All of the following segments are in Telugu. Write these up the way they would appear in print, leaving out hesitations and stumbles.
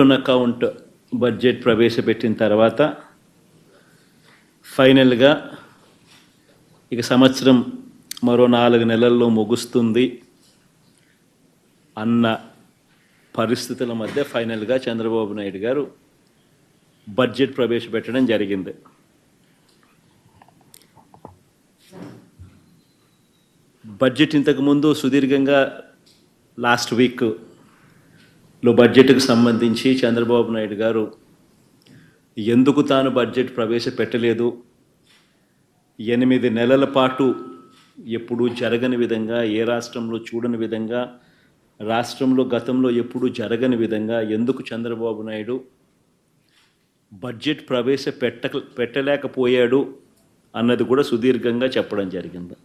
అకౌంట్ బడ్జెట్ ప్రవేశపెట్టిన తర్వాత ఫైనల్గా ఇక సంవత్సరం మరో 4 నెలల్లో ముగుస్తుంది అన్న పరిస్థితుల మధ్య ఫైనల్గా చంద్రబాబు నాయుడు గారు బడ్జెట్ ప్రవేశపెట్టడం జరిగింది. బడ్జెట్ ఇంతకుముందు సుదీర్ఘంగా లాస్ట్ వీక్లో బడ్జెట్కు సంబంధించి చంద్రబాబు నాయుడు గారు ఎందుకు తాను బడ్జెట్ ప్రవేశపెట్టలేదు, 8 నెలల పాటు ఎప్పుడూ జరగని విధంగా, ఏ రాష్ట్రంలో చూడని విధంగా, రాష్ట్రంలో గతంలో ఎప్పుడూ జరగని విధంగా ఎందుకు చంద్రబాబు నాయుడు బడ్జెట్ పెట్టలేకపోయాడు అన్నది కూడా సుదీర్ఘంగా చెప్పడం జరిగింది.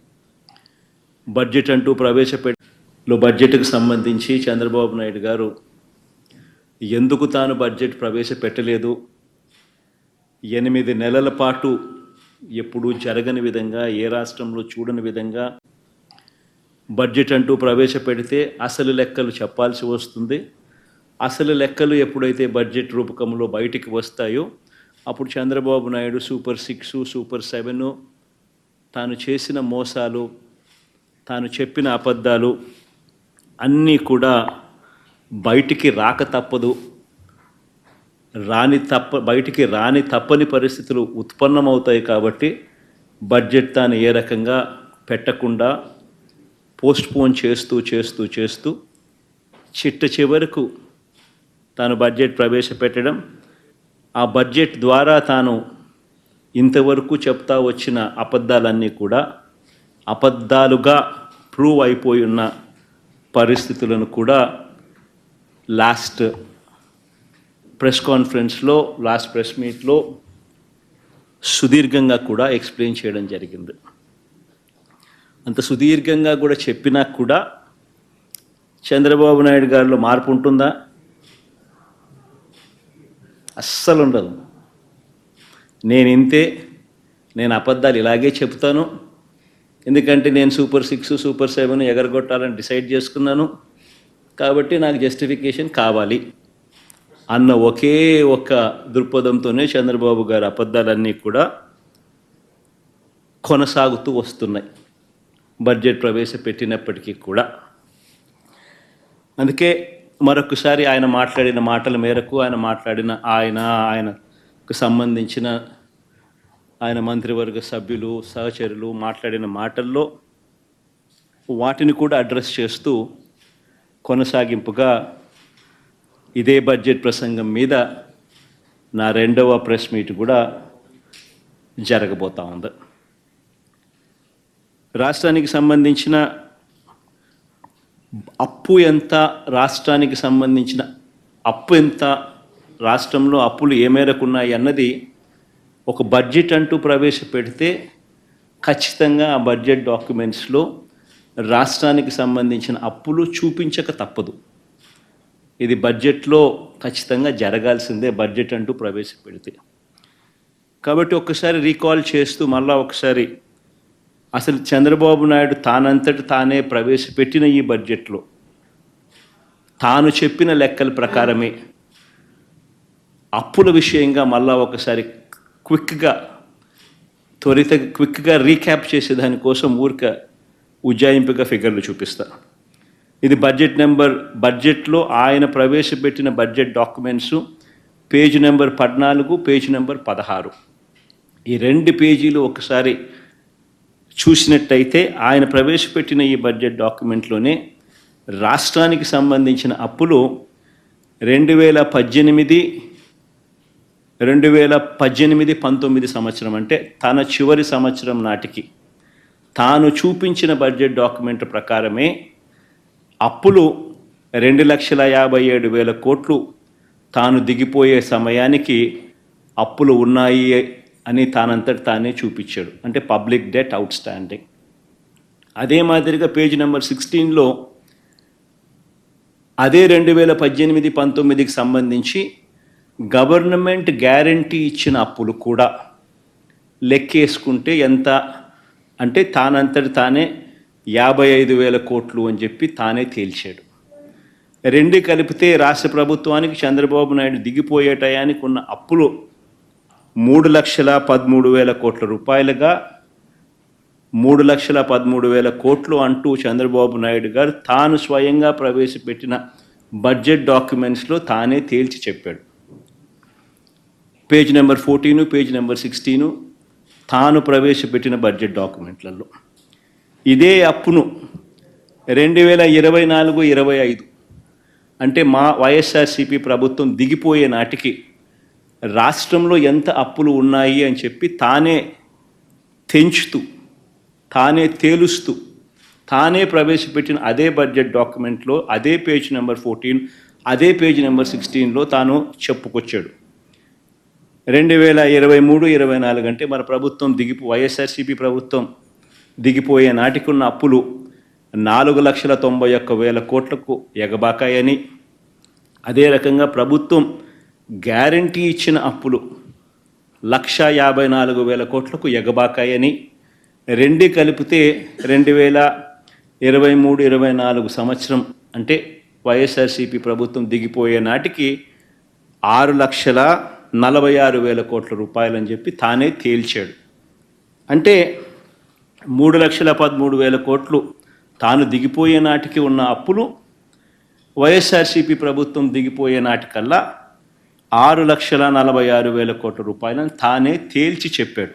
బడ్జెట్ అంటూ బడ్జెట్కు సంబంధించి చంద్రబాబు నాయుడు గారు ఎందుకు తాను బడ్జెట్ ప్రవేశపెట్టలేదు, 8 నెలల పాటు ఎప్పుడూ జరగని విధంగా, ఏ రాష్ట్రంలో చూడని విధంగా బడ్జెట్ అంటూ ప్రవేశపెడితే అసలు లెక్కలు చెప్పాల్సి వస్తుంది. అసలు లెక్కలు ఎప్పుడైతే బడ్జెట్ రూపకంలో బయటికి వస్తాయో అప్పుడు చంద్రబాబు నాయుడు సూపర్ 6, సూపర్ 7, తాను చేసిన మోసాలు, తాను చెప్పిన అబద్ధాలు అన్నీ కూడా బయటికి రాక తప్పదు. బయటికి రాని తప్పని పరిస్థితులు ఉత్పన్నమవుతాయి. కాబట్టి బడ్జెట్ తాను ఏ రకంగా పెట్టకుండా పోస్ట్పోన్ చేస్తూ చిట్ట చివరకు తాను బడ్జెట్ ప్రవేశపెట్టడం, ఆ బడ్జెట్ ద్వారా తాను ఇంతవరకు చెప్తా వచ్చిన అబద్ధాలన్నీ కూడా అబద్ధాలుగా ప్రూవ్ అయిపోయి ఉన్న పరిస్థితులను కూడా లాస్ట్ ప్రెస్ కాన్ఫరెన్స్లో, లాస్ట్ ప్రెస్ మీట్లో సుదీర్ఘంగా కూడా ఎక్స్ప్లెయిన్ చేయడం జరిగింది. అంత సుదీర్ఘంగా కూడా చెప్పినా కూడా చంద్రబాబు నాయుడు గారిలో మార్పు ఉంటుందా? అస్సలు ఉండదు. నేను అబద్ధాలు ఇలాగే చెప్తాను, ఎందుకంటే నేను సూపర్ 6, సూపర్ 7 ఎగరగొట్టాలని డిసైడ్ చేసుకున్నాను, కాబట్టి నాకు జస్టిఫికేషన్ కావాలి అన్న ఒకే ఒక్క దృక్పథంతోనే చంద్రబాబు గారి అబద్ధాలన్నీ కూడా కొనసాగుతూ వస్తున్నాయి బడ్జెట్ ప్రవేశపెట్టినప్పటికీ కూడా. అందుకే మరొకసారి ఆయన మాట్లాడిన మాటల మేరకు, ఆయనకు సంబంధించిన ఆయన మంత్రివర్గ సభ్యులు, సహచరులు మాట్లాడిన మాటల్లో వాటిని కూడా అడ్రస్ చేస్తూ కొనసాగింపుగా ఇదే బడ్జెట్ ప్రసంగం మీద నా 2వ ప్రెస్ మీట్ కూడా జరగబోతా ఉంది. రాష్ట్రానికి సంబంధించిన అప్పు ఎంత, రాష్ట్రానికి సంబంధించిన అప్పు ఎంత, రాష్ట్రంలో అప్పులు ఏ మేరకు ఉన్నాయి అన్నది ఒక బడ్జెట్ అంటూ ప్రవేశపెడితే ఖచ్చితంగా ఆ బడ్జెట్ డాక్యుమెంట్స్లో రాష్ట్రానికి సంబంధించిన అప్పులు చూపించక తప్పదు. ఇది బడ్జెట్లో ఖచ్చితంగా జరగాల్సిందే బడ్జెట్ అంటూ ప్రవేశపెడితే. కాబట్టి ఒక్కసారి రీకాల్ చేస్తూ మళ్ళా ఒకసారి అసలు చంద్రబాబు నాయుడు తానంతటి తానే ప్రవేశపెట్టిన ఈ బడ్జెట్లో తాను చెప్పిన లెక్కల ప్రకారమే అప్పుల విషయంగా మళ్ళా ఒకసారి క్విక్గా రీక్యాప్ చేసే దానికోసం ఉజ్జాయింపుగా ఫిగర్లు చూపిస్తా. ఇది బడ్జెట్లో ఆయన ప్రవేశపెట్టిన budget documents page number 14, page number 16. ఈ 2 పేజీలు ఒకసారి చూసినట్టయితే ఆయన ప్రవేశపెట్టిన ఈ బడ్జెట్ డాక్యుమెంట్లోనే రాష్ట్రానికి సంబంధించిన అప్పులు 2018-19 సంవత్సరం, అంటే తన చివరి సంవత్సరం నాటికి తాను చూపించిన బడ్జెట్ డాక్యుమెంట్ ప్రకారమే అప్పులు 2,57,000 కోట్లు తాను దిగిపోయే సమయానికి అప్పులు ఉన్నాయి అని తానంతటి తానే చూపించాడు. అంటే పబ్లిక్ డెట్ అవుట్ స్టాండింగ్. అదే మాదిరిగా పేజ్ నెంబర్ 16లో అదే 2018-19కి సంబంధించి గవర్నమెంట్ గ్యారంటీ ఇచ్చిన అప్పులు కూడా లెక్కేసుకుంటే ఎంత అంటే తానంతటి తానే 55,000 కోట్లు అని చెప్పి తానే తేల్చాడు. రెండు కలిపితే రాష్ట్ర ప్రభుత్వానికి చంద్రబాబు నాయుడు దిగిపోయే టయానికి ఉన్న అప్పులు 3,13,000 కోట్ల రూపాయలుగా 3,13,000 కోట్లు అంటూ చంద్రబాబు నాయుడు గారు తాను స్వయంగా ప్రవేశపెట్టిన బడ్జెట్ డాక్యుమెంట్స్లో తానే తేల్చి చెప్పాడు. పేజ్ నెంబర్ 14, పేజ్ నెంబర్ 16 తాను ప్రవేశపెట్టిన బడ్జెట్ డాక్యుమెంట్లలో ఇదే అప్పును 2024-25 అంటే మా వైఎస్ఆర్సీపీ ప్రభుత్వం దిగిపోయే నాటికి రాష్ట్రంలో ఎంత అప్పులు ఉన్నాయి అని చెప్పి తానే తెంచుతూ, తానే తేలుస్తూ, తానే ప్రవేశపెట్టిన అదే బడ్జెట్ డాక్యుమెంట్లో అదే పేజ్ నెంబర్ 14, అదే పేజ్ నెంబర్ 16లో తాను చెప్పుకొచ్చాడు. 2023-24 అంటే మన ప్రభుత్వం వైఎస్ఆర్సీపీ ప్రభుత్వం దిగిపోయే నాటికున్న అప్పులు 4,91,000 కోట్లకు ఎగబాకాయని, అదే రకంగా ప్రభుత్వం గ్యారంటీ ఇచ్చిన అప్పులు 1,54,000 కోట్లకు ఎగబాకాయని, రెండు కలిపితే 2023-24 సంవత్సరం అంటే వైఎస్ఆర్సీపీ ప్రభుత్వం దిగిపోయే నాటికి 6,46,000 కోట్ల రూపాయలని చెప్పి తానే తేల్చాడు. అంటే 3,13,000 కోట్లు తాను దిగిపోయే నాటికి ఉన్న అప్పులు వైఎస్ఆర్సీపీ ప్రభుత్వం దిగిపోయే నాటికల్లా 6,46,000 కోట్ల రూపాయలను తానే తేల్చి చెప్పాడు.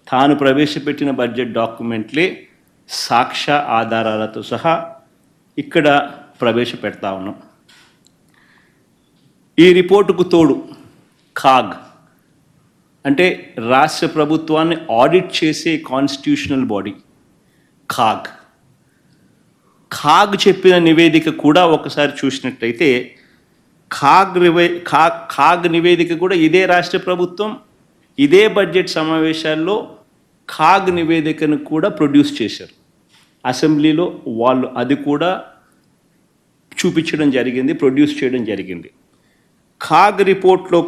తాను ప్రవేశపెట్టిన బడ్జెట్ డాక్యుమెంట్లే సాక్ష్య ఆధారాలతో సహా ఇక్కడ ప్రవేశపెడతా ఉన్నాం. ఈ రిపోర్టుకు తోడు కాగ్ అంటే రాష్ట్ర ప్రభుత్వాన్ని ఆడిట్ చేసే కాన్స్టిట్యూషనల్ బాడీ కాగ్ చెప్పిన నివేదిక కూడా ఒకసారి చూసినట్టయితే కాగ్ నివేదిక కూడా ఇదే రాష్ట్ర ప్రభుత్వం ఇదే బడ్జెట్ సమావేశాల్లో కాగ్ నివేదికను కూడా ప్రొడ్యూస్ చేశారు. అసెంబ్లీలో వాళ్ళు అది కూడా చూపించడం జరిగింది, ప్రొడ్యూస్ చేయడం జరిగింది. కాగ్ రిపోర్ట్లో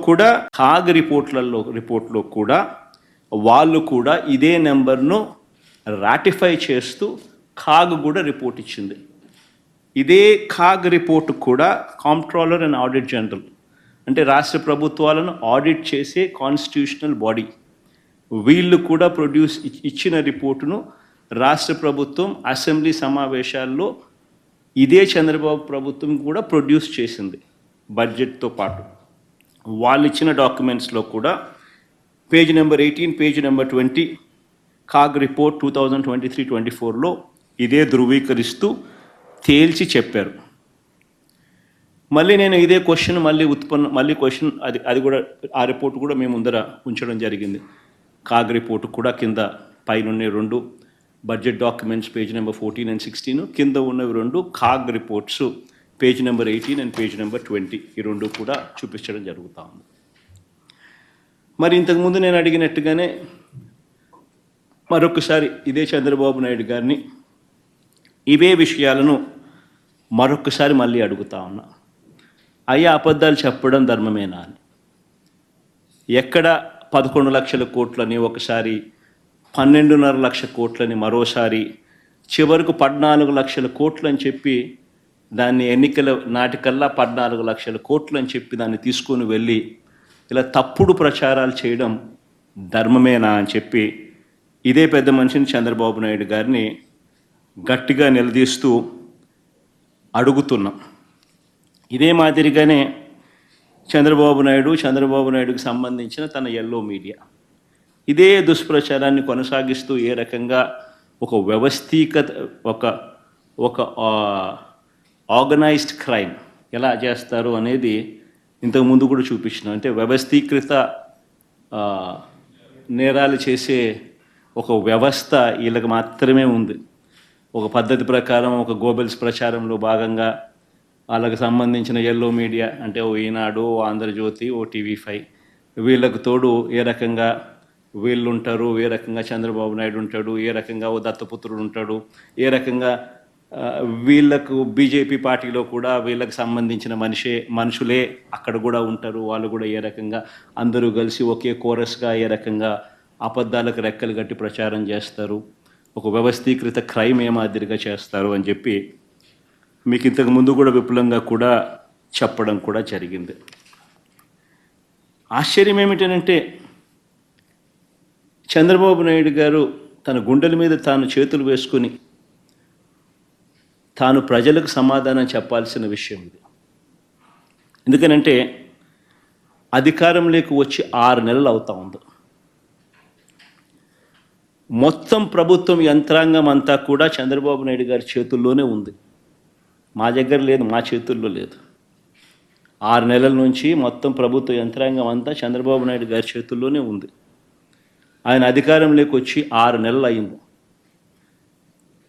కూడా వాళ్ళు కూడా ఇదే నెంబర్ను రాటిఫై చేస్తూ కాగ్ కూడా రిపోర్ట్ ఇచ్చింది. ఇదే కాగ్ రిపోర్ట్ కూడా కాంప్ట్రోలర్ అండ్ ఆడిట్ జనరల్ అంటే రాష్ట్ర ప్రభుత్వాలను ఆడిట్ చేసే కాన్స్టిట్యూషనల్ బాడీ వీళ్ళు కూడా ఇచ్చిన రిపోర్టును రాష్ట్ర ప్రభుత్వం అసెంబ్లీ సమావేశాల్లో ఇదే చంద్రబాబు ప్రభుత్వం కూడా ప్రొడ్యూస్ చేసింది. బడ్జెట్తో పాటు వాళ్ళు ఇచ్చిన డాక్యుమెంట్స్లో కూడా page number 18, page number 20 CAG report 2023-24లో ఇదే ధృవీకరిస్తూ తేల్చి చెప్పారు. మళ్ళీ నేను ఇదే క్వశ్చన్ క్వశ్చన్ అది కూడా ఆ రిపోర్ట్ కూడా మేము ముందర ఉంచడం జరిగింది. కాగ్ రిపోర్టు కూడా కింద పైన రెండు budget documents page number 14 and 16, కింద ఉన్నవి రెండు CAG reports page number 18 and page number 20 ఈ రెండు కూడా చూపించడం జరుగుతూ ఉంది. మరి ఇంతకుముందు నేను అడిగినట్టుగానే మరొకసారి ఇదే చంద్రబాబు నాయుడు గారిని ఇవే విషయాలను మరొకసారి మళ్ళీ అడుగుతా ఉన్నా. అయ్యా, అబద్ధాలు చెప్పడం ధర్మమేనా అని. ఎక్కడ 11 లక్షల కోట్లని ఒకసారి, 12.5 లక్షల కోట్లని మరోసారి, చివరకు 14 లక్షల కోట్లు అని చెప్పి దాన్ని ఎన్నికల నాటికల్లా 14 లక్షల కోట్లు అని చెప్పి దాన్ని తీసుకొని వెళ్ళి ఇలా తప్పుడు ప్రచారాలు చేయడం ధర్మమేనా అని చెప్పి ఇదే పెద్ద మనిషిని చంద్రబాబు నాయుడు గారిని గట్టిగా నిలదీస్తూ అడుగుతున్నాం. ఇదే మాదిరిగానే చంద్రబాబు నాయుడుకి సంబంధించిన తన ఎల్లో మీడియా ఇదే దుష్ప్రచారాన్ని కొనసాగిస్తూ ఏ రకంగా ఒక ఆర్గనైజ్డ్ క్రైమ్ ఎలా చేస్తారు అనేది ఇంతకు ముందు కూడా చూపించిన. అంటే వ్యవస్థీకృత నేరాలు చేసే ఒక వ్యవస్థ వీళ్ళకి మాత్రమే ఉంది. ఒక పద్ధతి ప్రకారం ఒక గోబెల్స్ ప్రచారంలో భాగంగా వాళ్ళకి సంబంధించిన ఎల్లో మీడియా అంటే ఓ ఈనాడు, ఓ ఆంధ్రజ్యోతి, ఓ TV5 వీళ్ళకు తోడు ఏ రకంగా వీళ్ళు ఉంటారు, ఏ రకంగా చంద్రబాబు నాయుడు ఉంటాడు, ఏ రకంగా ఓ దత్తపుత్రుడు ఉంటాడు, ఏ రకంగా వీళ్ళకు బీజేపీ పార్టీలో కూడా వీళ్ళకి సంబంధించిన మనుషులే అక్కడ కూడా ఉంటారు. వాళ్ళు కూడా ఏ రకంగా అందరూ కలిసి ఒకే కోరస్గా ఏ రకంగా అబద్ధాలకు రెక్కలు కట్టి ప్రచారం చేస్తారు, ఒక వ్యవస్థీకృత క్రైమ్ ఏ మాదిరిగా చేస్తారు అని చెప్పి మీకు ఇంతకు ముందు కూడా విపులంగా కూడా చెప్పడం కూడా జరిగింది. ఆశ్చర్యం ఏమిటంటే చంద్రబాబు నాయుడు గారు తన గుండెల మీద తాను చేతులు వేసుకుని తాను ప్రజలకు సమాధానం చెప్పాల్సిన విషయం ఇది. ఎందుకనంటే అధికారంలోకి వచ్చి 6 నెలలు అవుతా ఉంది. మొత్తం ప్రభుత్వం యంత్రాంగం అంతా కూడా చంద్రబాబు నాయుడు గారి చేతుల్లోనే ఉంది. మా దగ్గర లేదు, మా చేతుల్లో లేదు. 6 నెలల నుంచి మొత్తం ప్రభుత్వ యంత్రాంగం అంతా చంద్రబాబు నాయుడు గారి చేతుల్లోనే ఉంది. ఆయన అధికారంలోకి వచ్చి 6 నెలలు అయింది.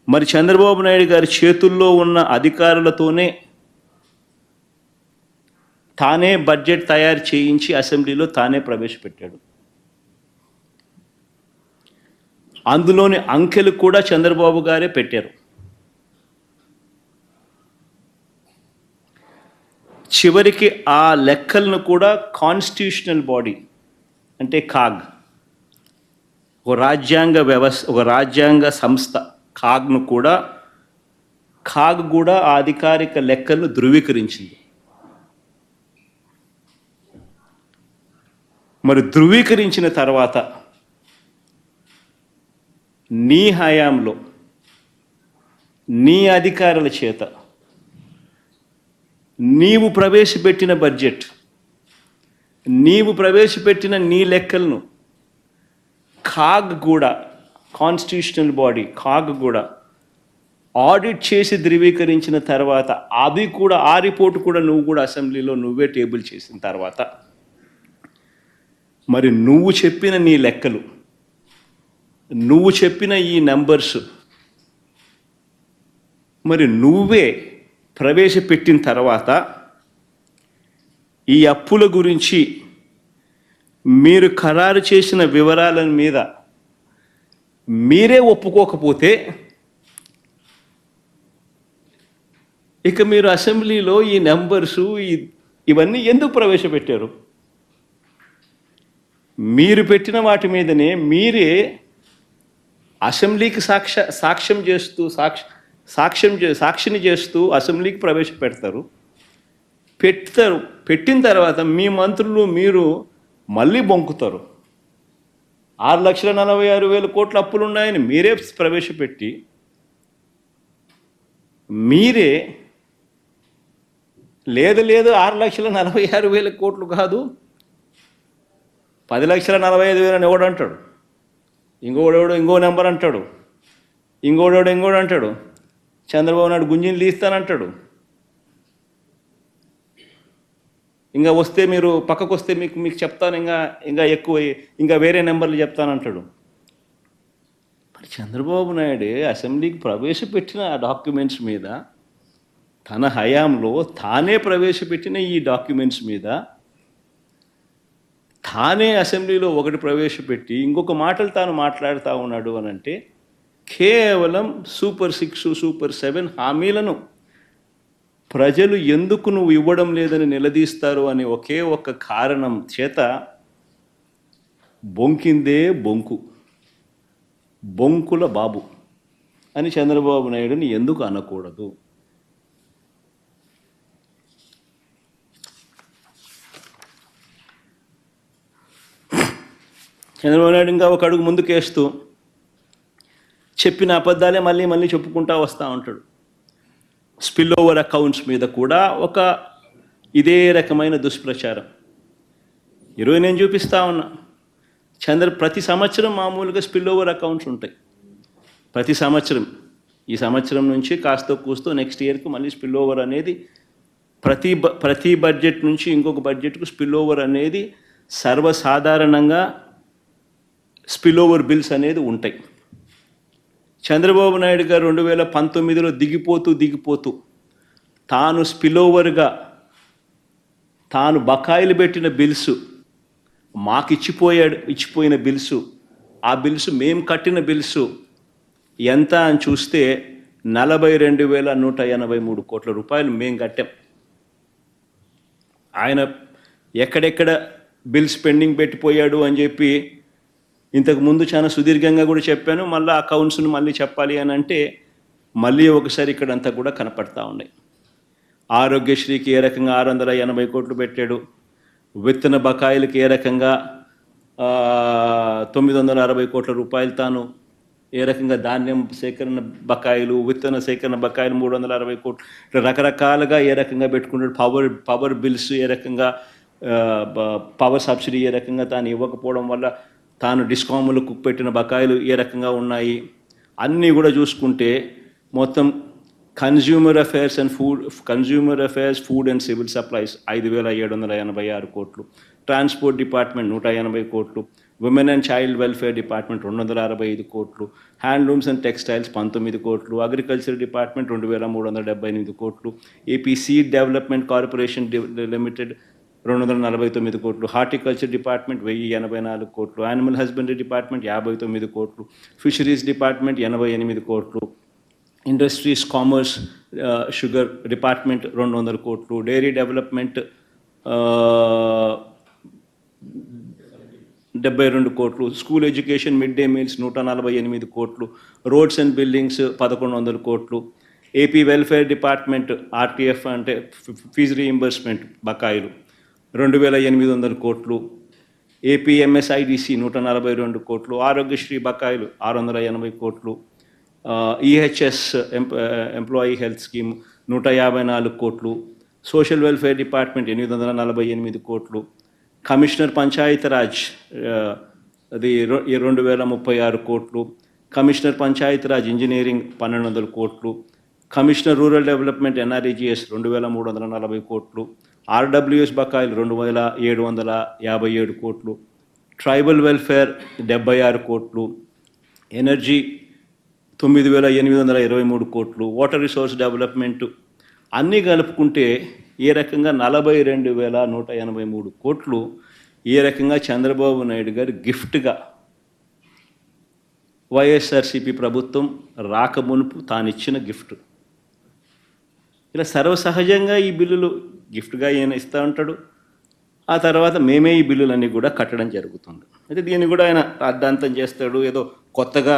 మరి చంద్రబాబు నాయుడు గారి చేతుల్లో ఉన్న అధికారులతోనే తానే బడ్జెట్ తయారు చేయించి అసెంబ్లీలో తానే ప్రవేశపెట్టాడు. అందులోని అంకెలు కూడా చంద్రబాబు గారే పెట్టారు. చివరికి ఆ లెక్కలను కూడా కాన్స్టిట్యూషనల్ బాడీ అంటే కాగ్, ఒక రాజ్యాంగ వ్యవస్థ, ఒక రాజ్యాంగ సంస్థ కాగ్ కూడా ఆ అధికారిక లెక్కలను ధృవీకరించింది. మరి ధృవీకరించిన తర్వాత నీ హయాంలో నీ అధికారుల చేత నీవు ప్రవేశపెట్టిన బడ్జెట్, నీవు ప్రవేశపెట్టిన నీ లెక్కలను కాగ్ కూడా, కాన్స్టిట్యూషనల్ బాడీ కాగ్ కూడా ఆడిట్ చేసి ధృవీకరించిన తర్వాత అది కూడా, ఆ రిపోర్ట్ కూడా నువ్వు కూడా అసెంబ్లీలో నువ్వే టేబుల్ చేసిన తర్వాత మరి నువ్వు చెప్పిన నీ లెక్కలు, నువ్వు చెప్పిన ఈ నెంబర్స్ మరి నువ్వే ప్రవేశపెట్టిన తర్వాత ఈ అప్పుల గురించి మీరు ఖరారు చేసిన వివరాల మీద మీరే ఒప్పుకోకపోతే ఇక మీరు అసెంబ్లీలో ఈ నెంబర్సు ఇవన్నీ ఎందుకు ప్రవేశపెట్టారు? మీరు పెట్టిన వాటి మీదనే మీరే అసెంబ్లీకి సాక్షిని చేస్తూ అసెంబ్లీకి ప్రవేశపెడతారు. పెట్టిన తర్వాత మీ మంత్రులు మీరు మళ్ళీ బొంకుతారు. 6,46,000 కోట్ల అప్పులు ఉన్నాయని మీరే ప్రవేశపెట్టి మీరే లేదు 6,46,000 కోట్లు కాదు 10,45,000 అని ఎవడు అంటాడు, ఇంకోడెవడో ఇంకో నెంబర్ అంటాడు, ఇంకోడు అంటాడు, చంద్రబాబు నాయుడు గుంజిని తీస్తానంటాడు, ఇంకా వస్తే మీరు పక్కకు వస్తే మీకు చెప్తాను, ఇంకా ఎక్కువ, ఇంకా వేరే నెంబర్లు చెప్తానంటాడు. మరి చంద్రబాబు నాయుడు అసెంబ్లీకి ప్రవేశపెట్టిన ఆ డాక్యుమెంట్స్ మీద, తన హయాంలో తానే ప్రవేశపెట్టిన ఈ డాక్యుమెంట్స్ మీద తానే అసెంబ్లీలో ఒకటి ప్రవేశపెట్టి ఇంకొక మాటలు తాను మాట్లాడుతూ ఉన్నాడు అని అంటే కేవలం సూపర్ 6, సూపర్ 7 హామీలను ప్రజలు ఎందుకు నువ్వు ఇవ్వడం లేదని నిలదీస్తారు అనే ఒకే ఒక్క కారణం చేత బొంకిందే బొంకుల బాబు అని చంద్రబాబు నాయుడుని ఎందుకు అనకూడదు? చంద్రబాబు నాయుడు ఇంకా ఒక అడుగు ముందుకేస్తూ చెప్పిన అబద్ధాలే మళ్ళీ చెప్పుకుంటూ వస్తూ ఉంటాడు. స్పిల్ ఓవర్ అకౌంట్స్ మీద కూడా ఒక ఇదే రకమైన దుష్ప్రచారం. ఈరోజు నేను చూపిస్తా ఉన్నా, ప్రతి సంవత్సరం మామూలుగా స్పిల్ ఓవర్ అకౌంట్స్ ఉంటాయి. ప్రతి సంవత్సరం, ఈ సంవత్సరం నుంచి కాస్త కూస్తూ నెక్స్ట్ ఇయర్కి మళ్ళీ స్పిల్ ఓవర్ అనేది ప్రతి బడ్జెట్ నుంచి ఇంకొక బడ్జెట్కు స్పిల్ ఓవర్ అనేది సర్వసాధారణంగా స్పిల్ ఓవర్ బిల్స్ అనేది ఉంటాయి. చంద్రబాబు నాయుడు గారు 2019లో దిగిపోతూ తాను స్పిల్ ఓవర్గా తాను బకాయిలు పెట్టిన బిల్స్, మాకు ఇచ్చిపోయిన బిల్స్, ఆ బిల్స్ మేము కట్టిన బిల్స్ ఎంత అని చూస్తే 42,183 కోట్ల రూపాయలు మేము కట్టాం. ఆయన ఎక్కడెక్కడ బిల్స్ పెండింగ్ పెట్టిపోయాడు అని చెప్పి ఇంతకుముందు చాలా సుదీర్ఘంగా కూడా చెప్పాను. మళ్ళీ అకౌంట్స్ను మళ్ళీ చెప్పాలి అని అంటే మళ్ళీ ఒకసారి ఇక్కడంతా కూడా కనపడతా ఉన్నాయి. ఆరోగ్యశ్రీకి ఏ రకంగా 680 కోట్లు పెట్టాడు, విత్తన బకాయిలకి ఏ రకంగా 960 కోట్ల రూపాయలు తాను ఏ రకంగా ధాన్యం సేకరణ బకాయిలు, విత్తన సేకరణ బకాయిలు 360 కోట్లు, ఇట్లా రకరకాలుగా ఏ రకంగా పెట్టుకుంటాడు. పవర్ బిల్స్ ఏ రకంగా, పవర్ సబ్సిడీ ఏ రకంగా తాను ఇవ్వకపోవడం వల్ల తాను డిస్కాములకు పెట్టిన బకాయిలు ఏ రకంగా ఉన్నాయి అన్నీ కూడా చూసుకుంటే మొత్తం consumer affairs food and civil supplies 5786 కోట్లు, ట్రాన్స్పోర్ట్ డిపార్ట్మెంట్ 180 కోట్లు, women and child welfare department 265 కోట్లు, హ్యాండ్లూమ్స్ అండ్ టెక్స్టైల్స్ 19 కోట్లు, అగ్రికల్చర్ డిపార్ట్మెంట్ 2378 కోట్లు, AP seed development corporation limited 249 కోట్లు, హార్టికల్చర్ డిపార్ట్మెంట్ 1084 కోట్లు, యానిమల్ హస్బెండరీ డిపార్ట్మెంట్ 59 కోట్లు, ఫిషరీస్ డిపార్ట్మెంట్ 88 కోట్లు, ఇండస్ట్రీస్ కామర్స్ షుగర్ డిపార్ట్మెంట్ 200 కోట్లు, డైరీ డెవలప్మెంట్ 72 కోట్లు, school education mid day meals 148 కోట్లు, రోడ్స్ అండ్ బిల్డింగ్స్ 1100 కోట్లు, ఏపీ వెల్ఫేర్ డిపార్ట్మెంట్ ఆర్టీఎఫ్ అంటే ఫీజు రీయింబర్స్మెంట్ బకాయిలు 2800 కోట్లు, ఏపీ ఎంఎస్ఐడిసి 142 కోట్లు, ఆరోగ్యశ్రీ బకాయిలు 680 కోట్లు, ఈహెచ్ఎస్ ఎంప్లాయీ హెల్త్ స్కీమ్ 154 కోట్లు, సోషల్ వెల్ఫేర్ డిపార్ట్మెంట్ 848 కోట్లు, కమిషనర్ పంచాయతీరాజ్ అది 2036 కోట్లు, కమిషనర్ పంచాయతీరాజ్ ఇంజనీరింగ్ 1200 కోట్లు, కమిషనర్ రూరల్ డెవలప్మెంట్ ఎన్ఆర్ఈజిఎస్ 2340 కోట్లు, ఆర్డబ్ల్యూఎస్ బకాయిలు 2757 కోట్లు, ట్రైబల్ వెల్ఫేర్ 76 కోట్లు, ఎనర్జీ 9823 కోట్లు, వాటర్ రిసోర్స్ డెవలప్మెంట్ అన్నీ కలుపుకుంటే ఏ రకంగా 42183 కోట్లు ఏ రకంగా చంద్రబాబు నాయుడు గారు గిఫ్ట్గా వైఎస్ఆర్సీపీ ప్రభుత్వం రాకమునుపు తానిచ్చిన గిఫ్ట్. ఇలా సర్వసహజంగా ఈ బిల్లులు గిఫ్ట్గా ఈయన ఇస్తూ ఉంటాడు, ఆ తర్వాత మేమే ఈ బిల్లులన్నీ కూడా కట్టడం జరుగుతుంది. అయితే దీన్ని కూడా ఆయన అర్థాంతం చేస్తాడు. ఏదో కొత్తగా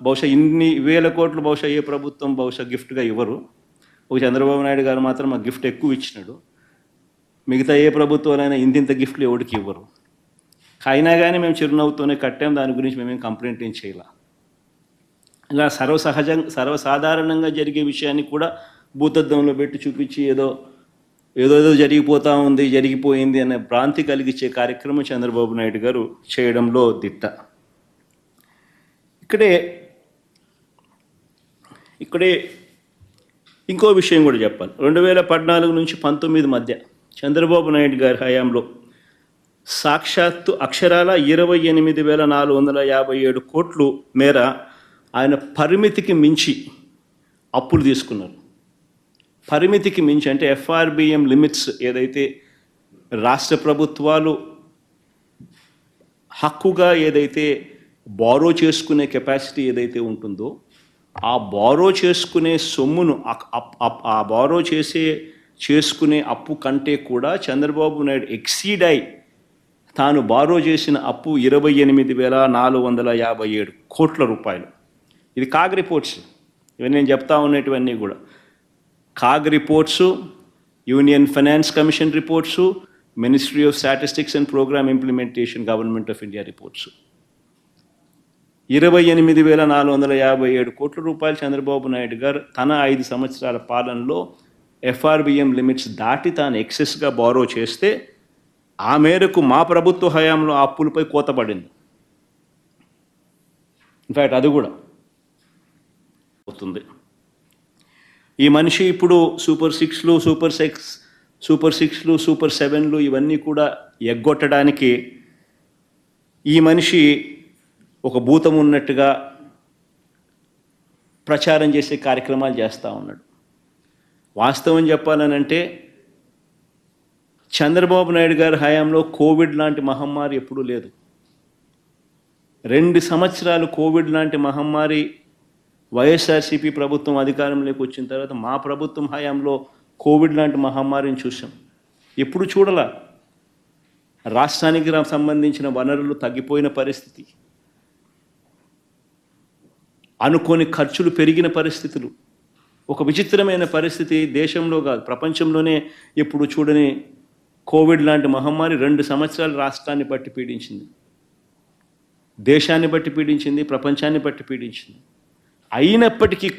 బహుశా ఇన్ని వేల కోట్లు బహుశా ఏ ప్రభుత్వం బహుశా గిఫ్ట్గా ఇవ్వరు. ఒక చంద్రబాబు నాయుడు గారు మాత్రం ఆ గిఫ్ట్ ఎక్కువ ఇచ్చినాడు. మిగతా ఏ ప్రభుత్వాలైనా ఇంతింత గిఫ్ట్లు ఎవరికి ఇవ్వరు. అయినా కానీ మేము చిరునవ్వుతోనే కట్టాం, దాని గురించి మేమేం కంప్లైంట్ ఏం చేయాల. ఇలా సర్వసాధారణంగా జరిగే విషయాన్ని కూడా భూతద్దంలో పెట్టి చూపించి ఏదో జరిగిపోతూ ఉంది, జరిగిపోయింది అనే భ్రాంతి కలిగించే కార్యక్రమం చంద్రబాబు నాయుడు గారు చేయడంలో దిట్ట. ఇక్కడే ఇంకో విషయం కూడా చెప్పాలి. 2014 నుంచి 19 మధ్య చంద్రబాబు నాయుడు గారి హయాంలో సాక్షాత్తు అక్షరాల 28,457 కోట్లు మేర ఆయన పరిమితికి మించి అప్పులు తీసుకున్నారు. పరిమితికి మించి అంటే ఎఫ్ఆర్బిఎం లిమిట్స్ ఏదైతే రాష్ట్ర ప్రభుత్వాలు హక్కుగా ఏదైతే బారో చేసుకునే కెపాసిటీ ఏదైతే ఉంటుందో ఆ బారో చేసుకునే సొమ్మును ఆ బారో చేసుకునే అప్పు కంటే కూడా చంద్రబాబు నాయుడు ఎక్సీడ్ అయి తాను బారో చేసిన అప్పు 28,457 కోట్ల రూపాయలు. ఇది కాగ్ రిపోర్ట్స్, ఇవన్నీ నేను చెప్తా ఉన్నటువన్నీ కూడా CAG reports, union finance commission reports, ministry of statistics and programme implementation government of India reports. 28,457 కోట్ల రూపాయలు చంద్రబాబు నాయుడు గారు తన 5 సంవత్సరాల పాలనలో ఎఫ్ఆర్బిఎం లిమిట్స్ దాటి తాను ఎక్సెస్గా బారో చేస్తే ఆ మేరకు మా ప్రభుత్వ హయాంలో ఆ అప్పులపై కోత పడింది. ఇన్ఫ్యాక్ట్ అది కూడా అవుతుంది. ఈ మనిషి ఇప్పుడు సూపర్ 6లు, సూపర్ 7లు ఇవన్నీ కూడా ఎగ్గొట్టడానికి ఈ మనిషి ఒక భూతం ఉన్నట్టుగా ప్రచారం చేసే కార్యక్రమాలు చేస్తూ ఉన్నాడు. వాస్తవం చెప్పాలనంటే చంద్రబాబు నాయుడు గారి హయాంలో కోవిడ్ లాంటి మహమ్మారి ఎప్పుడూ లేదు. 2 సంవత్సరాలు కోవిడ్ లాంటి మహమ్మారి వైఎస్ఆర్సీపీ ప్రభుత్వం అధికారంలోకి వచ్చిన తర్వాత మా ప్రభుత్వం హయాంలో కోవిడ్ లాంటి మహమ్మారిని చూసాం. ఎప్పుడు చూడాల. రాష్ట్రానికి సంబంధించిన వనరులు తగ్గిపోయిన పరిస్థితి, అనుకోని ఖర్చులు పెరిగిన పరిస్థితులు, ఒక విచిత్రమైన పరిస్థితి దేశంలో కాదు ప్రపంచంలోనే ఎప్పుడు చూడని కోవిడ్ లాంటి మహమ్మారి 2 సంవత్సరాలు రాష్ట్రాన్ని పట్టి పీడించింది, దేశాన్ని బట్టి పీడించింది, ప్రపంచాన్ని బట్టి పీడించింది. అయినప్పటికీ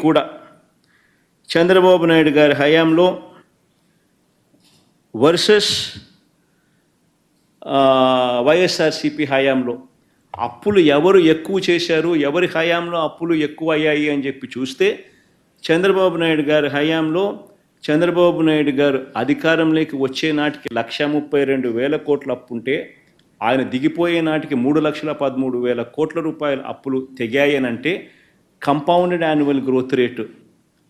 కూడా చంద్రబాబు నాయుడు గారి హయాంలో వర్సెస్ వైఎస్ఆర్సీపీ హయాంలో అప్పులు ఎవరు ఎక్కువ చేశారు, ఎవరి హయాంలో అప్పులు ఎక్కువ అయ్యాయి అని చెప్పి చూస్తే చంద్రబాబు నాయుడు గారి హయాంలో చంద్రబాబు నాయుడు గారు అధికారంలోకి వచ్చే నాటికి 1,32,000 కోట్ల అప్పు ఉంటే ఆయన దిగిపోయే నాటికి 3,13,000 కోట్ల రూపాయల అప్పులు తెగాయనంటే కంపౌండెడ్ యాన్యువల్ గ్రోత్ రేటు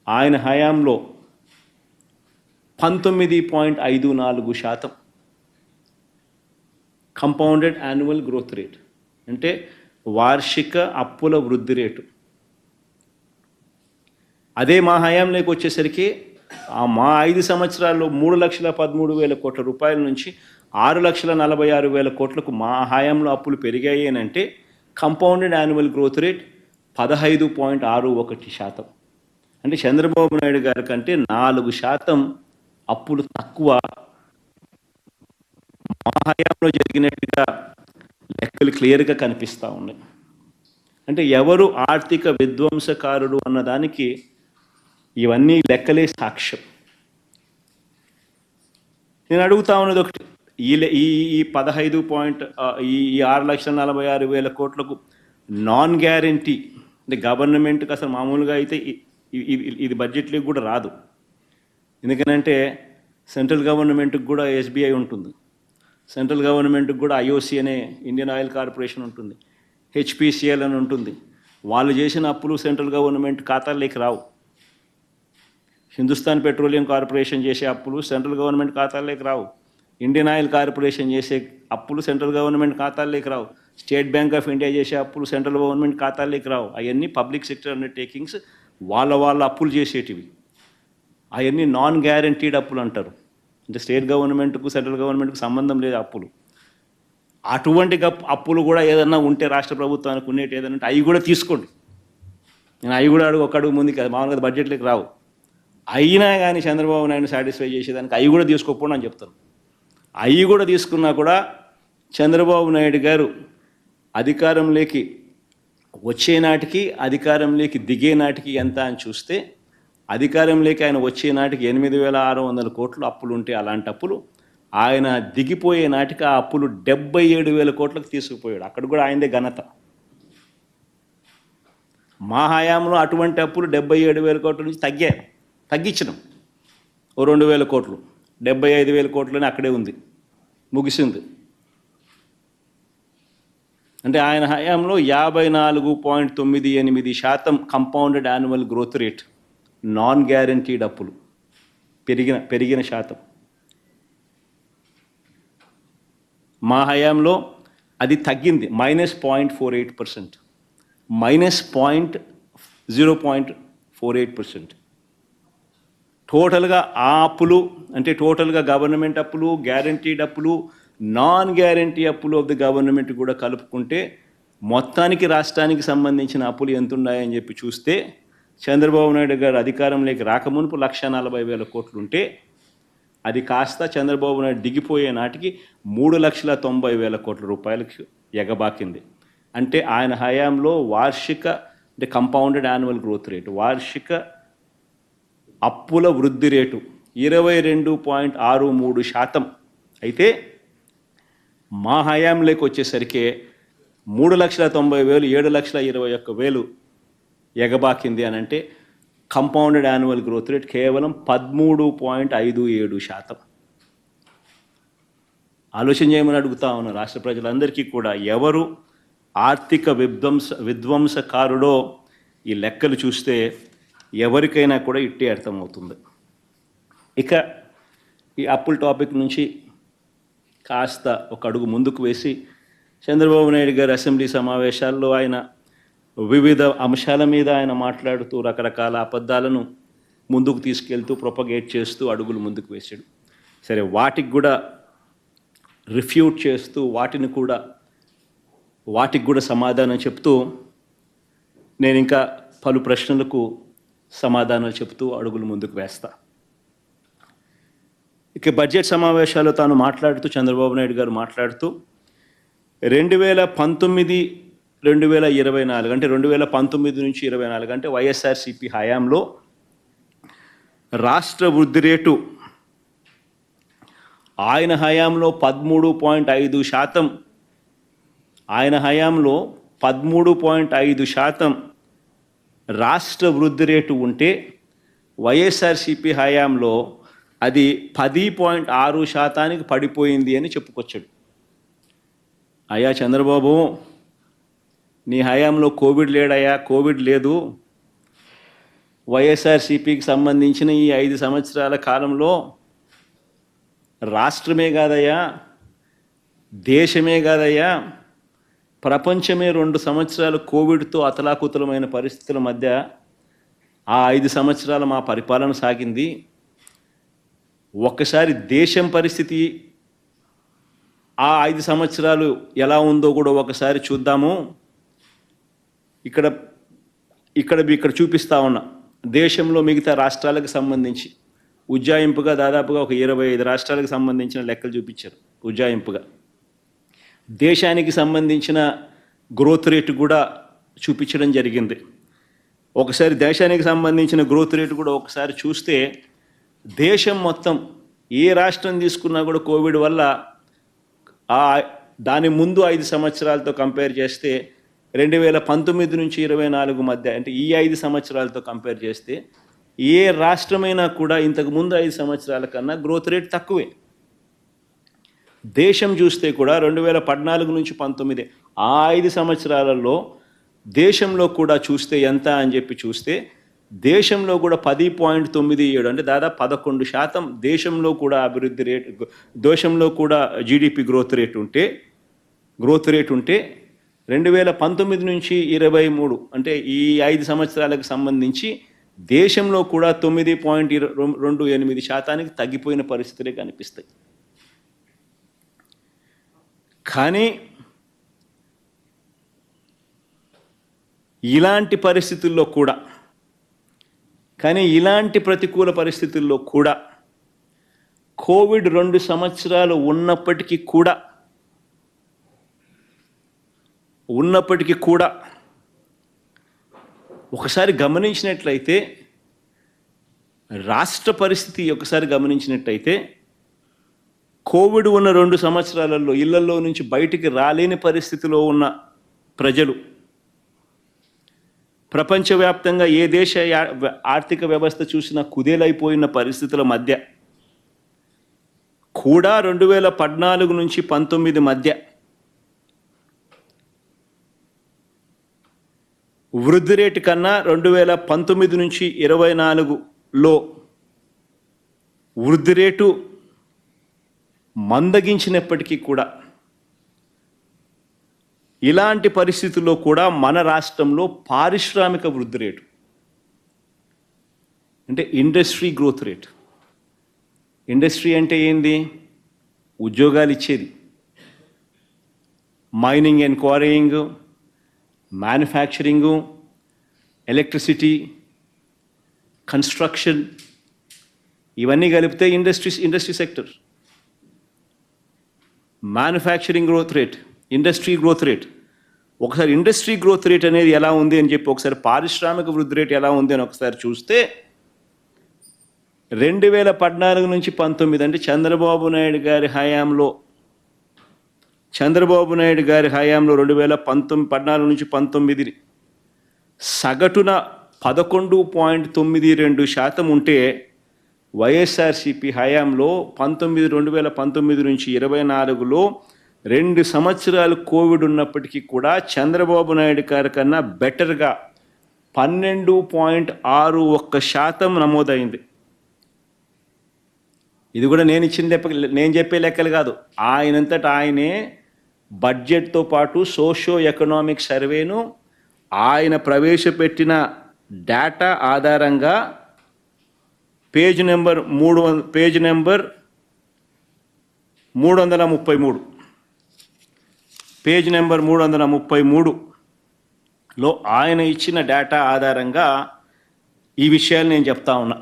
ఆయన హయాంలో 19.54%. కంపౌండెడ్ యాన్యువల్ గ్రోత్ రేట్ అంటే వార్షిక అప్పుల వృద్ధి రేటు. అదే మా హయాంలోకి వచ్చేసరికి మా 5 సంవత్సరాల్లో 3,13,000 కోట్ల రూపాయల నుంచి 6,46,000 కోట్లకు మా హయాంలో అప్పులు పెరిగాయి అని అంటే కంపౌండెడ్ యాన్యువల్ గ్రోత్ రేట్ 15.61%. అంటే చంద్రబాబు నాయుడు గారి కంటే 4% అప్పులు తక్కువ మా హయాంలో జరిగినట్టుగా లెక్కలు క్లియర్గా కనిపిస్తూ ఉన్నాయి. అంటే ఎవరు ఆర్థిక విధ్వంసకారుడు అన్నదానికి ఇవన్నీ లెక్కలే సాక్ష్యం. నేను అడుగుతా ఉన్నది ఒకటి, ఈ 6,46,000 కోట్లకు నాన్ గ్యారంటీ అంటే గవర్నమెంట్కి అసలు మామూలుగా అయితే ఇది బడ్జెట్లోకి కూడా రాదు. ఎందుకనంటే సెంట్రల్ గవర్నమెంట్కి కూడా ఎస్బీఐ ఉంటుంది, సెంట్రల్ గవర్నమెంట్కి కూడా ఐఓసి అనే ఇండియన్ ఆయిల్ కార్పొరేషన్ ఉంటుంది, హెచ్పిసిఎల్ అని ఉంటుంది. వాళ్ళు చేసిన అప్పులు సెంట్రల్ గవర్నమెంట్ ఖాతాల్లోకి రావు. హిందుస్థాన్ పెట్రోలియం కార్పొరేషన్ చేసే అప్పులు సెంట్రల్ గవర్నమెంట్ ఖాతాల్లోకి రావు. ఇండియన్ ఆయిల్ కార్పొరేషన్ చేసే అప్పులు సెంట్రల్ గవర్నమెంట్ ఖాతాల్లోకి రావు. స్టేట్ బ్యాంక్ ఆఫ్ ఇండియా చేసే అప్పులు సెంట్రల్ గవర్నమెంట్ ఖాతాల్లోకి రావు. అవన్నీ పబ్లిక్ సెక్టర్ అండర్టేకింగ్స్, వాళ్ళ అప్పులు చేసేటివి. అవన్నీ నాన్ గ్యారంటీడ్ అప్పులు అంటారు. అంటే స్టేట్ గవర్నమెంట్కు సెంట్రల్ గవర్నమెంట్కు సంబంధం లేదు అప్పులు. అటువంటి అప్పులు కూడా ఏదన్నా ఉంటే రాష్ట్ర ప్రభుత్వానికి ఉండేటి ఏదైనా ఉంటే అవి కూడా తీసుకోండి. నేను అవి కూడా ఒక అడుగు ముందుకు మామూలుగా బడ్జెట్లోకి రావు. అయినా కానీ చంద్రబాబు నాయుడు సాటిస్ఫై చేసేదానికి అవి కూడా తీసుకోకపోండి అని చెప్తాను. అవి కూడా తీసుకున్నా కూడా చంద్రబాబు నాయుడు గారు అధికారంలోకి వచ్చే నాటికి అధికారంలోకి దిగే నాటికి ఎంత అని చూస్తే అధికారంలోకి ఆయన వచ్చే నాటికి 8,600 కోట్లు అప్పులు ఉంటే అలాంటి అప్పులు ఆయన దిగిపోయే నాటికి ఆ అప్పులు 77,000 కోట్లకు తీసుకుపోయాడు. అక్కడ కూడా ఆయనదే ఘనత. మా హయాంలో అటువంటి అప్పులు 77,000 కోట్ల నుంచి తగ్గించడం ఓ 2,000 కోట్లు, 75,000 కోట్లని అక్కడే ఉంది, ముగిసింది. అంటే ఆయన హయాంలో 54.98% compounded annual growth rate non guaranteed అప్పులు పెరిగిన శాతం. మా హయాంలో అది తగ్గింది, -0.48%, -0.48%. టోటల్గా ఆ అప్పులు అంటే టోటల్గా గవర్నమెంట్ అప్పులు, గ్యారంటీడ్ అప్పులు, నాన్ గ్యారంటీ అప్పులు ఆఫ్ ది గవర్నమెంట్ కూడా కలుపుకుంటే మొత్తానికి రాష్ట్రానికి సంబంధించిన అప్పులు ఎంత ఉన్నాయని చెప్పి చూస్తే చంద్రబాబు నాయుడు గారు అధికారంలోకి రాకమునుపు 1,40,000 కోట్లు ఉంటే అది కాస్త చంద్రబాబు నాయుడు దిగిపోయే నాటికి 3,90,000 కోట్ల రూపాయలకు ఎగబాకింది. అంటే ఆయన హయాంలో వార్షిక అంటే కంపౌండెడ్ యాన్యువల్ గ్రోత్ రేటు, వార్షిక అప్పుల వృద్ధి రేటు 22.63%. అయితే మా హయాంలోకి వచ్చేసరికి 3,90,000, 7,21,000 ఎగబాకింది అని అంటే కంపౌండెడ్ యాన్యువల్ గ్రోత్ రేట్ కేవలం 13.57%. ఆలోచన చేయమని అడుగుతా ఉన్న రాష్ట్ర ప్రజలందరికీ కూడా, ఎవరు ఆర్థిక విధ్వంసకారుడో ఈ లెక్కలు చూస్తే ఎవరికైనా కూడా ఇట్టే అర్థమవుతుంది. ఇక ఈ అప్పుల టాపిక్ నుంచి కాస్త ఒక అడుగు ముందుకు వేసి చంద్రబాబు నాయుడు గారి అసెంబ్లీ సమావేశాల్లో ఆయన వివిధ అంశాల మీద ఆయన మాట్లాడుతూ రకరకాల అబద్ధాలను ముందుకు తీసుకెళ్తూ ప్రొపగేట్ చేస్తూ అడుగులు ముందుకు వేశాడు. సరే, వాటికి కూడా రిఫ్యూట్ చేస్తూ వాటికి కూడా సమాధానం చెప్తూ నేను ఇంకా పలు ప్రశ్నలకు సమాధానాలు చెబుతూ అడుగులు ముందుకు వేస్తా. ఇక బడ్జెట్ సమావేశాల్లో తాను మాట్లాడుతూ, చంద్రబాబు నాయుడు గారు మాట్లాడుతూ 2019, 2024 అంటే 2019 నుంచి 24 అంటే వైఎస్ఆర్సీపీ హయాంలో రాష్ట్ర వృద్ధి రేటు ఆయన హయాంలో 13.5%, ఆయన హయాంలో 13.5% రాష్ట్ర వృద్ధి రేటు ఉంటే వైఎస్ఆర్సీపీ హయాంలో అది 10.6% పడిపోయింది అని చెప్పుకొచ్చాడు. అయ్యా చంద్రబాబు, నీ హయాంలో కోవిడ్ లేడయ్యా, కోవిడ్ లేదు. వైఎస్ఆర్సీపీకి సంబంధించిన ఈ 5 సంవత్సరాల కాలంలో రాష్ట్రమే కాదయ్యా, దేశమే కాదయ్యా, ప్రపంచమే 2 సంవత్సరాలు కోవిడ్తో అతలాకుతలమైన పరిస్థితుల మధ్య ఆ 5 సంవత్సరాలు మా పరిపాలన సాగింది. ఒక్కసారి దేశం పరిస్థితి ఆ 5 సంవత్సరాలు ఎలా ఉందో కూడా ఒకసారి చూద్దాము. ఇక్కడ చూపిస్తా ఉన్నా. దేశంలో మిగతా రాష్ట్రాలకు సంబంధించి ఉజ్జాయింపుగా దాదాపుగా ఒక 25 రాష్ట్రాలకు సంబంధించిన లెక్కలు చూపించారు. ఉజ్జాయింపుగా దేశానికి సంబంధించిన గ్రోత్ రేటు కూడా చూపించడం జరిగింది. ఒకసారి దేశానికి సంబంధించిన గ్రోత్ రేటు కూడా ఒకసారి చూస్తే దేశం మొత్తం ఏ రాష్ట్రం తీసుకున్నా కూడా కోవిడ్ వల్ల దాని ముందు 5 సంవత్సరాలతో కంపేర్ చేస్తే 2019 నుంచి 24 మధ్య అంటే ఈ 5 సంవత్సరాలతో కంపేర్ చేస్తే ఏ రాష్ట్రమైనా కూడా ఇంతకు ముందు 5 సంవత్సరాల కన్నా గ్రోత్ రేట్ తక్కువే. దేశం చూస్తే కూడా 2014 నుంచి 19 ఆ 5 సంవత్సరాలలో దేశంలో కూడా చూస్తే ఎంత అని చెప్పి చూస్తే దేశంలో కూడా 10.97 అంటే దాదాపు 11% దేశంలో కూడా అభివృద్ధి రేటు, దేశంలో కూడా జీడిపి గ్రోత్ రేట్ ఉంటే 2019 నుంచి 23 అంటే ఈ 5 సంవత్సరాలకు సంబంధించి దేశంలో కూడా 9.28% తగ్గిపోయిన పరిస్థితులే కనిపిస్తాయి. కానీ ఇలాంటి ప్రతికూల పరిస్థితుల్లో కూడా కోవిడ్ 2 సంవత్సరాలు ఉన్నప్పటికీ కూడా ఒకసారి గమనించినట్లయితే రాష్ట్ర పరిస్థితి ఒకసారి గమనించినట్లయితే కోవిడ్ ఉన్న 2 సంవత్సరాలలో ఇళ్లలో నుంచి బయటికి రాలేని పరిస్థితిలో ఉన్న ప్రజలు, ప్రపంచవ్యాప్తంగా ఏ దేశ ఆర్థిక వ్యవస్థ చూసినా కుదేలైపోయిన పరిస్థితుల మధ్య కూడా 2014 నుంచి 19 మధ్య వృద్ధి రేటు కన్నా 2019 నుంచి 24లో వృద్ధి రేటు మందగించినప్పటికీ కూడా ఇలాంటి పరిస్థితుల్లో కూడా మన రాష్ట్రంలో పారిశ్రామిక వృద్ధి రేటు అంటే ఇండస్ట్రీ గ్రోత్ రేట్, ఇండస్ట్రీ అంటే ఏంది? ఉద్యోగాలు ఇచ్చేది. Mining and quarrying, manufacturing, electricity, construction, ఇవన్నీ కలిపితే industry sector. Manufacturing growth rate, industry growth rate. ఒకసారి ఇండస్ట్రీ గ్రోత్ రేట్ అనేది ఎలా ఉంది అని చెప్పి ఒకసారి పారిశ్రామిక వృద్ధి రేట్ ఎలా ఉంది అని ఒకసారి చూస్తే 2014 నుంచి 19 అంటే చంద్రబాబు నాయుడు గారి హయాంలో 2014 నుంచి 19 సగటున 11.92% ఉంటే వైఎస్ఆర్సీపీ హయాంలో 2019 నుంచి 24లో 2 సంవత్సరాలు కోవిడ్ ఉన్నప్పటికీ కూడా చంద్రబాబు నాయుడు గారి కన్నా బెటర్గా 12.61% నమోదైంది. ఇది కూడా నేను చెప్పే లెక్కలు కాదు, ఆయనంతట ఆయనే బడ్జెట్తో పాటు సోషో ఎకనామిక్ సర్వేను ఆయన ప్రవేశపెట్టిన డేటా ఆధారంగా పేజ్ నెంబర్ 333 లో ఆయన ఇచ్చిన డేటా ఆధారంగా ఈ విషయాలు నేను చెప్తా ఉన్నా.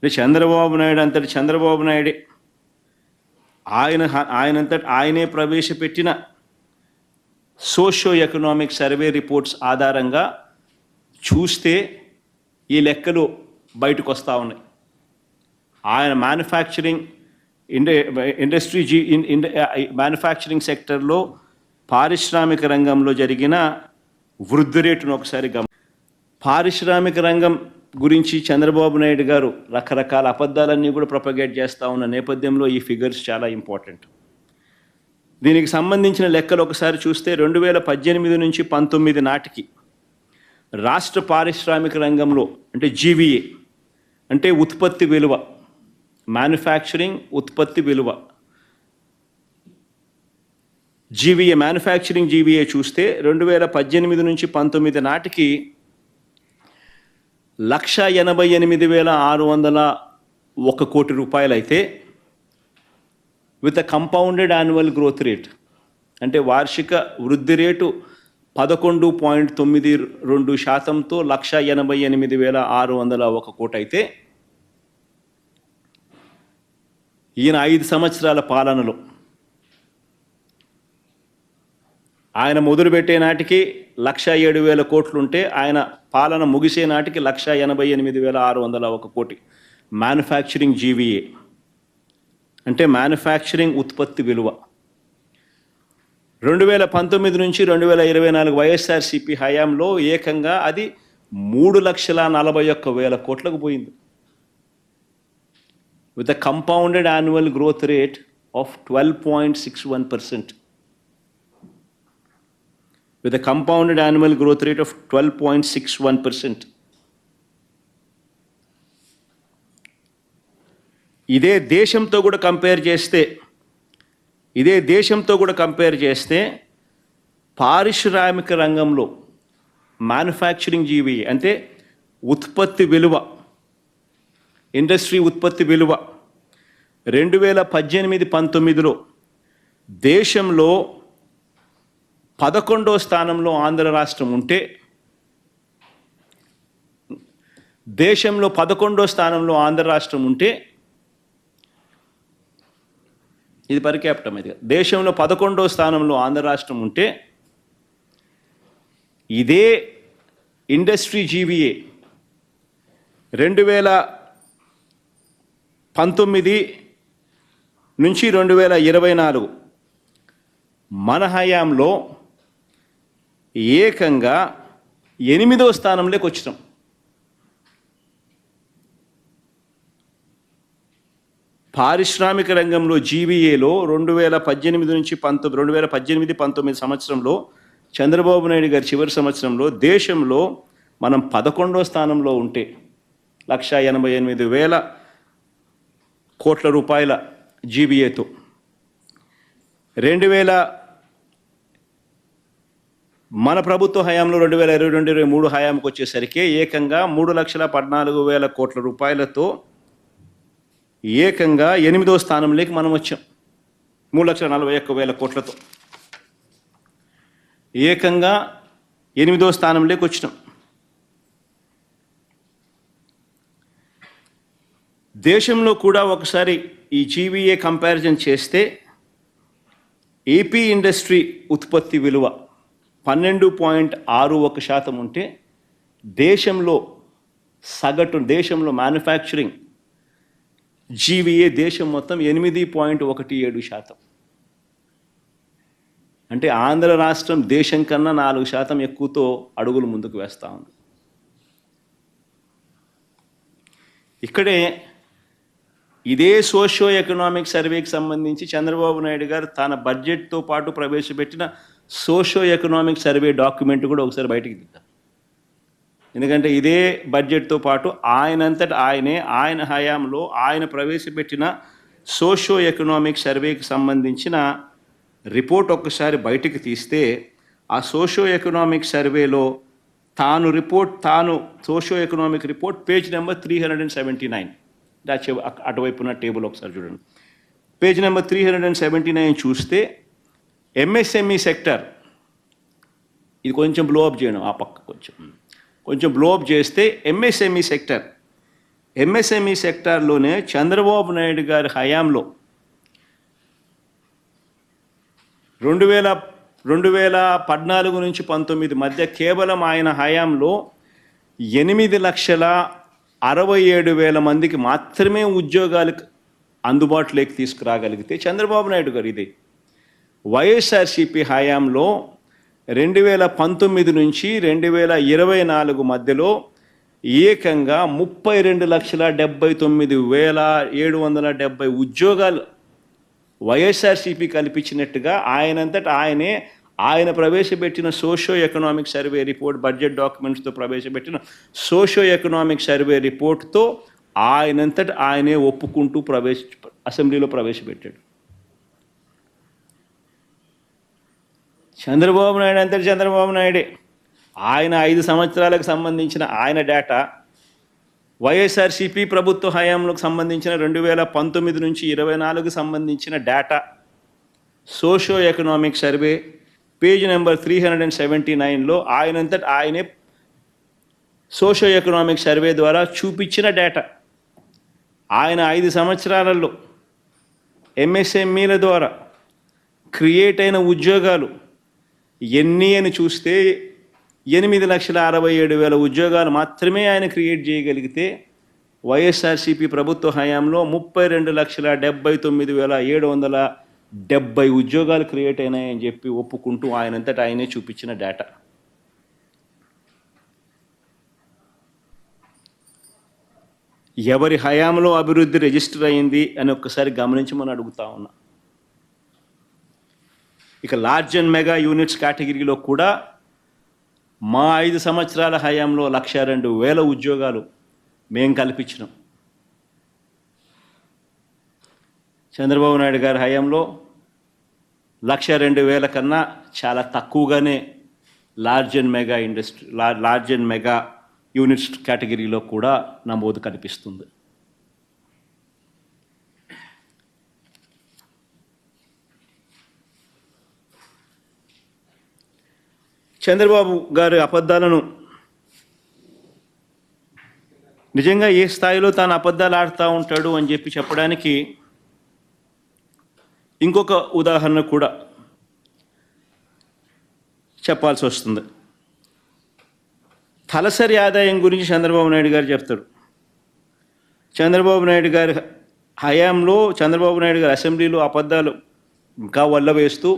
చంద్రబాబు నాయుడు అంతటి చంద్రబాబు నాయుడే ఆయనంతటి ఆయనే ప్రవేశపెట్టిన సోషియో ఎకనామిక్ సర్వే రిపోర్ట్స్ ఆధారంగా చూస్తే ఈ లెక్కలు బయటకు వస్తూ ఉన్నాయి. ఆయన మ్యానుఫ్యాక్చరింగ్ సెక్టర్లో పారిశ్రామిక రంగంలో జరిగిన వృద్ధి రేటును ఒకసారి పారిశ్రామిక రంగం గురించి చంద్రబాబు నాయుడు గారు రకరకాల అబద్ధాలన్నీ కూడా ప్రొపగేట్ చేస్తూ ఉన్న నేపథ్యంలో ఈ ఫిగర్స్ చాలా ఇంపార్టెంట్. దీనికి సంబంధించిన లెక్కలు ఒకసారి చూస్తే 2018 నుంచి 19 నాటికి రాష్ట్ర పారిశ్రామిక రంగంలో అంటే జీవీఏ అంటే ఉత్పత్తి విలువ, మ్యానుఫ్యాక్చరింగ్ ఉత్పత్తి విలువ, జీవీఏ మ్యానుఫ్యాక్చరింగ్ జీవీఏ చూస్తే 2018 నుంచి 19 నాటికి 1,88,601 కోటి రూపాయలు అయితే with a compounded annual growth rate అంటే వార్షిక వృద్ధి రేటు 11.92%తో 1,88,601 కోటి అయితే ఈయన 5 సంవత్సరాల పాలనలో ఆయన మొదలుపెట్టే నాటికి 1,07,000 కోట్లుంటే ఆయన పాలన ముగిసే నాటికి 1,88,601 కోటి మ్యానుఫ్యాక్చరింగ్ జీవీఏ అంటే మ్యానుఫ్యాక్చరింగ్ ఉత్పత్తి విలువ. 2019 నుంచి 2024 వైఎస్ఆర్సీపీ హయాంలో ఏకంగా అది 3,41,000 కోట్లకు పోయింది with a compounded annual growth rate of 12.61%. with a compounded annual growth rate of 12.61%. ఇదే దేశంతో కూడా కంపేర్ చేస్తే పారిశ్రామిక రంగంలో మ్యానుఫ్యాక్చరింగ్ జీవీఏ అంటే ఉత్పత్తి విలువ, ఇండస్ట్రీ ఉత్పత్తి విలువ 2018-19లో దేశంలో 11వ స్థానంలో ఆంధ్ర రాష్ట్రం ఉంటే దేశంలో 11వ స్థానంలో ఆంధ్ర రాష్ట్రం ఉంటే ఇది పర్ క్యాపిటల్ ఇది దేశంలో 11వ స్థానంలో ఆంధ్ర రాష్ట్రం ఉంటే ఇదే ఇండస్ట్రీ జీవీఏ 2019 నుంచి 2024 మన హయాంలో ఏకంగా 8వ స్థానంలోకి వచ్చినాం. పారిశ్రామిక రంగంలో జీవీఏలో 2018-19 సంవత్సరంలో చంద్రబాబు నాయుడు గారి చివరి సంవత్సరంలో దేశంలో మనం 11వ స్థానంలో ఉంటే 1,88,000 కోట్ల రూపాయల జీవీఏతో 2000 మన ప్రభుత్వ హయాంలో 2022-23 హయాంకి వచ్చేసరికి ఏకంగా 3,14,000 కోట్ల రూపాయలతో ఏకంగా 8వ స్థానంలోకి మనం వచ్చాం. 3,41,000 కోట్లతో ఏకంగా 8వ స్థానంలోకి వచ్చినాం. దేశంలో కూడా ఒకసారి ఈ జీవీఏ కంపారిజన్ చేస్తే ఏపీ ఇండస్ట్రీ ఉత్పత్తి విలువ 12.61% ఉంటే దేశంలో సగటు దేశంలో మ్యానుఫ్యాక్చరింగ్ జీవీఏ దేశం మొత్తం 8.17%. అంటే ఆంధ్ర రాష్ట్రం దేశం కన్నా 4% ఎక్కువతో అడుగులు ముందుకు వేస్తూ ఉంది. ఇక్కడే ఇదే సోషియో ఎకనామిక్ సర్వేకి సంబంధించి చంద్రబాబు నాయుడు గారు తన బడ్జెట్తో పాటు ప్రవేశపెట్టిన సోషియో ఎకనామిక్ సర్వే డాక్యుమెంట్ కూడా ఒకసారి బయటికి దిద్దాం. ఎందుకంటే ఇదే బడ్జెట్తో పాటు ఆయన హయాంలో ఆయన ప్రవేశపెట్టిన సోషియో ఎకనామిక్ సర్వేకి సంబంధించిన రిపోర్ట్ ఒక్కసారి బయటికి తీస్తే ఆ సోషియో ఎకనామిక్ సర్వేలో socio economic report page number 379 అటువైపున టేబుల్ ఒకసారి చూడండి. పేజ్ నెంబర్ 379 చూస్తే ఎంఎస్ఎంఈ సెక్టర్ ఇది కొంచెం బ్లోఅప్ చేయడం, ఆ పక్క కొంచెం బ్లోఅప్ చేస్తే ఎంఎస్ఎంఈ సెక్టార్లోనే చంద్రబాబు నాయుడు గారి హయాంలో 2014 నుంచి 19 మధ్య కేవలం ఆయన హయాంలో 8,67,000 మందికి మాత్రమే ఉద్యోగాలకు అందుబాటులోకి తీసుకురాగలిగితే చంద్రబాబు నాయుడు గారు ఇది వైఎస్ఆర్సీపీ హయాంలో 2019 నుంచి 2024 మధ్యలో ఏకంగా 32,79,770 ఉద్యోగాలు వైఎస్ఆర్సీపీ కల్పించినట్టుగా ఆయన ప్రవేశపెట్టిన socio economic survey report, budget డాక్యుమెంట్స్తో ప్రవేశపెట్టిన సోషో ఎకనామిక్ సర్వే రిపోర్ట్తో ఆయనే ఒప్పుకుంటూ అసెంబ్లీలో ప్రవేశపెట్టాడు. చంద్రబాబు నాయుడే ఆయన 5 సంవత్సరాలకు సంబంధించిన ఆయన డేటా, వైఎస్ఆర్సీపీ ప్రభుత్వ హయాంలకు సంబంధించిన 2019 నుంచి 24 సంబంధించిన data, socio economic survey page number 379లో ఆయనే సోషో ఎకనామిక్ సర్వే ద్వారా చూపించిన డేటా. ఆయన 5 సంవత్సరాలలో ఎంఎస్ఎంఈల ద్వారా క్రియేట్ అయిన ఉద్యోగాలు ఎన్ని అని చూస్తే 8,67,000 ఉద్యోగాలు మాత్రమే ఆయన క్రియేట్ చేయగలిగితే వైఎస్ఆర్సీపీ ప్రభుత్వ హయాంలో 32,79,770 ఉద్యోగాలు క్రియేట్ అయినాయని చెప్పి ఒప్పుకుంటూ ఆయనే చూపించిన డేటా. ఎవరి హయాంలో అభివృద్ధి రిజిస్టర్ అయింది అని ఒక్కసారి గమనించమని అడుగుతా ఉన్నా. ఇక లార్జ్ అండ్ మెగా యూనిట్స్ కేటగిరీలో కూడా మా 5 సంవత్సరాల హయాంలో 102,000 ఉద్యోగాలు మేము కల్పించినాం. చంద్రబాబు నాయుడు గారి హయాంలో 102,000 కన్నా చాలా తక్కువగానే లార్జ్ అండ్ మెగా యూనిట్స్ కేటగిరీలో కూడా నమోదు కనిపిస్తుంది. చంద్రబాబు గారి అబద్ధాలను నిజంగా ఏ స్థాయిలో తాను అబద్ధాలు ఆడుతూ ఉంటాడు అని చెప్పి చెప్పడానికి ఇంకొక ఉదాహరణ కూడా చెప్పాల్సి వస్తుంది. తలసరి ఆదాయం గురించి చంద్రబాబు నాయుడు గారు చెప్తాడు. చంద్రబాబు నాయుడు గారి హయాంలో చంద్రబాబు నాయుడు గారు అసెంబ్లీలో అబద్ధాలు ఇంకా వల్ల వేస్తూ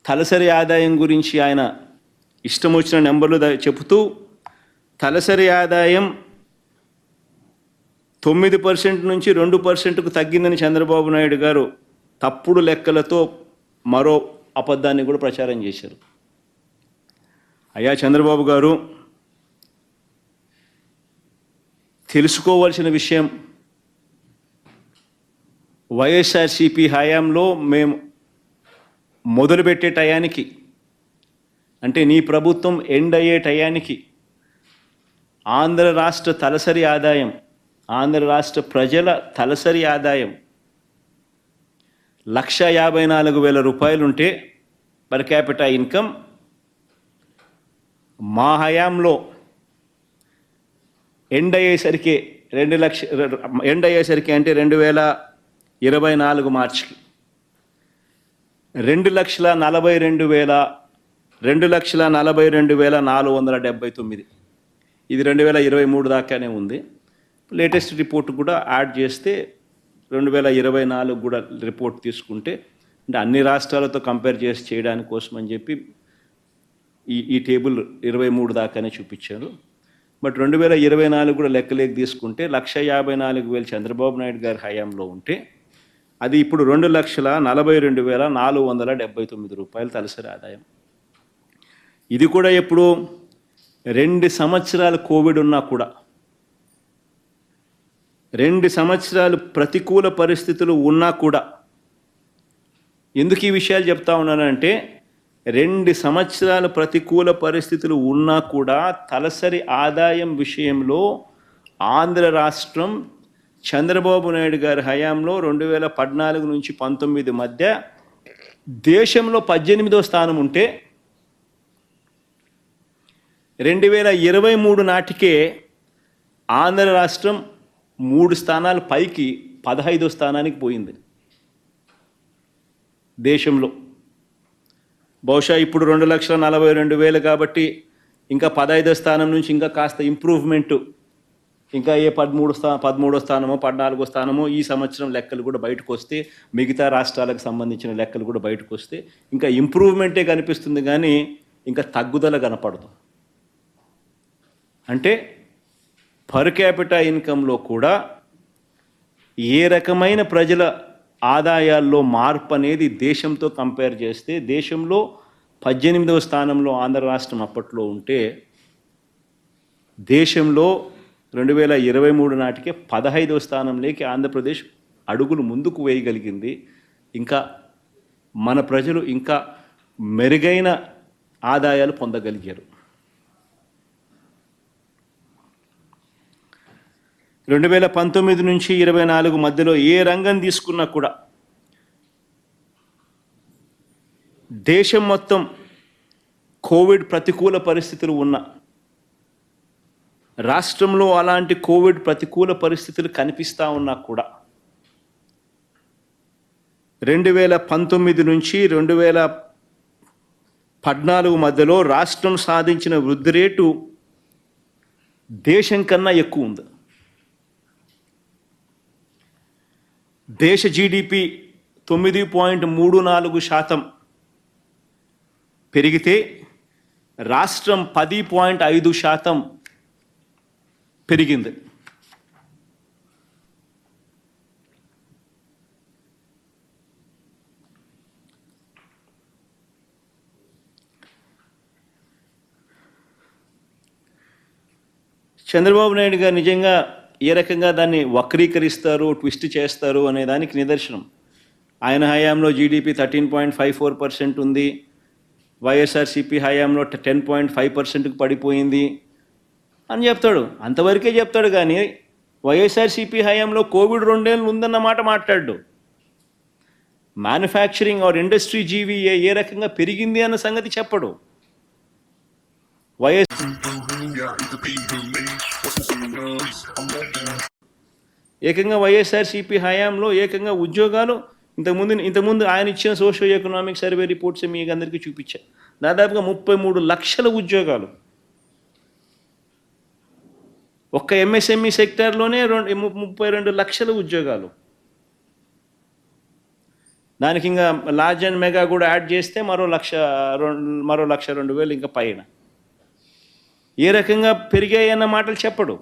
తలసరి ఆదాయం గురించి ఆయన ఇష్టం వచ్చిన నెంబర్లు చెబుతూ తలసరి ఆదాయం 9% నుంచి 2%కు తగ్గిందని చంద్రబాబు నాయుడు గారు తప్పుడు లెక్కలతో మరో అబద్ధాన్ని కూడా ప్రచారం చేశారు. అయ్యా చంద్రబాబు గారు, తెలుసుకోవాల్సిన విషయం, వైఎస్ఆర్సీపీ హయాంలో మేము మొదలుపెట్టే టయానికి, అంటే నీ ప్రభుత్వం ఎండ్ అయ్యే టయానికి ఆంధ్ర రాష్ట్ర తలసరి ఆదాయం, ఆంధ్ర రాష్ట్ర ప్రజల తలసరి ఆదాయం 1,54,000 రూపాయలుంటే పర్ క్యాపిటా ఇన్కమ్, మా హయాంలో ఎండ్ అయ్యేసరికి అంటే 2024 మార్చికి 2,42,479. ఇది 2023 దాకానే ఉంది. లేటెస్ట్ రిపోర్ట్ కూడా యాడ్ చేస్తే 2024 కూడా రిపోర్ట్ తీసుకుంటే, అంటే అన్ని రాష్ట్రాలతో కంపేర్ చేసి చేయడానికి కోసం అని చెప్పి ఈ టేబుల్ 23 దాకానే చూపించారు. బట్ 2024 కూడా లెక్కలేకి తీసుకుంటే 1,54,000 చంద్రబాబు నాయుడు గారి హయాంలో ఉంటే అది ఇప్పుడు 2,42,479 రూపాయలు తలసరి ఆదాయం. ఇది కూడా ఎప్పుడు 2 సంవత్సరాలు కోవిడ్ ఉన్నా కూడా, 2 సంవత్సరాలు ప్రతికూల పరిస్థితులు ఉన్నా కూడా. ఎందుకు ఈ విషయాలు చెప్తా ఉన్నానంటే 2 సంవత్సరాల ప్రతికూల పరిస్థితులు ఉన్నా కూడా తలసరి ఆదాయం విషయంలో ఆంధ్ర రాష్ట్రం చంద్రబాబు నాయుడు గారి హయాంలో 2014 నుంచి 19 మధ్య దేశంలో 18వ స్థానం ఉంటే 2023 నాటికే ఆంధ్ర రాష్ట్రం 3 స్థానాలు పైకి 15వ స్థానానికి పోయింది దేశంలో. బహుశా ఇప్పుడు 2,42,000 కాబట్టి ఇంకా 15వ స్థానం నుంచి ఇంకా కాస్త ఇంప్రూవ్మెంటు, ఇంకా ఏ 13వ స్థానమో 14వ స్థానమో ఈ సంవత్సరం లెక్కలు కూడా బయటకు వస్తే, మిగతా రాష్ట్రాలకు సంబంధించిన లెక్కలు కూడా బయటకు వస్తే ఇంకా ఇంప్రూవ్మెంటే కనిపిస్తుంది, కానీ ఇంకా తగ్గుదల కనపడదు. అంటే పర్ క్యాపిటా ఇన్కంలో కూడా ఏ రకమైన ప్రజల ఆదాయాల్లో మార్పు అనేది దేశంతో కంపేర్ చేస్తే, దేశంలో 18వ స్థానంలో ఆంధ్ర రాష్ట్రం అప్పట్లో ఉంటే, దేశంలో 2023 నాటికే 15వ స్థానంలోకి ఆంధ్రప్రదేశ్ అడుగులు ముందుకు వేయగలిగింది. ఇంకా మన ప్రజలు ఇంకా మెరుగైన ఆదాయాలు పొందగలిగారు. 2019 నుంచి 24 మధ్యలో ఏ రంగం తీసుకున్నా కూడా దేశం మొత్తం కోవిడ్ ప్రతికూల పరిస్థితులు ఉన్న రాష్ట్రంలో అలాంటి కోవిడ్ ప్రతికూల పరిస్థితులు కనిపిస్తూ ఉన్నా కూడా 2019 నుంచి 2014 మధ్యలో రాష్ట్రం సాధించిన వృద్ధి రేటు దేశం కన్నా ఎక్కువ ఉంది. దేశ జీడిపి 9.34% పెరిగితే రాష్ట్రం 10.5% పెరిగింది. చంద్రబాబు నాయుడు గారు నిజంగా ఏ రకంగా దాన్ని వక్రీకరిస్తారు, ట్విస్ట్ చేస్తారు అనే దానికి నిదర్శనం. ఆయన హయాంలో జీడిపి 13.54% ఉంది, వైఎస్ఆర్సీపీ హయాంలో 10.5%కు పడిపోయింది అని చెప్తాడు. అంతవరకే చెప్తాడు, కానీ వైఎస్ఆర్సీపీ హయాంలో కోవిడ్ 2 ఏళ్ళు ఉందన్న మాట మాట్లాడు. మ్యానుఫ్యాక్చరింగ్ ఆర్ ఇండస్ట్రీ జీవీఏ ఏ రకంగా పెరిగింది అన్న సంగతి చెప్పడు. ఏకంగా వైఎస్ఆర్సీపీ హయాంలో ఏకంగా ఉద్యోగాలు ఇంతకుముందు ఆయన ఇచ్చిన సోషియో ఎకనామిక్ సర్వే రిపోర్ట్స్ మీకు అందరికీ చూపించారు. దాదాపుగా 33 లక్షల ఉద్యోగాలు ఒక్క ఎంఎస్ఎంఈ సెక్టార్లోనే 32 లక్షల ఉద్యోగాలు. దానికి ఇంకా లార్జ్ అండ్ మెగా కూడా యాడ్ చేస్తే మరో 1,02,000 ఇంకా పైన. ఏ రకంగా పెరిగాయి అన్న మాటలు చెప్పడు.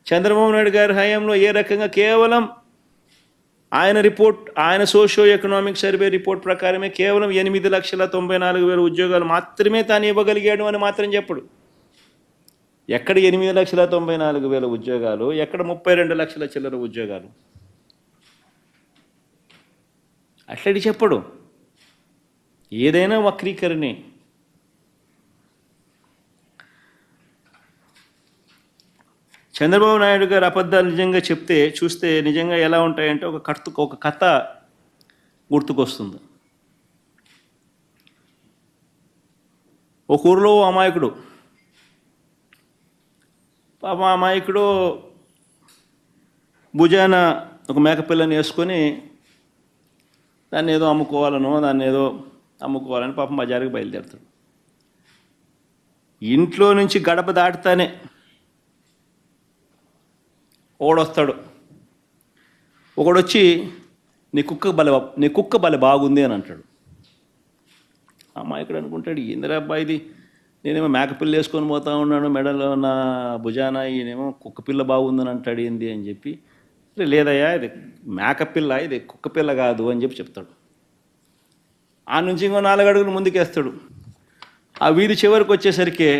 చంద్రబాబు నాయుడు గారి హయాంలో ఏ రకంగా కేవలం ఆయన సోషియో ఎకనామిక్ సర్వే రిపోర్ట్ ప్రకారమే కేవలం 8,94,000 ఉద్యోగాలు మాత్రమే తాను ఇవ్వగలిగాడు అని మాత్రం చెప్పడు. ఎక్కడ 8,94,000 ఉద్యోగాలు, ఎక్కడ 32 లక్షల చిల్లర ఉద్యోగాలు, అట్లడి చెప్పడు. ఏదైనా వక్రీకరణే. చంద్రబాబు నాయుడు గారు అబద్ధాలు నిజంగా చూస్తే నిజంగా ఎలా ఉంటాయంటే ఒక కథ గుర్తుకొస్తుంది. ఒక ఊరిలో అమాయకుడు, పాపం అమాయకుడు భుజాన ఒక మేకపిల్లని వేసుకొని దాన్ని ఏదో అమ్ముకోవాలని పాపం బజారుకి బయలుదేరుతాడు. ఇంట్లో నుంచి గడప దాటుతానే ఒకడొస్తాడు. ఒకడొచ్చి నీ కుక్క బల బాగుంది అని అంటాడు. అమ్మాయికుడు అనుకుంటాడు, ఏందిరా అబ్బాయి ఇది, నేనేమో మేకపిల్ల వేసుకొని పోతా ఉన్నాను, మెడలో నా భుజాన, ఈయనేమో కుక్కపిల్ల బాగుందని అంటాడు ఏంది అని చెప్పి, లేదయ్యా ఇది మేకపిల్ల, ఇది కుక్కపిల్ల కాదు అని చెప్తాడు. ఆ నుంచి ఇంకో 4 అడుగులు ముందుకేస్తాడు. ఆ వీధి చివరికి వచ్చేసరికి,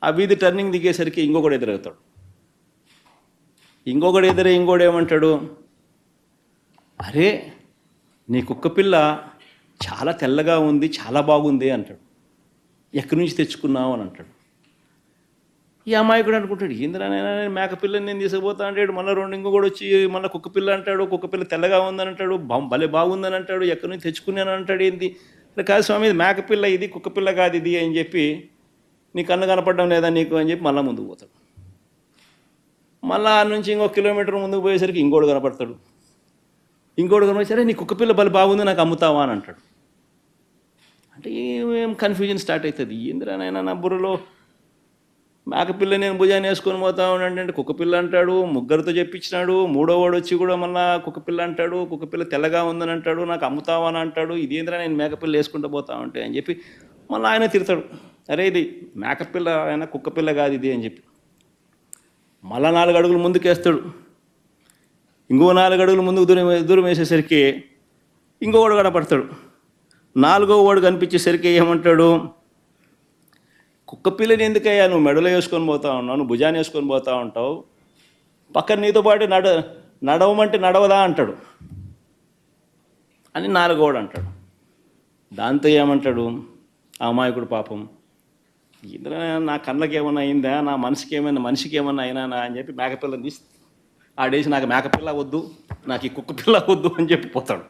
ఆ వీధి టర్నింగ్ దిగేసరికి ఇంకొకడు ఎదురవుతాడు. ఇంకోడు ఏమంటాడు, అరే నీ కుక్కపిల్ల చాలా తెల్లగా ఉంది, చాలా బాగుంది అంటాడు. ఎక్కడి నుంచి తెచ్చుకున్నావు అని అంటాడు. ఈ అమాయకుడు అనుకుంటాడు, ఏందిరా నేను మేకపిల్లని నేను తీసుకుపోతా అంటాడు. మళ్ళీ ఇంకొకడు వచ్చి మళ్ళీ కుక్కపిల్ల అంటాడు. కుక్కపిల్ల తెల్లగా ఉందని అంటాడు, భలే బాగుందని అంటాడు, ఎక్కడి నుంచి తెచ్చుకున్నాను అంటాడు. ఏంది కాదు స్వామి, ఇది మేకపిల్ల, ఇది కుక్కపిల్ల కాదు ఇది అని చెప్పి నీ కన్ను కనపడడం లేదా నీకు అని చెప్పి మళ్ళీ ముందుకు పోతాడు. మళ్ళీ ఆ నుంచి ఇంకో కిలోమీటర్ ముందుకు పోయేసరికి ఇంకోటి కనపడతాడు. ఇంకోటి కనపడి నీ కుక్క పిల్ల బలి బాగుంది నాకు అమ్ముతావా అని అంటాడు. అంటే ఏం కన్ఫ్యూజన్ స్టార్ట్ అవుతుంది. ఏందిరానైనా నా బుర్రలో మేకపిల్ల నేను భుజాన్ని వేసుకొని పోతా ఉన్నాడంటే కుక్కపిల్ల అంటాడు, ముగ్గురితో చెప్పించినాడు, మూడో వాడు వచ్చి కూడా మళ్ళీ కుక్కపిల్ల అంటాడు, కుక్కపిల్ల తెల్లగా ఉందని అంటాడు, నాకు అమ్ముతావా అని అంటాడు. ఇదేంద్రా నేను మేకపిల్ల వేసుకుంటూ పోతా ఉంటే అని చెప్పి మళ్ళీ ఆయన తిడతాడు, అరే ఇది మేకపిల్ల ఆయన కుక్కపిల్ల కాదు ఇది అని చెప్పి మళ్ళా 4 అడుగులు ముందుకేస్తాడు. ఇంకో 4 అడుగులు ముందుకు దూరం వేసేసరికి ఇంకోవాడు కనపడతాడు. 4వ వాడు కనిపించేసరికి ఏమంటాడు, కుక్క పిల్లని ఎందుకయ్యా నువ్వు మెడలో వేసుకొని పోతా ఉన్నావు, నువ్వు భుజాన్ని వేసుకొని పోతా ఉంటావు, పక్కన నీతో పాటు నడవమంటే నడవదా అంటాడు అని 4వ వాడు అంటాడు. దాంతో ఏమంటాడు ఆ అమాయకుడు, పాపం ఇందులో నా కళ్ళకి ఏమన్నా అయిందా, నా మనిషికి ఏమన్నా అయినా అని చెప్పి మేకపిల్లని తీసి ఆడేసి నాకు మేకపిల్ల వద్దు, నాకు ఈ కుక్క పిల్ల వద్దు అని చెప్పి పోతాడు.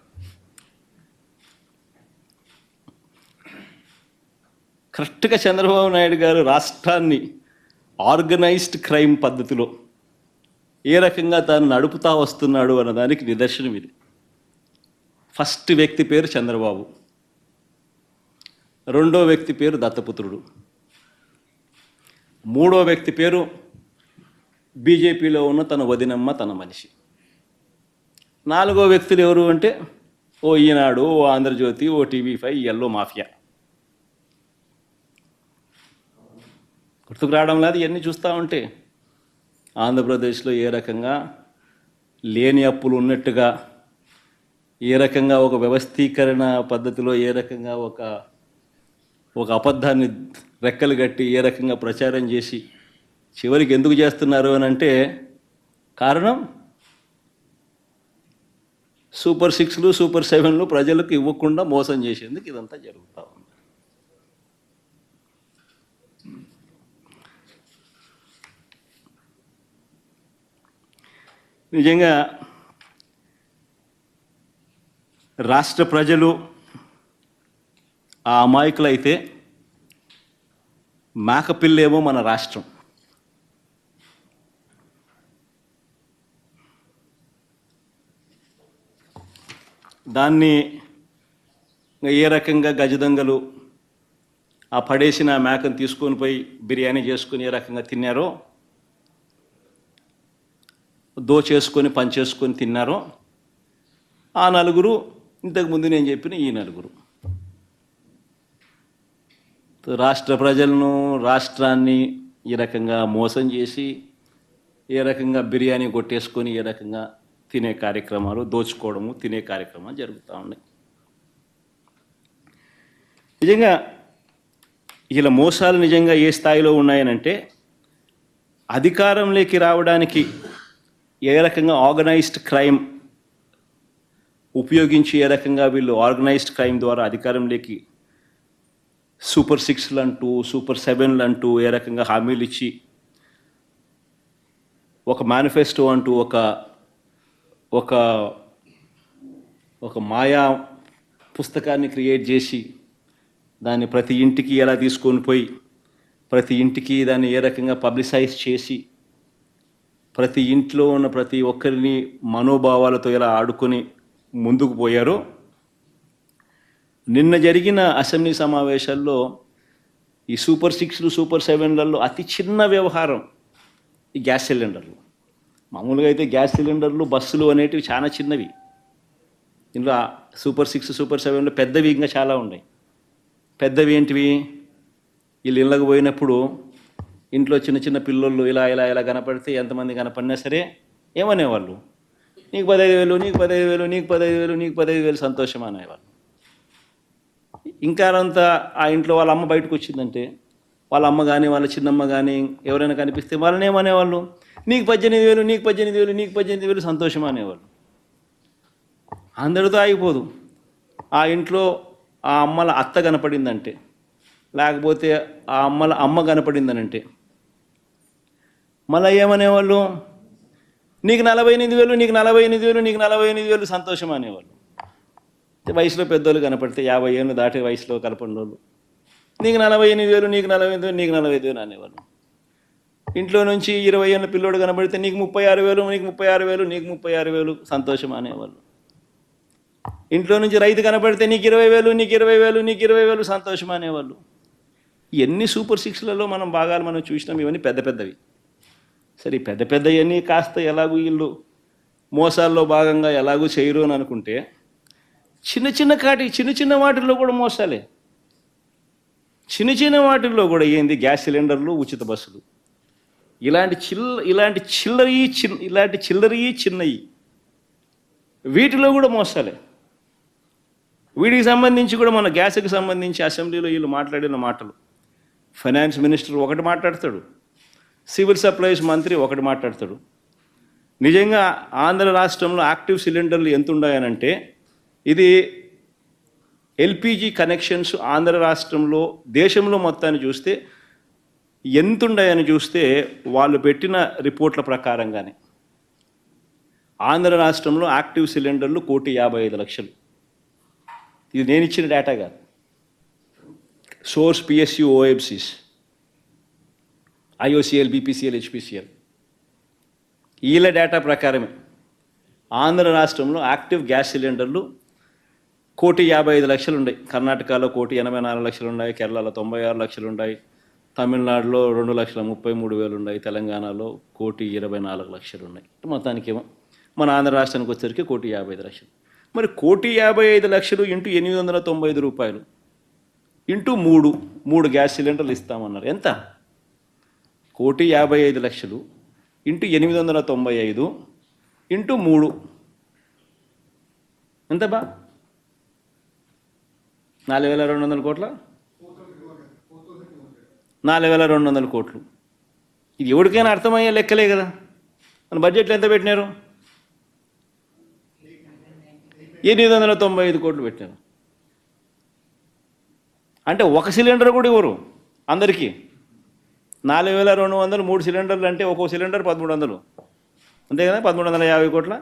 కరెక్ట్గా చంద్రబాబు నాయుడు గారు రాష్ట్రాన్ని ఆర్గనైజ్డ్ క్రైమ్ పద్ధతిలో ఏ రకంగా తాను నడుపుతా వస్తున్నాడు అన్నదానికి నిదర్శనం ఇది. ఫస్ట్ వ్యక్తి పేరు చంద్రబాబు, రెండో వ్యక్తి పేరు దత్తపుత్రుడు, మూడో వ్యక్తి పేరు బీజేపీలో ఉన్న తన వదినమ్మ తన మనిషి, 4వ వ్యక్తులు ఎవరు అంటే ఓ ఈనాడు, ఓ ఆంధ్రజ్యోతి, ఓ టీవీ5, ఎల్లో మాఫియా. గుర్తుకు రావడం లేదు ఇవన్నీ చూస్తూ ఉంటే. ఆంధ్రప్రదేశ్లో ఏ రకంగా లేని అప్పులు ఉన్నట్టుగా, ఏ రకంగా ఒక వ్యవస్థీకరణ పద్ధతిలో, ఏ రకంగా ఒక అబద్ధాన్ని రెక్కలు కట్టి ఏ రకంగా ప్రచారం చేసి చివరికి ఎందుకు చేస్తున్నారు అని అంటే కారణం సూపర్ 6లు సూపర్ 7లు ప్రజలకు ఇవ్వకుండా మోసం చేసేందుకు ఇదంతా జరుగుతూ ఉంది. నిజంగా రాష్ట్ర ప్రజలు ఆ అమాయకులైతే మేకపిల్లేమో మన రాష్ట్రం. దాన్ని ఏ రకంగా గజదొంగలు ఆ పడేసిన మేకను తీసుకొని పోయి బిర్యానీ చేసుకొని ఏ రకంగా తిన్నారో, దోచేసుకొని పంచేసుకొని తిన్నారో ఆ 4 ఇంతకుముందు నేను చెప్పిన ఈ 4. రాష్ట్ర ప్రజలను, రాష్ట్రాన్ని ఈ రకంగా మోసం చేసి ఏ రకంగా బిర్యానీ కొట్టేసుకొని ఏ రకంగా తినే కార్యక్రమాలు, దోచుకోవడము, తినే కార్యక్రమాలు జరుగుతూ ఉన్నాయి. నిజంగా ఇలా మోసాలు నిజంగా ఏ స్థాయిలో ఉన్నాయనంటే అధికారంలోకి రావడానికి ఏ రకంగా ఆర్గనైజ్డ్ క్రైమ్ ఉపయోగించి ఏ రకంగా వీళ్ళు ఆర్గనైజ్డ్ క్రైమ్ ద్వారా అధికారంలోకి సూపర్ 6లు అంటూ సూపర్ 7లు అంటూ ఏ రకంగా హామీలు ఇచ్చి ఒక మేనిఫెస్టో అంటూ ఒక మాయా పుస్తకాన్ని క్రియేట్ చేసి దాన్ని ప్రతి ఇంటికి ఎలా తీసుకొని పోయి ప్రతి ఇంటికి దాన్ని ఏ రకంగా పబ్లిసైజ్ చేసి ప్రతి ఇంట్లో ఉన్న ప్రతి ఒక్కరిని మనోభావాలతో ఎలా ఆడుకొని ముందుకు పోయారో, నిన్న జరిగిన అసెంబ్లీ సమావేశాల్లో ఈ సూపర్ 6లు సూపర్ 7లలో అతి చిన్న వ్యవహారం ఈ గ్యాస్ సిలిండర్లు. మామూలుగా అయితే గ్యాస్ సిలిండర్లు, బస్సులు అనేటివి చాలా చిన్నవి. ఇందులో సూపర్ 6 సూపర్ 7లో పెద్దవి ఇంకా చాలా ఉన్నాయి. పెద్దవి ఏంటివి, వీళ్ళు ఇళ్ళకు పోయినప్పుడు ఇంట్లో చిన్న చిన్న పిల్లలు ఇలా కనపడితే ఎంతమంది కనపడినా సరే ఏమనేవాళ్ళు, నీకు 15,000, నీకు 15,000, నీకు 15,000, నీకు 15,000 సంతోషం అనేవాళ్ళు. ఇంకా అంతా ఆ ఇంట్లో వాళ్ళ అమ్మ బయటకు వచ్చిందంటే వాళ్ళ అమ్మ కానీ వాళ్ళ చిన్నమ్మ కానీ ఎవరైనా కనిపిస్తే వాళ్ళని ఏమనేవాళ్ళు, నీకు 18,000, నీకు 18,000, నీకు 18,000 సంతోషం అనేవాళ్ళు. అందరితో ఆగిపోదు. ఆ ఇంట్లో ఆ అమ్మల అత్త కనపడిందంటే, లేకపోతే ఆ అమ్మల అమ్మ కనపడిందనంటే మళ్ళీ ఏమనేవాళ్ళు, నీకు 48,000, నీకు 48,000, నీకు 48,000 సంతోషం అనేవాళ్ళు. వయసులో పెద్దోళ్ళు కనపడితే 50 ఏళ్ళు దాటే వయసులో కనపడిన వాళ్ళు నీకు 48,000, నీకు 48,000, నీకు 45,000 అనేవాళ్ళు. ఇంట్లో నుంచి 20 ఏళ్ళ పిల్లోడు కనబడితే నీకు 36,000, నీకు 36,000, నీకు 36,000 సంతోషం అనేవాళ్ళు. ఇంట్లో నుంచి రైతు కనబడితే నీకు 20,000, నీకు 20,000, నీకు 20,000 సంతోషం అనేవాళ్ళు. ఎన్ని సూపర్ సిక్స్లలో భాగాలు మనం చూసినాం. ఇవన్నీ పెద్ద పెద్దవి. సరే, పెద్ద పెద్దవన్నీ కాస్త ఎలాగూ వీళ్ళు మోసాల్లో భాగంగా ఎలాగూ చేయరు అని అనుకుంటే, చిన్న చిన్న వాటిల్లో కూడా మోసాలే. చిన్న వాటిల్లో కూడా ఏంది, గ్యాస్ సిలిండర్లు, ఉచిత బస్సులు, ఇలాంటి చిల్లరయి చిన్నవి, వీటిలో కూడా మోసాలే. వీటికి సంబంధించి కూడా మన గ్యాస్కి సంబంధించి అసెంబ్లీలో వీళ్ళు మాట్లాడిన మాటలు, ఫైనాన్స్ మినిస్టర్ ఒకటి మాట్లాడతాడు, సివిల్ సప్లైస్ మంత్రి ఒకటి మాట్లాడతాడు. నిజంగా ఆంధ్ర రాష్ట్రంలో యాక్టివ్ సిలిండర్లు ఎంత ఉన్నాయనంటే, ఇది ఎల్పిజి కనెక్షన్స్ ఆంధ్ర రాష్ట్రంలో దేశంలో మొత్తాన్ని చూస్తే ఎంతుండాయని చూస్తే, వాళ్ళు పెట్టిన రిపోర్ట్ల ప్రకారంగానే ఆంధ్ర రాష్ట్రంలో యాక్టివ్ సిలిండర్లు 1,55,00,000. ఇది నేను ఇచ్చిన డేటా కాదు, source PSU OFCs, IOCL, BPCL, HPCL, వీళ్ళ డేటా ప్రకారమే ఆంధ్ర రాష్ట్రంలో యాక్టివ్ గ్యాస్ సిలిండర్లు 1,55,00,000 ఉన్నాయి. కర్ణాటకలో 1,84,00,000 ఉన్నాయి, కేరళలో 96,00,000 ఉన్నాయి, తమిళనాడులో 2,33,000 ఉన్నాయి, తెలంగాణలో 1,24,00,000 ఉన్నాయి. మొత్తానికేమో మన ఆంధ్ర రాష్ట్రానికి వచ్చేసరికి 1,55,00,000. మరి 1,55,00,000 ఇంటూ 895 రూపాయలు ఇంటూ మూడు గ్యాస్ సిలిండర్లు ఇస్తామన్నారు. ఎంత? 1,55,00,000 ఇంటూ 895 ఇంటూ 3 ఎంత బా? 4,200 కోట్ల, 4,200 కోట్లు. ఇది ఎవరికైనా అర్థమయ్యే లెక్కలే కదా. మన బడ్జెట్లో ఎంత పెట్టినారు? 895 కోట్లు పెట్టారు. అంటే ఒక సిలిండర్ కూడా ఇవ్వరు అందరికీ. 4,200, 3 సిలిండర్లు అంటే ఒక్కో సిలిండర్ 1,300, అంతే కదా, 1,350 కోట్ల,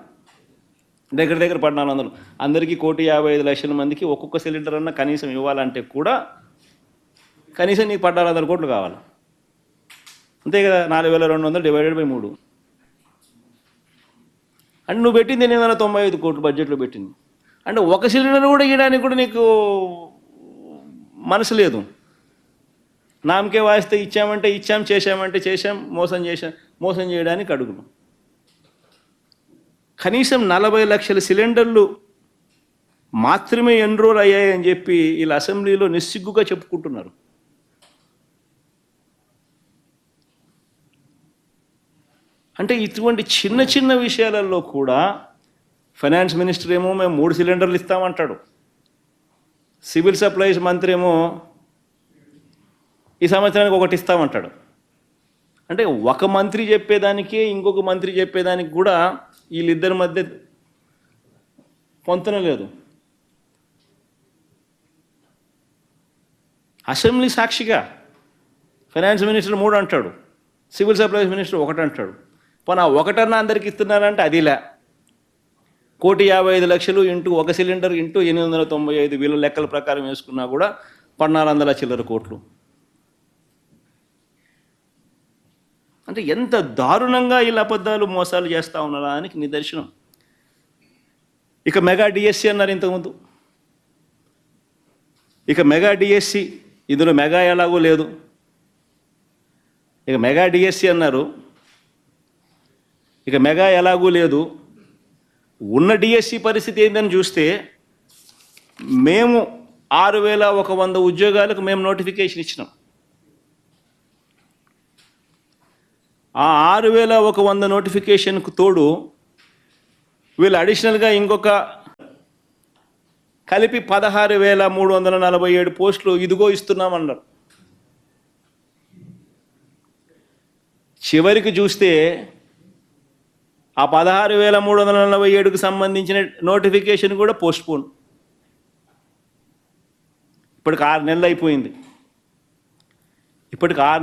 దగ్గర 1,400. అందరికీ 1,55,00,000 మందికి ఒక్కొక్క సిలిండర్ అన్న కనీసం ఇవ్వాలంటే కూడా కనీసం నీకు 1,400 కోట్లు కావాలి, అంతే కదా. 4,200 డివైడెడ్ బై 3 అంటే నువ్వు పెట్టింది 895 కోట్లు బడ్జెట్లో పెట్టింది. అంటే ఒక సిలిండర్ కూడా ఇవ్వడానికి కూడా నీకు మనసు లేదు. నామకే వాయిస్తే ఇచ్చామంటే ఇచ్చాం, చేశామంటే చేశాం, మోసం చేయడానికి అడుగును. కనీసం 40 లక్షల సిలిండర్లు మాత్రమే ఎన్రోల్ అయ్యాయని చెప్పి వీళ్ళ అసెంబ్లీలో నిస్సిగ్గుగా చెప్పుకుంటున్నారు. అంటే ఇటువంటి చిన్న విషయాలలో కూడా ఫైనాన్స్ మినిస్టర్ ఏమో మేము 3 సిలిండర్లు ఇస్తామంటాడు, సివిల్ సప్లైస్ మంత్రి ఏమో ఈ సంవత్సరానికి ఒకటి ఇస్తామంటాడు. అంటే ఒక మంత్రి చెప్పేదానికే ఇంకొక మంత్రి చెప్పేదానికి కూడా వీళ్ళిద్దరి మధ్య పొంతన లేదు. అసెంబ్లీ సాక్షిగా ఫైనాన్స్ మినిస్టర్ 3 అంటాడు, సివిల్ సప్లైస్ మినిస్టర్ 1 అంటాడు. పోనీ 1 అందరికి ఇస్తున్నారంటే అదిలే. 1,55,00,000 ఇంటూ ఒక సిలిండర్ ఇంటూ 895 వీళ్ళ లెక్కల ప్రకారం వేసుకున్నా కూడా 1,400 చిల్లర కోట్లు. అంటే ఎంత దారుణంగా వీళ్ళ అబద్ధాలు మోసాలు చేస్తూ ఉన్నారా అని నిదర్శనం. ఇక మెగా డిఎస్సి అన్నారు ఇంతకుముందు. ఇక మెగా డిఎస్సి, ఇందులో మెగా ఎలాగో లేదు. ఇక మెగా డిఎస్సి అన్నారు, ఇక మెగా ఎలాగూ లేదు. ఉన్న డిఎస్సి పరిస్థితి ఏందని చూస్తే, మేము 6,100 ఉద్యోగాలకు మేము నోటిఫికేషన్ ఇచ్చినాం. ఆ 6,100 నోటిఫికేషన్కు తోడు వీళ్ళు అడిషనల్గా ఇంకొక కలిపి 16,347 పోస్టులు ఇదిగో ఇస్తున్నామన్నారు. చివరికి చూస్తే ఆ 16,347కు సంబంధించిన నోటిఫికేషన్ కూడా పోస్ట్పోన్. ఇప్పటికి 6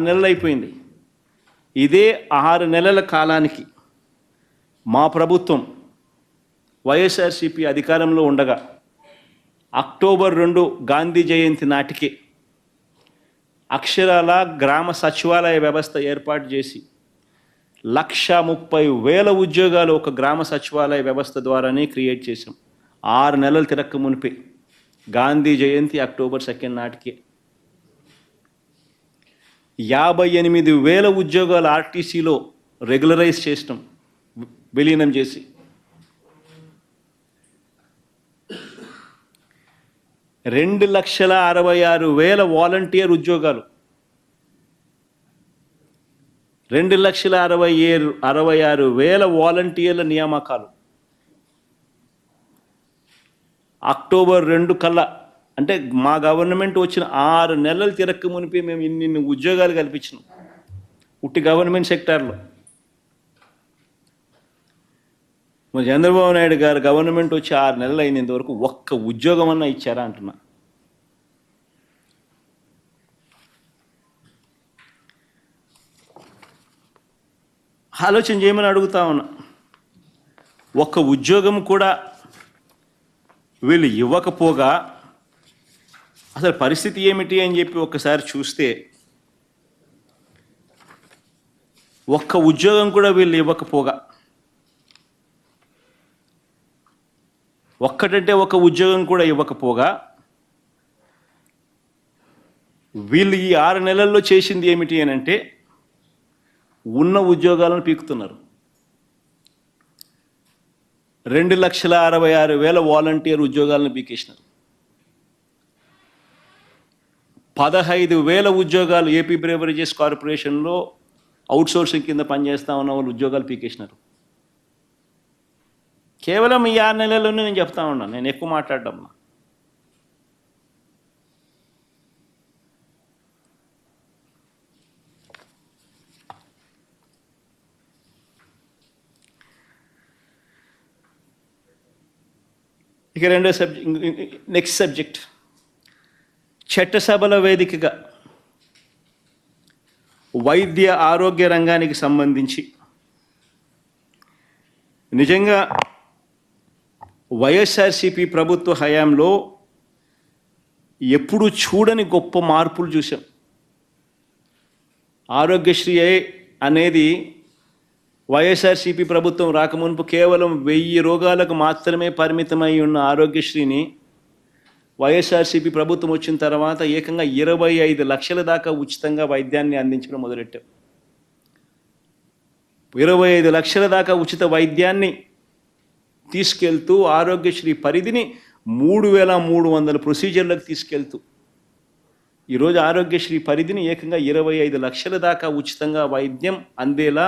నెలలు అయిపోయింది. ఇదే 6 నెలల కాలానికి మా ప్రభుత్వం వైఎస్ఆర్సీపీ అధికారంలో ఉండగా అక్టోబర్ 2 గాంధీ జయంతి నాటికి అక్షరాల గ్రామ సచివాలయ వ్యవస్థ ఏర్పాటు చేసి 1,30,000 ఉద్యోగాలు ఒక గ్రామ సచివాలయ వ్యవస్థ ద్వారానే క్రియేట్ చేశాం. 6 నెలలు తిరక్క మునిపే గాంధీ జయంతి అక్టోబర్ 2 నాటికే 58,000 ఉద్యోగాలు ఆర్టీసీలో రెగ్యులరైజ్ చేసినాం, విలీనం చేసి. రెండు 2,66,000 వాలంటీర్ ఉద్యోగాలు, 2,66,000 వాలంటీర్ల నియామకాలు అక్టోబర్ 2 కల్లా. అంటే మా గవర్నమెంట్ వచ్చిన 6 నెలలు తిరక్క మునిపి మేము ఇన్ని ఉద్యోగాలు కల్పించినాం ఉట్టి గవర్నమెంట్ సెక్టార్లో. చంద్రబాబు నాయుడు గారు గవర్నమెంట్ వచ్చి 6 నెలలు అయినంత వరకు ఒక్క ఉద్యోగం అన్నా ఇచ్చారా అంటున్నా. ఆలోచన చేయమని అడుగుతా ఉన్నా. ఒక్క ఉద్యోగం కూడా వీళ్ళు ఇవ్వకపోగా అసలు పరిస్థితి ఏమిటి అని చెప్పి ఒక్కసారి చూస్తే, ఒక్క ఉద్యోగం కూడా వీళ్ళు ఇవ్వకపోగా, ఒక్కటంటే ఒక ఉద్యోగం కూడా ఇవ్వకపోగా వీళ్ళు ఈ 6 నెలల్లో చేసింది ఏమిటి అని అంటే ఉన్న ఉద్యోగాలను పీకుతున్నారు. 2,66,000 వాలంటీర్ ఉద్యోగాలను పీకేసినారు. 15,000 ఉద్యోగాలు ఏపీ బ్రేవరేజెస్ కార్పొరేషన్లో అవుట్సోర్సింగ్ కింద పనిచేస్తా ఉన్న వాళ్ళు ఉద్యోగాలు పీకేసినారు. కేవలం ఈ 6 నెలల్లోనే నేను చెప్తా ఉన్నాను, నేను ఎక్కువ మాట్లాడడం. ఇక రెండో నెక్స్ట్ సబ్జెక్ట్, చట్టసభల వేదికగా వైద్య ఆరోగ్య రంగానికి సంబంధించి నిజంగా వైఎస్ఆర్సీపీ ప్రభుత్వ హయాంలో ఎప్పుడు చూడని గొప్ప మార్పులు చూసాం. ఆరోగ్యశ్రీ అనేది వైఎస్ఆర్సీపీ ప్రభుత్వం రాకమునుపు కేవలం 1000 రోగాలకు మాత్రమే పరిమితమై ఉన్న ఆరోగ్యశ్రీని వైఎస్ఆర్సీపీ ప్రభుత్వం వచ్చిన తర్వాత ఏకంగా 25 లక్షల దాకా ఉచితంగా వైద్యాన్ని అందించడం మొదలెట్టాం. 25 లక్షల దాకా ఉచిత వైద్యాన్ని తీసుకెళ్తూ ఆరోగ్యశ్రీ పరిధిని 3,300 ప్రొసీజర్లకు తీసుకెళ్తూ ఈరోజు ఆరోగ్యశ్రీ పరిధిని ఏకంగా 25 లక్షల దాకా ఉచితంగా వైద్యం అందేలా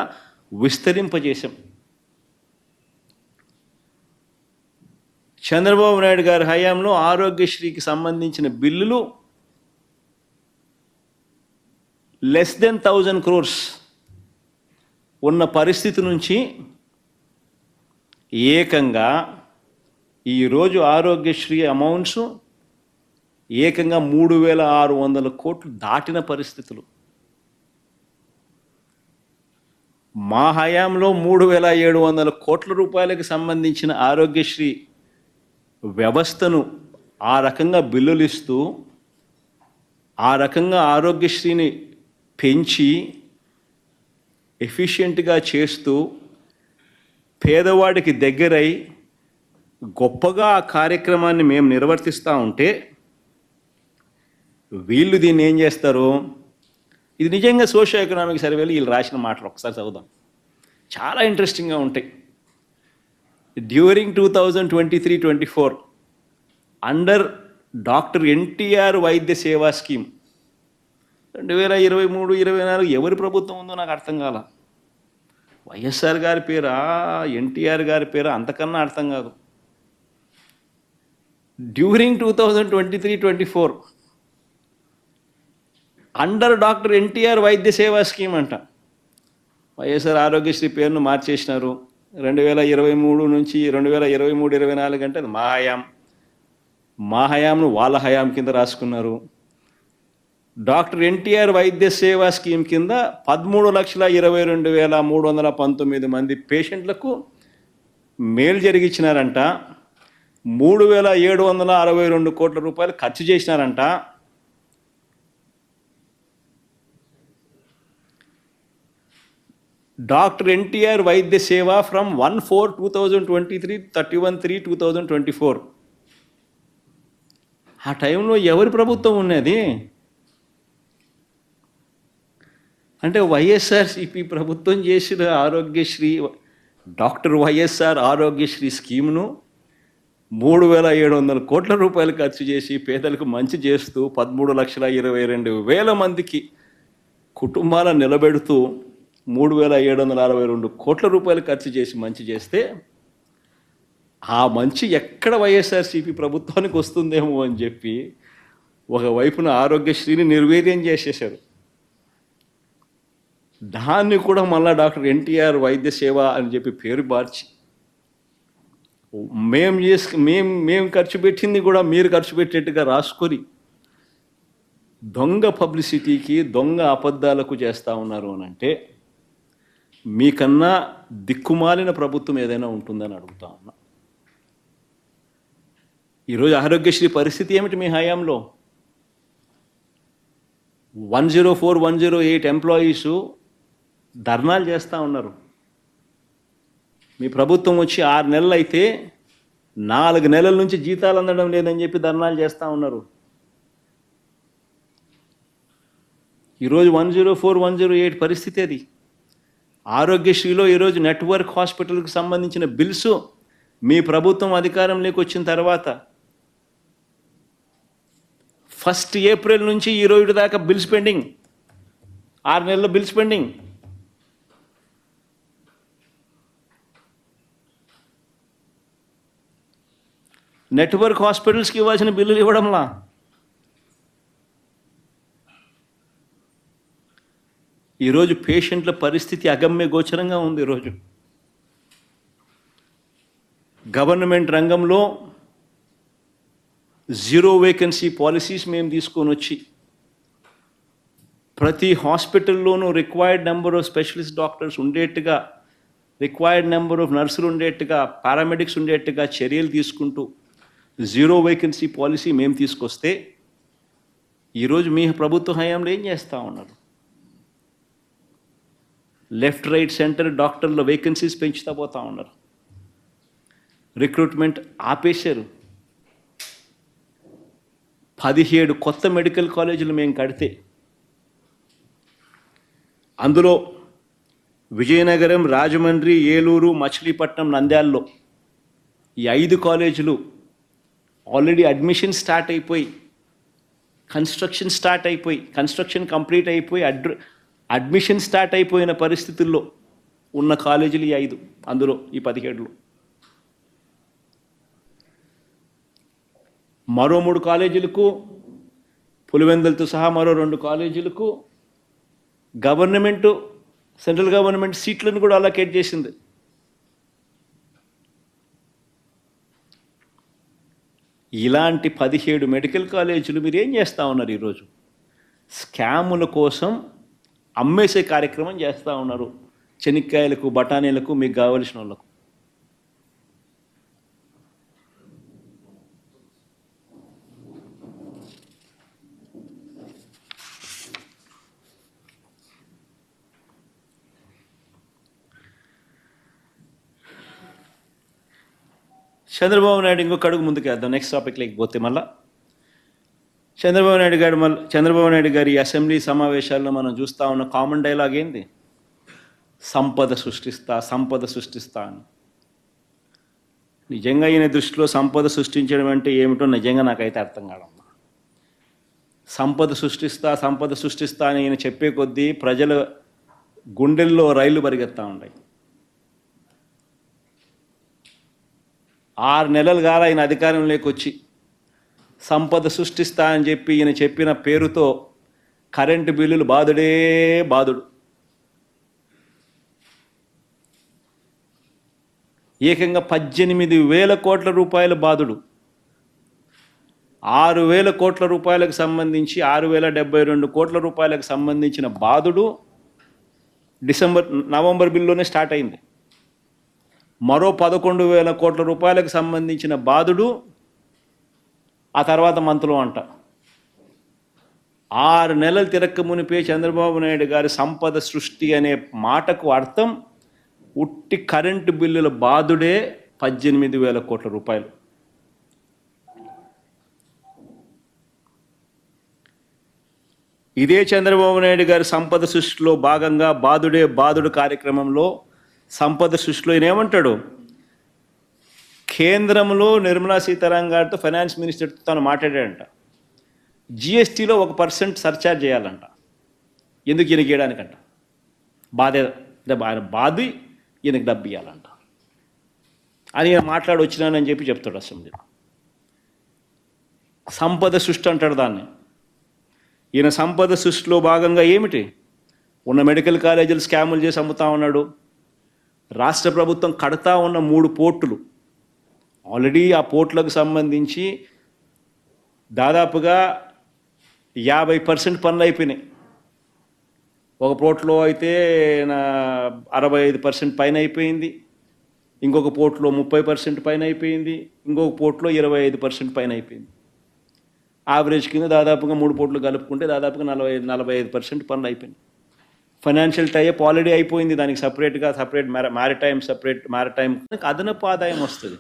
విస్తరింపజేశాం. చంద్రబాబు నాయుడు గారి హయాంలో ఆరోగ్యశ్రీకి సంబంధించిన బిల్లులు less than 1,000 crores ఉన్న పరిస్థితి నుంచి ఏకంగా ఈరోజు ఆరోగ్యశ్రీ అమౌంట్స్ ఏకంగా 3,600 కోట్లు దాటిన పరిస్థితులు. మా హయాంలో 3,700 కోట్ల రూపాయలకు సంబంధించిన ఆరోగ్యశ్రీ వ్యవస్థను ఆ రకంగా బిల్లులు ఇస్తూ ఆ రకంగా ఆరోగ్యశ్రీని పెంచి ఎఫిషియెంట్గా చేస్తూ పేదవాడికి దగ్గరై గొప్పగా ఆ కార్యక్రమాన్ని మేము నిర్వర్తిస్తూ ఉంటే వీళ్ళు దీన్ని ఏం చేస్తారు? ఇది నిజంగా సోషియో ఎకనామిక్ సర్వేలు వీళ్ళు రాసిన మాటలు ఒకసారి చదువుదాం, చాలా ఇంట్రెస్టింగ్గా ఉంటాయి. డ్యూరింగ్ 2023-24 అండర్ డాక్టర్ ఎన్టీఆర్ వైద్య సేవా స్కీమ్ 2023-24 ఎవరి ప్రభుత్వం ఉందో నాకు అర్థం కాల. వైఎస్ఆర్ గారి పేరా, ఎన్టీఆర్ గారి పేరా, అంతకన్నా అర్థం కాదు. డ్యూరింగ్ 2023-24 అండర్ డాక్టర్ ఎన్టీఆర్ వైద్య సేవా స్కీమ్ అంట. వైఎస్ఆర్ ఆరోగ్యశ్రీ పేరును మార్చేసినారు. 2023 నుంచి 2023-24 అంటే అది మా హయాంను వాళ్ళ హయాం కింద రాసుకున్నారు. డాక్టర్ ఎన్టీఆర్ వైద్య సేవా స్కీమ్ కింద 13,22,319 మంది పేషెంట్లకు మేలు జరిగించినారంట. 3,762 కోట్ల రూపాయలు ఖర్చు చేసినారంట. డాక్టర్ ఎన్టీఆర్ వైద్య సేవ ఫ్రమ్ 1/4/2023 31/3/2024. ఆ టైంలో ఎవరి ప్రభుత్వం ఉన్నది? అంటే వైఎస్ఆర్సిపి ప్రభుత్వం చేసిన ఆరోగ్యశ్రీ, డాక్టర్ వైఎస్ఆర్ ఆరోగ్యశ్రీ స్కీమ్ను 3,700 కోట్ల రూపాయలు ఖర్చు చేసి పేదలకు మంచి చేస్తూ 13,22,000 మందికి కుటుంబాలను నిలబెడుతూ 3,762 కోట్ల రూపాయలు ఖర్చు చేసి మంచి చేస్తే ఆ మంచి ఎక్కడ వైఎస్ఆర్సీపీ ప్రభుత్వానికి వస్తుందేమో అని చెప్పి ఒకవైపున ఆరోగ్యశ్రీని నిర్వీర్యం చేసేశారు. దాన్ని కూడా మళ్ళా డాక్టర్ ఎన్టీఆర్ వైద్య సేవ అని చెప్పి పేరు మార్చి మేము ఖర్చు పెట్టింది కూడా మీరు ఖర్చు పెట్టేట్టుగా రాసుకొని దొంగ పబ్లిసిటీకి, దొంగ అబద్ధాలకు చేస్తూ ఉన్నారు అని అంటే మీకన్నా దిక్కుమాలిన ప్రభుత్వం ఏదైనా ఉంటుందని అడుగుతా ఉన్నా. ఈరోజు ఆరోగ్యశ్రీ పరిస్థితి ఏమిటి మీ హయాంలో? 104, 108 ఎంప్లాయీసు ధర్నాలు చేస్తూ ఉన్నారు. మీ ప్రభుత్వం వచ్చి 6 నెలలు అయితే 4 నెలల నుంచి జీతాలు అందడం లేదని చెప్పి ధర్నాలు చేస్తూ ఉన్నారు. ఈరోజు 104, 108 పరిస్థితి అది. ఆరోగ్యశ్రీలో ఈరోజు నెట్వర్క్ హాస్పిటల్కి సంబంధించిన బిల్స్ మీ ప్రభుత్వం అధికారంలోకి వచ్చిన తర్వాత 1 ఏప్రిల్ నుంచి ఈ రోజు దాకా బిల్స్ పెండింగ్, 6 నెలల బిల్స్ పెండింగ్. నెట్వర్క్ హాస్పిటల్స్కి ఇవ్వాల్సిన బిల్లులు ఇవ్వడంలా. ఈరోజు పేషెంట్ల పరిస్థితి అగమ్య గోచరంగా ఉంది. ఈరోజు గవర్నమెంట్ రంగంలో 0 వేకెన్సీ పాలసీస్ మేము తీసుకొని వచ్చి ప్రతి హాస్పిటల్లోనూ required number of specialist doctors ఉండేట్టుగా, రిక్వైర్డ్ నెంబర్ ఆఫ్ నర్సులు ఉండేట్టుగా, పారామెడిక్స్ ఉండేట్టుగా చర్యలు తీసుకుంటూ 0 వేకెన్సీ పాలసీ మేము తీసుకొస్తే ఈరోజు మీ ప్రభుత్వ హయాంలో ఏం చేస్తూ ఉన్నారు? లెఫ్ట్ రైట్ సెంటర్ డాక్టర్ల వేకెన్సీస్ పెంచుతూ పోతూ ఉన్నారు. రిక్రూట్మెంట్ ఆపేశారు. 17 కొత్త మెడికల్ కాలేజీలు మేము కడితే అందులో విజయనగరం, రాజమండ్రి, ఏలూరు, మచిలీపట్నం, నంద్యాలలో ఈ 5 కాలేజీలు ఆల్రెడీ అడ్మిషన్ స్టార్ట్ అయిపోయి, కన్స్ట్రక్షన్ కంప్లీట్ అయిపోయి అడ్మిషన్ స్టార్ట్ అయిపోయిన పరిస్థితుల్లో ఉన్న కాలేజీలు ఈ 5, అందులో ఈ 17లో మరో 3 కాలేజీలకు, పులివెందులతో సహా మరో 2 కాలేజీలకు సెంట్రల్ గవర్నమెంట్ సీట్లను కూడా అలొకేట్ చేసింది. ఇలాంటి 17 మెడికల్ కాలేజీలు మీరు ఏం చేస్తూ ఉన్నారు? ఈరోజు స్కాముల కోసం అమ్మేసే కార్యక్రమం చేస్తూ ఉన్నారు. చెనిక్కాయలకు, బఠానీలకు, మీకు కావలసిన వాళ్ళకు. చంద్రబాబు నాయుడు ఇంకొక అడుగు ముందుకు వేద్దాం. నెక్స్ట్ టాపిక్ లేకపోతే మళ్ళా చంద్రబాబు నాయుడు గారి అసెంబ్లీ సమావేశాల్లో మనం చూస్తూ ఉన్న కామన్ డైలాగ్ ఏంది? సంపద సృష్టిస్తా అని. నిజంగా ఈయన దృష్టిలో సంపద సృష్టించడం అంటే ఏమిటో నిజంగా నాకైతే అర్థం కాదమ్మా. సంపద సృష్టిస్తా అని ఈయన చెప్పే కొద్దీ ప్రజల గుండెల్లో రైళ్లు పరిగెత్తా ఉన్నాయి. 6 నెలలు కాల ఆయన అధికారంలోకి వచ్చి సంపద సృష్టిస్తా అని చెప్పి ఈయన చెప్పిన పేరుతో కరెంటు బిల్లులు బాదుడు. ఏకంగా 18,000 కోట్ల రూపాయల బాదుడు. 6,000 కోట్ల రూపాయలకు సంబంధించి 6,072 కోట్ల రూపాయలకు సంబంధించిన బాదుడు నవంబర్ బిల్లులోనే స్టార్ట్ అయింది. మరో 11,000 కోట్ల రూపాయలకు సంబంధించిన బాదుడు ఆ తర్వాత మంత్లో అంట. 6 నెలలు తిరక్క మునిపే చంద్రబాబు నాయుడు గారి సంపద సృష్టి అనే మాటకు అర్థం ఉట్టి కరెంటు బిల్లుల బాధుడే 18,000 కోట్ల రూపాయలు. ఇదే చంద్రబాబు నాయుడు గారి సంపద సృష్టిలో భాగంగా బాధుడే బాధుడు కార్యక్రమంలో సంపద సృష్టిలో ఈయన ఏమంటాడు, కేంద్రంలో నిర్మలా సీతారామన్ గారితో ఫైనాన్స్ మినిస్టర్తో తాను మాట్లాడాడంట, జిఎస్టీలో 1% సర్చార్జ్ చేయాలంట. ఎందుకు ఈయనకి ఇవ్వడానికంట, ఆయన బాధి ఈయనకి డబ్బు ఇవ్వాలంట అని ఈయన మాట్లాడి వచ్చినానని చెప్తాడు అసెంబ్లీలో. సంపద సృష్టి అంటాడు దాన్ని. ఈయన సంపద సృష్టిలో భాగంగా ఏమిటి, ఉన్న మెడికల్ కాలేజీలు స్కాములు చేసి అమ్ముతా ఉన్నాడు. రాష్ట్ర ప్రభుత్వం కడతా ఉన్న 3 పోర్టులు ఆల్రెడీ ఆ పోర్టులకు సంబంధించి దాదాపుగా 50% పనులు అయిపోయినాయి. ఒక పోర్టులో అయితే 65% పైన అయిపోయింది, ఇంకొక పోర్టులో 30% పైన అయిపోయింది, ఇంకొక పోర్టులో 25% పైన అయిపోయింది. యావరేజ్ కింద దాదాపుగా 3 పోర్టులు కలుపుకుంటే దాదాపుగా 45% పనులు అయిపోయినాయి. ఫైనాన్షియల్ టైప్ ఆల్రెడీ అయిపోయింది, దానికి సపరేట్ మ్యారిటైమ్ అదనపు ఆదాయం వస్తుంది.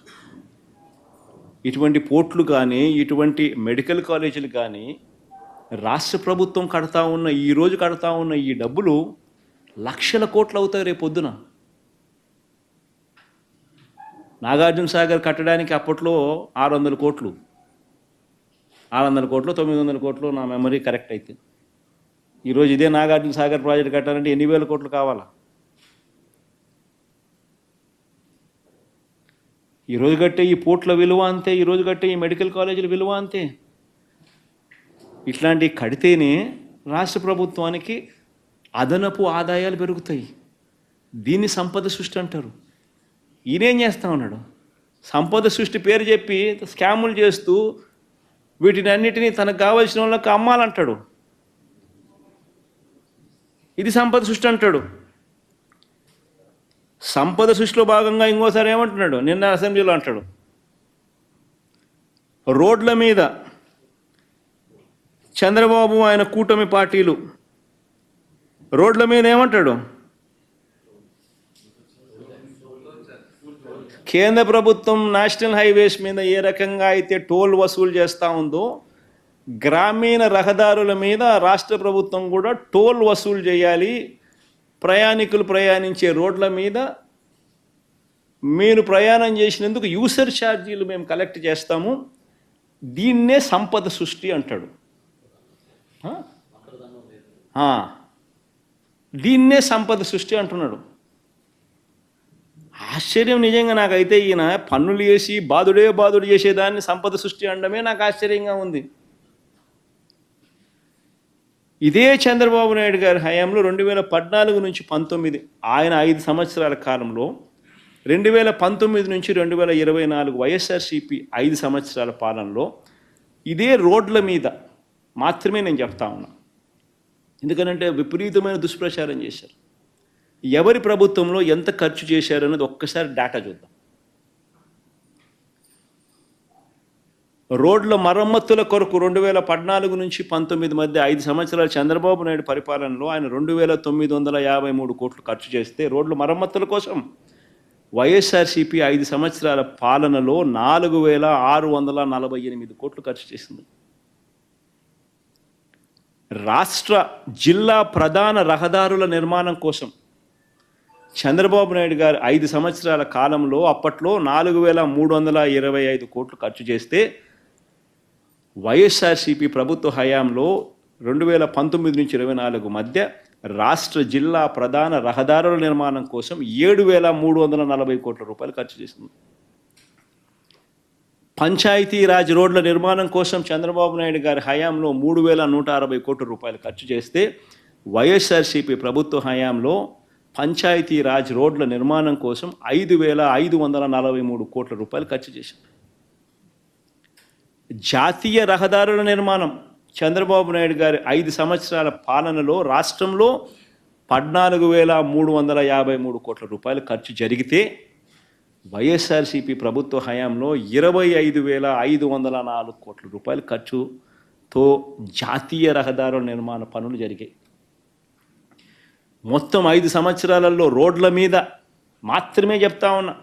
ఇటువంటి పోర్టులు కానీ ఇటువంటి మెడికల్ కాలేజీలు కానీ రాష్ట్ర ప్రభుత్వం ఈరోజు కడతా ఉన్న ఈ డబ్బులు లక్షల కోట్లు అవుతాయి రేపు పొద్దున. నాగార్జున సాగర్ కట్టడానికి అప్పట్లో 600 కోట్లు 900 కోట్లు నా మెమరీ కరెక్ట్ అయితే. ఈరోజు ఇదే నాగార్జున సాగర్ ప్రాజెక్ట్ కట్టాలంటే ఎన్ని వేల కోట్లు కావాలా? ఈరోజు కట్టే ఈ పోర్ట్ల విలువ అంతే, ఈరోజు కట్టే ఈ మెడికల్ కాలేజీల విలువ అంతే. ఇట్లాంటివి కడితేనే రాష్ట్ర ప్రభుత్వానికి అదనపు ఆదాయాలు పెరుగుతాయి. దీన్ని సంపద సృష్టి అంటారు. ఈయనేం చేస్తా ఉన్నాడు, సంపద సృష్టి పేరు చెప్పి స్కాములు చేస్తూ వీటిని అన్నిటినీ తనకు కావాల్సిన వాళ్ళకి అమ్మాలంటాడు. ఇది సంపద సృష్టి అంటాడు. సంపద సృష్టిలో భాగంగా ఇంకోసారి ఏమంటున్నాడు, నిన్న అసెంబ్లీలో అంటాడు, రోడ్ల మీద చంద్రబాబు ఆయన కూటమి పార్టీలు రోడ్ల మీద ఏమంటాడు, కేంద్ర ప్రభుత్వం నేషనల్ హైవేస్ మీద ఏ రకంగా అయితే టోల్ వసూలు చేస్తూ ఉందో గ్రామీణ రహదారుల మీద రాష్ట్ర ప్రభుత్వం కూడా టోల్ వసూలు చేయాలి. ప్రయాణికులు ప్రయాణించే రోడ్ల మీద మీరు ప్రయాణం చేసినందుకు యూసర్ ఛార్జీలు మేము కలెక్ట్ చేస్తాము. దీన్నే సంపద సృష్టి అంటాడు. దీన్నే సంపద సృష్టి అంటున్నాడు. ఆశ్చర్యం నిజంగా నాకైతే. ఈయన పన్నులు వేసి బాధుడు చేసేదాన్ని సంపద సృష్టి అనడమే నాకు ఆశ్చర్యంగా ఉంది. ఇదే చంద్రబాబు నాయుడు గారి హయాంలో 2014 నుంచి 19 ఆయన 5 సంవత్సరాల కాలంలో 2019 నుంచి 2024 వైఎస్ఆర్సీపీ 5 సంవత్సరాల పాలనలో ఇదే రోడ్ల మీద మాత్రమే నేను చెప్తా ఉన్నా. ఎందుకనంటే విపరీతమైన దుష్ప్రచారం చేశారు. ఎవరి ప్రభుత్వంలో ఎంత ఖర్చు చేశారు అన్నది ఒక్కసారి డేటా చూద్దాం. రోడ్ల మరమ్మతుల కొరకు 2014 నుంచి 19 మధ్య 5 సంవత్సరాల చంద్రబాబు నాయుడు పరిపాలనలో ఆయన 2,953 కోట్లు ఖర్చు చేస్తే, రోడ్ల మరమ్మతుల కోసం వైఎస్ఆర్సీపీ 5 సంవత్సరాల పాలనలో 4,648 కోట్లు ఖర్చు చేసింది. రాష్ట్ర జిల్లా ప్రధాన రహదారుల నిర్మాణం కోసం చంద్రబాబు నాయుడు గారు 5 సంవత్సరాల కాలంలో అప్పట్లో 4,325 కోట్లు ఖర్చు చేస్తే, వైఎస్ఆర్సీపీ ప్రభుత్వ హయాంలో 2019 నుంచి 24 మధ్య రాష్ట్ర జిల్లా ప్రధాన రహదారుల నిర్మాణం కోసం 7,340 కోట్ల రూపాయలు ఖర్చు చేసింది. పంచాయతీరాజ్ రోడ్ల నిర్మాణం కోసం చంద్రబాబు నాయుడు గారి హయాంలో 3,160 కోట్ల రూపాయలు ఖర్చు చేస్తే, వైఎస్ఆర్సీపీ ప్రభుత్వ హయాంలో పంచాయతీరాజ్ రోడ్ల నిర్మాణం కోసం 5,543 కోట్ల రూపాయలు ఖర్చు చేసింది. జాతీయ రహదారుల నిర్మాణం చంద్రబాబు నాయుడు గారి 5 సంవత్సరాల పాలనలో రాష్ట్రంలో 14,353 కోట్ల రూపాయలు ఖర్చు జరిగితే, వైఎస్ఆర్సీపీ ప్రభుత్వ హయాంలో 25,504 కోట్ల రూపాయలు ఖర్చు తో జాతీయ రహదారుల నిర్మాణ పనులు జరిగాయి. మొత్తం 5 సంవత్సరాలలో రోడ్ల మీద మాత్రమే చెప్తా ఉన్నా,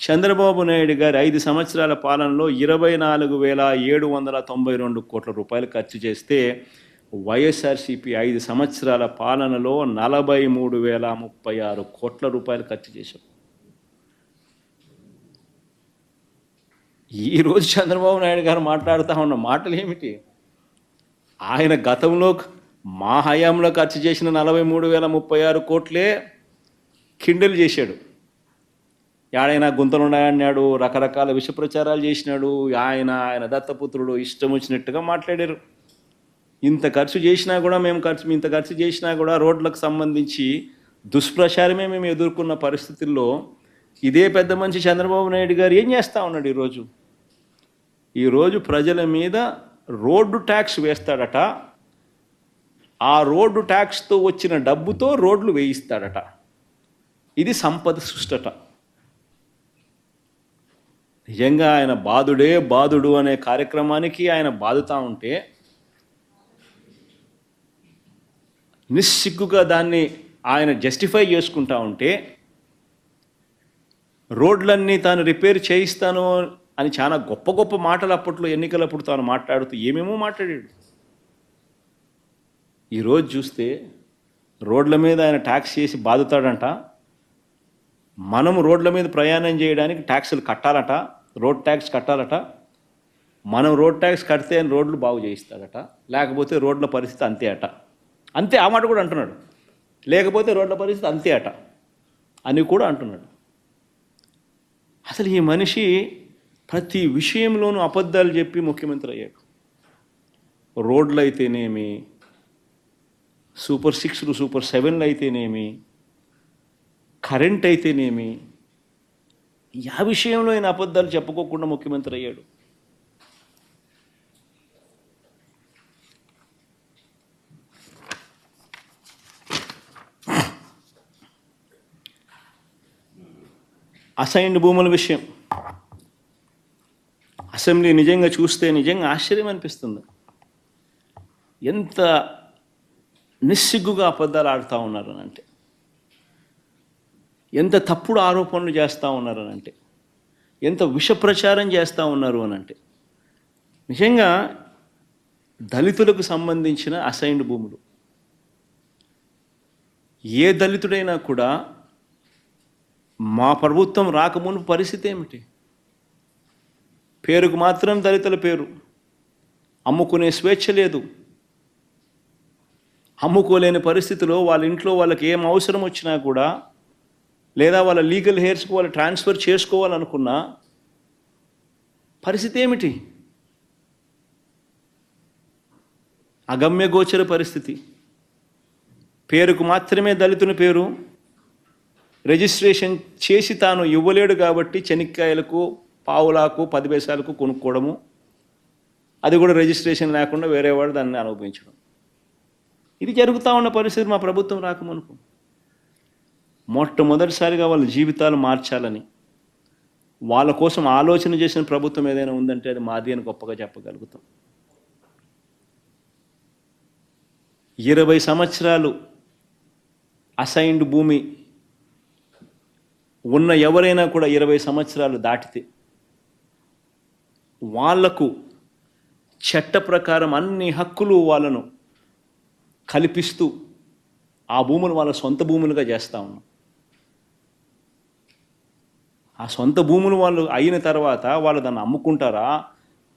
చంద్రబాబు నాయుడు గారి 5 సంవత్సరాల పాలనలో 24,792 కోట్ల రూపాయలు ఖర్చు చేస్తే వైఎస్ఆర్సీపీ 5 సంవత్సరాల పాలనలో 43,036 కోట్ల రూపాయలు ఖర్చు చేశాం. ఈరోజు చంద్రబాబు నాయుడు గారు మాట్లాడుతూ ఉన్న మాటలు ఏమిటి? ఆయన గతంలో మా హయాంలో ఖర్చు చేసిన 43,036 కోట్లే కిండల్ చేశాడు. ఏడైనా గుంతలున్నాయన్నాడు, రకరకాల విష ప్రచారాలు చేసినాడు. ఆయన దత్తపుత్రుడు ఇష్టం వచ్చినట్టుగా మాట్లాడారు. ఇంత ఖర్చు చేసినా కూడా ఇంత ఖర్చు చేసినా కూడా రోడ్లకు సంబంధించి దుష్ప్రచారమే మేము ఎదుర్కొన్న పరిస్థితుల్లో ఇదే పెద్ద మనిషి చంద్రబాబు నాయుడు గారు ఏం చేస్తూ ఉన్నాడు? ఈరోజు ప్రజల మీద రోడ్డు ట్యాక్స్ వేస్తాడట. ఆ రోడ్డు ట్యాక్స్తో వచ్చిన డబ్బుతో రోడ్లు వేయిస్తాడట. ఇది సంపద సృష్టట. నిజంగా ఆయన బాధుడే బాధుడు అనే కార్యక్రమానికి ఆయన బాధుతూ ఉంటే నిస్సిగ్గుగా దాన్ని ఆయన జస్టిఫై చేసుకుంటా ఉంటే, రోడ్లన్నీ తాను రిపేర్ చేయిస్తాను అని చాలా గొప్ప గొప్ప మాటలు అప్పట్లో ఎన్నికలప్పుడు తాను మాట్లాడుతూ ఏమేమో మాట్లాడాడు. ఈరోజు చూస్తే రోడ్ల మీద ఆయన ట్యాక్స్ చేసి బాధుతాడంట. మనము రోడ్ల మీద ప్రయాణం చేయడానికి ట్యాక్సులు కట్టాలట, రోడ్ ట్యాక్స్ కట్టాలట. మనం రోడ్ ట్యాక్స్ కడితే ఆయన రోడ్లు బాగు చేయిస్తాడట, లేకపోతే రోడ్ల పరిస్థితి అంతే అట. అంతే, ఆ మాట కూడా అంటున్నాడు. లేకపోతే రోడ్ల పరిస్థితి అంతే అట అని కూడా అంటున్నాడు. అసలు ఈ మనిషి ప్రతి విషయంలోనూ అబద్ధాలు చెప్పి ముఖ్యమంత్రి అయ్యాడు. రోడ్లు అయితేనేమి, సూపర్ 6లు సూపర్ 7లు అయితేనేమి, కరెంట్ అయితేనేమి, ఆ విషయంలో ఆయన అబద్ధాలు చెప్పుకోకుండా ముఖ్యమంత్రి అయ్యాడు. అసైన్డ్ భూముల విషయం అసెంబ్లీ నిజంగా చూస్తే నిజంగా ఆశ్చర్యం అనిపిస్తుంది. ఎంత నిస్సిగ్గుగా అబద్ధాలు ఆడుతూ ఉన్నారనంటే, ఎంత తప్పుడు ఆరోపణలు చేస్తూ ఉన్నారనంటే, ఎంత విష ప్రచారం చేస్తూ ఉన్నారు అనంటే, నిజంగా దళితులకు సంబంధించిన అసైన్డ్ భూములు ఏ దళితుడైనా కూడా మా ప్రభుత్వం రాకముందు పరిస్థితి ఏమిటి? పేరుకు మాత్రం దళితుల పేరు, అమ్ముకునే స్వేచ్ఛ లేదు. అమ్ముకోలేని పరిస్థితిలో వాళ్ళ ఇంట్లో వాళ్ళకి ఏం అవసరం వచ్చినా కూడా, లేదా వాళ్ళ లీగల్ హెయిర్స్కి వాళ్ళు ట్రాన్స్ఫర్ చేసుకోవాలనుకున్న పరిస్థితి ఏమిటి? అగమ్యగోచర పరిస్థితి. పేరుకు మాత్రమే దళితుని పేరు, రిజిస్ట్రేషన్ చేసి తాను ఇవ్వలేడు కాబట్టి చెనిక్కాయలకు, పావులాకు, 10 పైసలకు కొనుక్కోవడము, అది కూడా రిజిస్ట్రేషన్ లేకుండా వేరేవాడు దాన్ని అనుభవించడం. ఇది జరుగుతూ ఉన్న పరిస్థితి మా ప్రభుత్వం రాకమునుపు. మొట్టమొదటిసారిగా వాళ్ళ జీవితాలు మార్చాలని, వాళ్ళ కోసం ఆలోచన చేసిన ప్రభుత్వం ఏదైనా ఉందంటే అది మాది అని గొప్పగా చెప్పగలుగుతాం. 20 సంవత్సరాలు అసైన్డ్ భూమి ఉన్న ఎవరైనా కూడా 20 సంవత్సరాలు దాటితే వాళ్లకు చట్ట ప్రకారం అన్ని హక్కులు వాళ్ళను కల్పిస్తూ ఆ భూములు వాళ్ళ సొంత భూములుగా చేస్తూ ఉన్నాం. ఆ సొంత భూములు వాళ్ళు అయిన తర్వాత వాళ్ళు దాన్ని అమ్ముకుంటారా,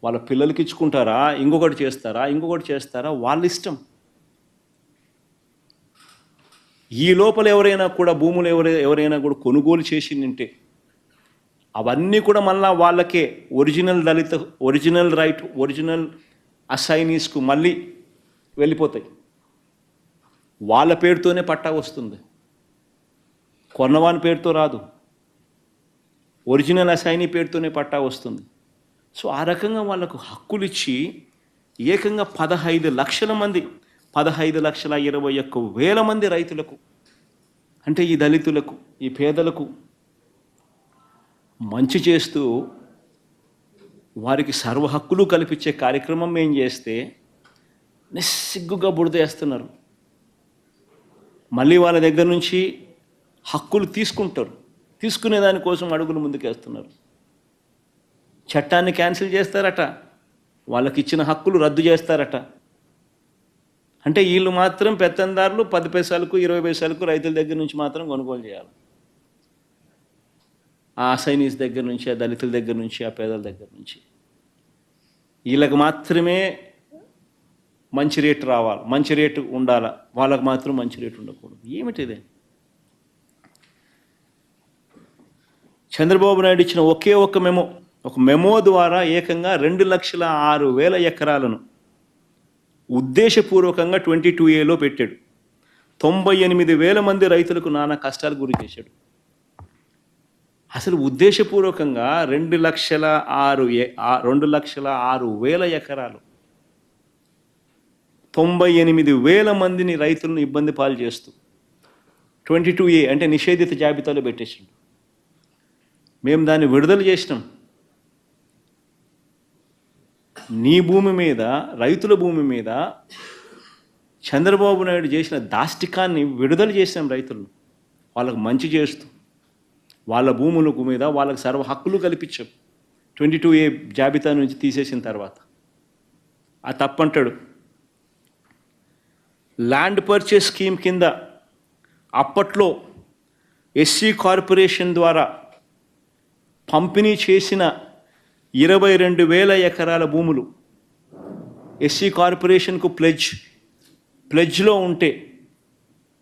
వాళ్ళ పిల్లలకి ఇచ్చుకుంటారా, ఇంకొకటి చేస్తారా వాళ్ళ ఇష్టం. ఈ లోపల ఎవరైనా కూడా భూములు ఎవరైనా కూడా కొనుగోలు చేసిందంటే అవన్నీ కూడా మళ్ళా వాళ్ళకే ఒరిజినల్ రైట్, ఒరిజినల్ అసైనీస్కు మళ్ళీ వెళ్ళిపోతాయి. వాళ్ళ పేరుతోనే పట్టా వస్తుంది, కొన్నవాని పేరుతో రాదు. ఒరిజినల్ అసైనీ పేరుతోనే పట్టా వస్తుంది. సో ఆ రకంగా వాళ్ళకు హక్కులు ఇచ్చి ఏకంగా 15 లక్షల మంది, 15,21,000 మంది రైతులకు, అంటే ఈ దళితులకు, ఈ పేదలకు మంచి చేస్తూ వారికి సర్వ హక్కులు కల్పించే కార్యక్రమం మేము చేస్తే నిస్సిగ్గుగా బురదేస్తున్నారు. మళ్ళీ వాళ్ళ దగ్గర నుంచి హక్కులు తీసుకుంటారు, తీసుకునే దానికోసం అడుగులు ముందుకేస్తున్నారు. చట్టాన్ని క్యాన్సిల్ చేస్తారట, వాళ్ళకి ఇచ్చిన హక్కులు రద్దు చేస్తారట. అంటే వీళ్ళు మాత్రం పెత్తందారులు 10 పైసలకు 20 పైసలకు రైతుల దగ్గర నుంచి మాత్రం కొనుగోలు చేయాలి. ఆ అసైనీస్ దగ్గర నుంచి, ఆ దళితుల దగ్గర నుంచి, ఆ పేదల దగ్గర నుంచి వీళ్ళకి మాత్రమే మంచి రేటు రావాలి, మంచి రేటు ఉండాలా, వాళ్ళకు మాత్రం మంచి రేటు ఉండకూడదు. ఏమిటిదే? చంద్రబాబు నాయుడు ఇచ్చిన ఒకే ఒక మెమో ద్వారా ఏకంగా 2,06,000 ఎకరాలను ఉద్దేశపూర్వకంగా 22A పెట్టాడు. 98,000 మంది రైతులకు నానా కష్టాలు గురి చేశాడు. అసలు ఉద్దేశపూర్వకంగా 2,06,000 ఎకరాలు 98,000 మందిని రైతులను ఇబ్బంది పాలు చేస్తూ 22A అంటే నిషేధిత జాబితాలో పెట్టేసిండు. మేము దాన్ని విడుదల చేసినాం. నీ భూమి మీద, రైతుల భూమి మీద చంద్రబాబు నాయుడు చేసిన దాష్టికాన్ని విడుదల చేసినాం. రైతులను వాళ్ళకు మంచి చేస్తూ వాళ్ళ భూములకు మీద వాళ్ళకు సర్వ హక్కులు కల్పించాం 22A జాబితా నుంచి తీసేసిన తర్వాత. ఆ తప్పంటాడు. ల్యాండ్ పర్చేస్ స్కీమ్ కింద అప్పట్లో ఎస్సీ కార్పొరేషన్ ద్వారా పంపిణీ చేసిన 22,000 ఎకరాల భూములు ఎస్సీ కార్పొరేషన్కు ప్లెడ్జ్లో ఉంటే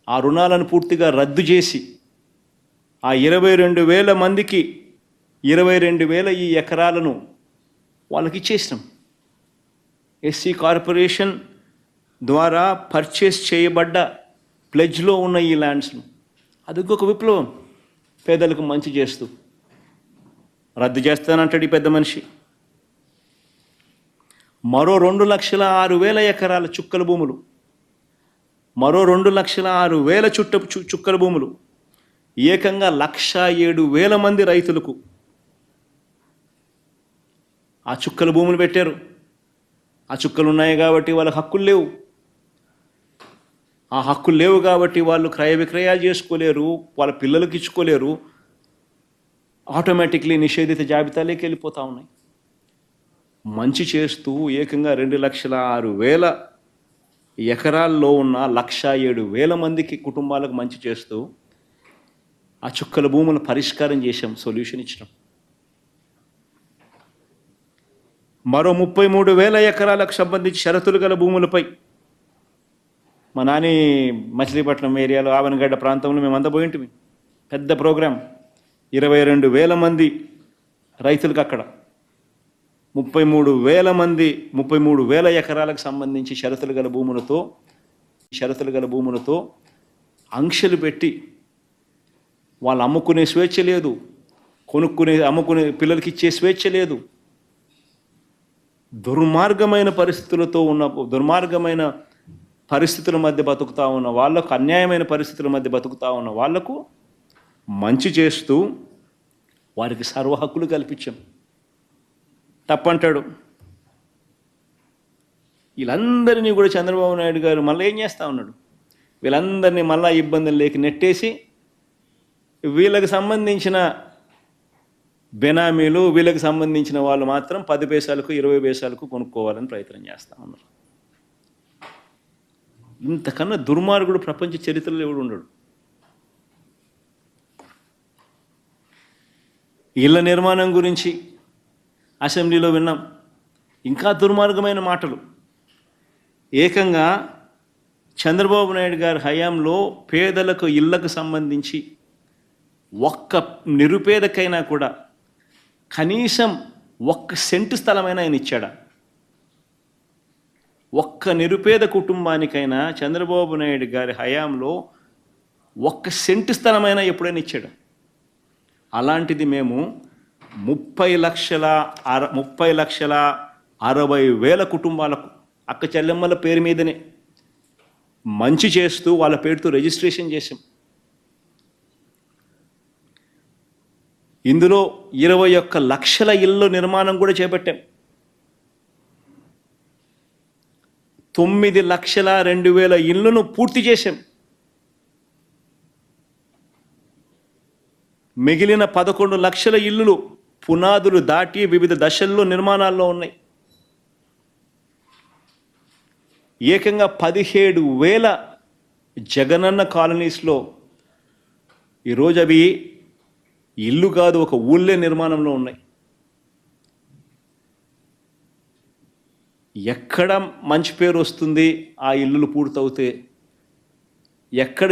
ఆ రుణాలను పూర్తిగా రద్దు చేసి ఆ 22,000 మందికి 22,000 ఈ ఎకరాలను వాళ్ళకి ఇచ్చేసినాం. ఎస్సీ కార్పొరేషన్ ద్వారా పర్చేస్ చేయబడ్డ ప్లెడ్జ్లో ఉన్న ఈ ల్యాండ్స్ను అది ఇంకొక విప్లవం. పేదలకు మంచి చేస్తూ రద్దు చేస్తానంటాడు ఈ పెద్ద మనిషి. మరో 2,06,000 ఎకరాల చుక్కల భూములు, మరో 2,06,000 చుక్కల భూములు ఏకంగా 107,000 మంది రైతులకు ఆ చుక్కల భూములు పెట్టారు. ఆ చుక్కలు ఉన్నాయి కాబట్టి వాళ్ళకి హక్కులు లేవు. ఆ హక్కులు లేవు కాబట్టి వాళ్ళు క్రయ విక్రయాలు చేసుకోలేరు, వాళ్ళ పిల్లలకి ఇచ్చుకోలేరు. ఆటోమేటిక్లీ నిషేధిత జాబితాలోకి వెళ్ళిపోతూ ఉన్నాయి. మంచి చేస్తూ ఏకంగా 2,06,000 ఎకరాల్లో ఉన్న 107,000 మందికి కుటుంబాలకు మంచి చేస్తూ ఆ చుక్కల భూములను పరిష్కారం చేశాం, సొల్యూషన్ ఇచ్చినాం. మరో 33,000 ఎకరాలకు సంబంధించి షరతులు గల భూములపై మా నాని మచిలీపట్నం ఏరియాలో ఆవనగడ్డ ప్రాంతంలో మేమంతా పోయింటిమి. పెద్ద ప్రోగ్రాం, 22,000 మంది రైతులకు అక్కడ 33,000 ఎకరాలకు సంబంధించి షరతులు గల భూములతో ఆంక్షలు పెట్టి వాళ్ళు అమ్ముకునే స్వేచ్ఛ లేదు, అమ్ముకునే పిల్లలకి ఇచ్చే స్వేచ్ఛ లేదు. దుర్మార్గమైన పరిస్థితుల మధ్య బతుకుతా ఉన్న వాళ్లకు, అన్యాయమైన పరిస్థితుల మధ్య బతుకుతా ఉన్న వాళ్లకు మంచి చేస్తూ వారికి సర్వ హక్కులు కల్పించాం. తప్పంటాడు. వీళ్ళందరినీ కూడా చంద్రబాబు నాయుడు గారు మళ్ళీ ఏం చేస్తూ ఉన్నాడు? వీళ్ళందరినీ మళ్ళా ఇబ్బందులు లేక నెట్టేసి వీళ్ళకి సంబంధించిన బెనామీలు, వీళ్ళకి సంబంధించిన వాళ్ళు మాత్రం 10 పైసలకు 20 పైసలకు కొనుక్కోవాలని ప్రయత్నం చేస్తూ ఉన్నారు. ఇంతకన్నా దుర్మార్గుడు ప్రపంచ చరిత్రలో ఎవడు ఉండడు. ఇళ్ల నిర్మాణం గురించి అసెంబ్లీలో విన్నాం. ఇంకా దుర్మార్గమైన మాటలు. ఏకంగా చంద్రబాబు నాయుడు గారి హయాంలో పేదలకు ఇళ్లకు సంబంధించి ఒక్క నిరుపేదకైనా కూడా కనీసం 1 సెంటు స్థలమైనా ఆయన ఇచ్చాడా? ఒక్క నిరుపేద కుటుంబానికైనా చంద్రబాబు నాయుడు గారి హయాంలో 1 సెంటు స్థలమైనా ఎప్పుడైనా ఇచ్చాడా? అలాంటిది మేము 30,60,000 కుటుంబాలకు అక్క చెల్లెమ్మల పేరు మీదనే మంచి చేస్తూ వాళ్ళ పేరుతో రిజిస్ట్రేషన్ చేశాం. ఇందులో 21 లక్షల ఇళ్ళ నిర్మాణం కూడా చేపట్టాం. 9,02,000 ఇళ్లను పూర్తి చేశాం. మిగిలిన 11 లక్షల ఇళ్ళు పునాదులు దాటి వివిధ దశల్లో నిర్మాణాల్లో ఉన్నాయి. ఏకంగా 17,000 జగనన్న కాలనీస్లో ఈరోజు అవి ఇల్లు కాదు, ఒక ఊళ్ళే నిర్మాణంలో ఉన్నాయి. ఎక్కడ మంచి పేరు వస్తుంది ఆ ఇల్లులు పూర్తవుతే, ఎక్కడ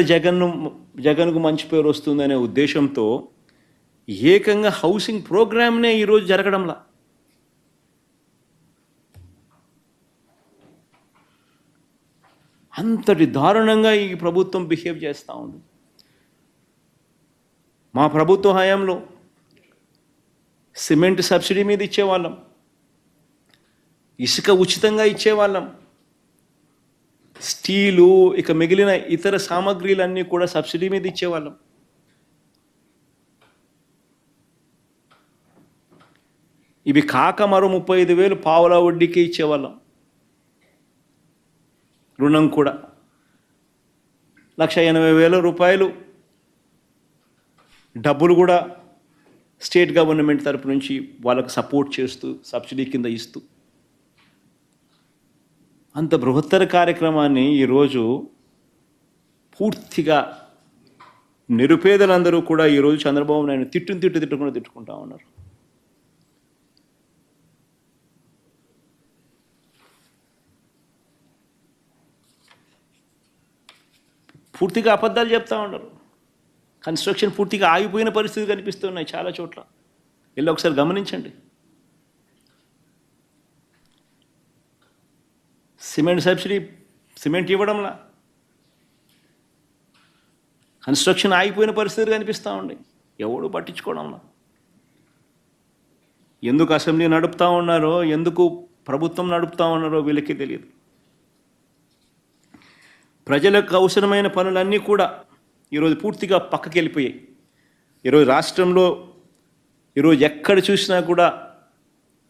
జగన్కు మంచి పేరు వస్తుంది అనే ఉద్దేశంతో ఏకంగా హౌసింగ్ ప్రోగ్రామ్నే ఈరోజు జరగడంలా. అంతటి దారుణంగా ఈ ప్రభుత్వం బిహేవ్ చేస్తూ ఉంది. మా ప్రభుత్వ హయాంలో సిమెంట్ సబ్సిడీ మీద ఇచ్చేవాళ్ళం, ఇసుక ఉచితంగా ఇచ్చేవాళ్ళం, స్టీలు ఇక మిగిలిన ఇతర సామాగ్రిలన్నీ కూడా సబ్సిడీ మీద ఇచ్చేవాళ్ళం. ఇవి కాక మరో 35,000 పావలా వడ్డీకి ఇచ్చేవాళ్ళం. రుణం కూడా 1,80,000 రూపాయలు డబ్బులు కూడా స్టేట్ గవర్నమెంట్ తరపు నుంచి వాళ్ళకు సపోర్ట్ చేస్తూ సబ్సిడీ కింద ఇస్తూ అంత బృహత్తర కార్యక్రమాన్ని ఈరోజు పూర్తిగా నిరుపేదలందరూ కూడా ఈరోజు చంద్రబాబు నాయుడు తిట్టుకుంటూ తిట్టుకుంటా ఉన్నారు. పూర్తిగా అబద్ధాలు చెప్తా ఉన్నారు. కన్స్ట్రక్షన్ పూర్తిగా ఆగిపోయిన పరిస్థితి కనిపిస్తున్నాయి చాలా చోట్ల. వెళ్ళి ఒకసారి గమనించండి. సిమెంట్ సబ్సిడీ, సిమెంట్ ఇవ్వడంలా కన్స్ట్రక్షన్ ఆగిపోయిన పరిస్థితి కనిపిస్తూ ఉంది. ఎవడు పట్టించుకోవడంలా. ఎందుకు అసెంబ్లీ నడుపుతూ ఉన్నారో, ఎందుకు ప్రభుత్వం నడుపుతూ ఉన్నారో వీళ్ళకి తెలియదు. ప్రజలకు అవసరమైన పనులన్నీ కూడా ఈరోజు పూర్తిగా పక్కకి వెళ్ళిపోయాయి. ఈరోజు రాష్ట్రంలో ఈరోజు ఎక్కడ చూసినా కూడా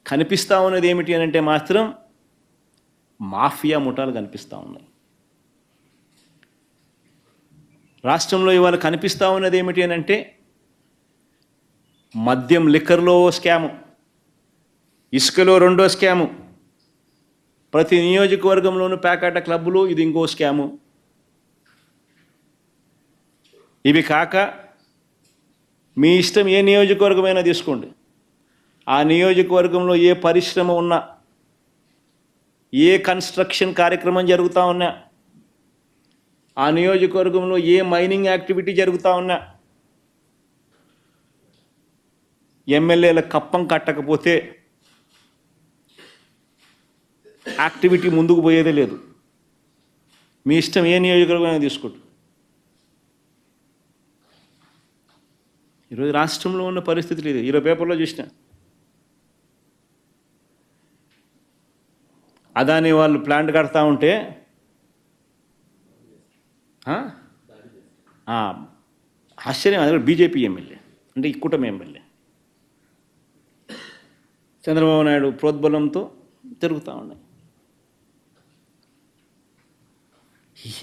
కనిపిస్తూ ఉన్నది ఏమిటి అని అంటే మాత్రం మాఫియా ముఠాలు కనిపిస్తూ ఉన్నాయి. రాష్ట్రంలో ఇవాళ కనిపిస్తూ ఉన్నది ఏమిటి అని అంటే మద్యం లిక్కర్లో స్కాము, ఇసుకలో రెండో స్కాము, ప్రతి నియోజకవర్గంలోనూ ప్యాకాట క్లబ్బులు, ఇది ఇంకో స్కాము. ఇవి కాక మీ ఇష్టం ఏ నియోజకవర్గమైనా తీసుకోండి, ఆ నియోజకవర్గంలో ఏ పరిశ్రమ ఉన్నా, ఏ కన్స్ట్రక్షన్ కార్యక్రమం జరుగుతూ ఉన్నా, ఆ నియోజకవర్గంలో ఏ మైనింగ్ యాక్టివిటీ జరుగుతూ ఉన్నా, ఎమ్మెల్యేల కప్పం కట్టకపోతే యాక్టివిటీ ముందుకు పోయేదే లేదు. మీ ఇష్టం ఏ నియోజకవర్గమైనా తీసుకోండి. ఈరోజు రాష్ట్రంలో ఉన్న పరిస్థితి లేదు. ఈరోజు పేపర్లో చూసిన అదాని వాళ్ళు ప్లాంట్ కడతా ఉంటే ఆశ్చర్యం. అది కూడా బీజేపీ ఎమ్మెల్యే, అంటే ఈ కూటమి ఎమ్మెల్యే చంద్రబాబు నాయుడు ప్రోద్బలంతో తిరుగుతూ ఉన్నాయి.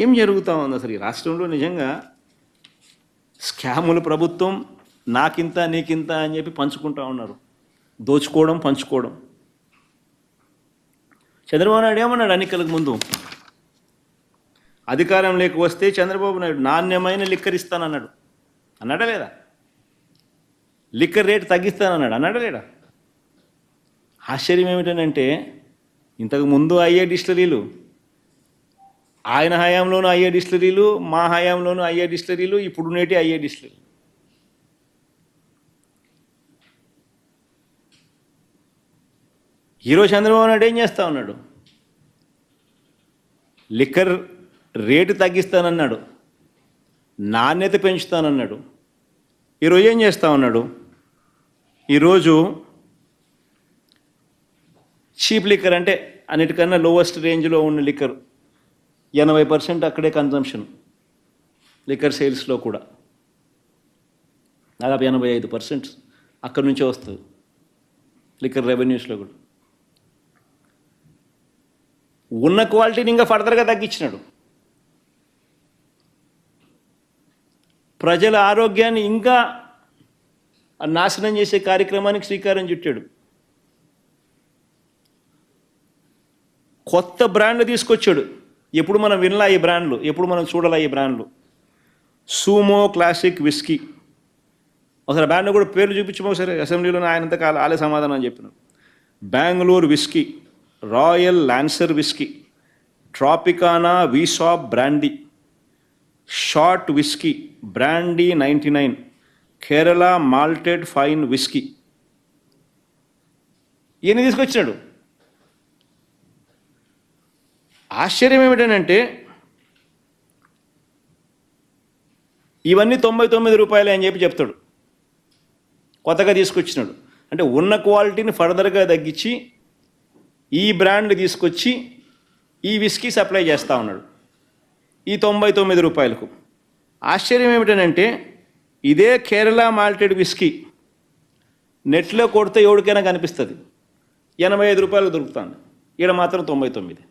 ఏం జరుగుతూ ఉంది అసలు ఈ రాష్ట్రంలో? నిజంగా స్కాముల ప్రభుత్వం, నాకింత నీకింత అని చెప్పి పంచుకుంటూ ఉన్నారు. దోచుకోవడం, పంచుకోవడం. చంద్రబాబు నాయుడు ఏమన్నాడు ఎన్నికలకు ముందు? అధికారం లేక వస్తే చంద్రబాబు నాయుడు నాణ్యమైన లిక్కర్ ఇస్తానన్నాడు. అన్నాడా లేదా? లిక్కర్ రేటు తగ్గిస్తానన్నాడు. అన్నాడా లేదా? ఆశ్చర్యం ఏమిటనంటే ఇంతకు ముందు అయ్యే డిస్టిలరీలు, ఆయన హయాంలోనూ అయ్యే డిస్టిలరీలు, మా హయాంలోనూ అయ్యే డిస్టిలరీలు, ఇప్పుడు నేటి అయ్యే డిస్టిలరీలు. ఈరోజు చంద్రబాబు నాయుడు ఏం చేస్తూ ఉన్నాడు? లిక్కర్ రేటు తగ్గిస్తానన్నాడు, నాణ్యత పెంచుతానన్నాడు. ఈరోజు ఏం చేస్తూ ఉన్నాడు? ఈరోజు చీప్ లిక్కర్, అంటే అన్నిటికన్నా లోవెస్ట్ రేంజ్లో ఉన్న లిక్కర్ 80% అక్కడే కన్జంప్షన్. లిక్కర్ సేల్స్లో కూడా దాదాపు 85% అక్కడి నుంచే వస్తుంది లిక్కర్ రెవెన్యూస్లో కూడా. ఉన్న క్వాలిటీని ఇంకా ఫర్దర్గా తగ్గించినాడు. ప్రజల ఆరోగ్యాన్ని ఇంకా నాశనం చేసే కార్యక్రమానికి శ్రీకారం చుట్టాడు. కొత్త బ్రాండ్లు తీసుకొచ్చాడు. ఎప్పుడు మనం వినలా ఈ బ్రాండ్లు, ఎప్పుడు మనం చూడాలా ఈ బ్రాండ్లు. సూమో క్లాసిక్ విస్కీ, ఒకసారి బ్రాండ్ కూడా పేర్లు చూపించమో ఒకసారి. అసెంబ్లీలో ఆయనంత ఆలే సమాధానం అని చెప్పినారు. Bengaluru whisky, Royal Lancer whisky, Tropicana VSOP brandy, short whisky brandy 99, Kerala malted fine whisky. ఈయన తీసుకొచ్చినాడు. ఆశ్చర్యం ఏమిటంటే ఇవన్నీ 99 రూపాయలే అని చెప్తాడు. కొత్తగా తీసుకొచ్చినాడు అంటే ఉన్న క్వాలిటీని ఫర్దర్గా తగ్గించి ఈ బ్రాండ్ తీసుకొచ్చి ఈ విస్కీ సప్లై చేస్తూ ఉన్నాడు ఈ 99 రూపాయలకు. ఆశ్చర్యం ఏమిటంటే ఇదే కేరళ మాల్టెడ్ విస్కీ నెట్లో కొడితే ఎవరికైనా కనిపిస్తుంది, 85 రూపాయలు దొరుకుతుంది. ఈడ మాత్రం 99.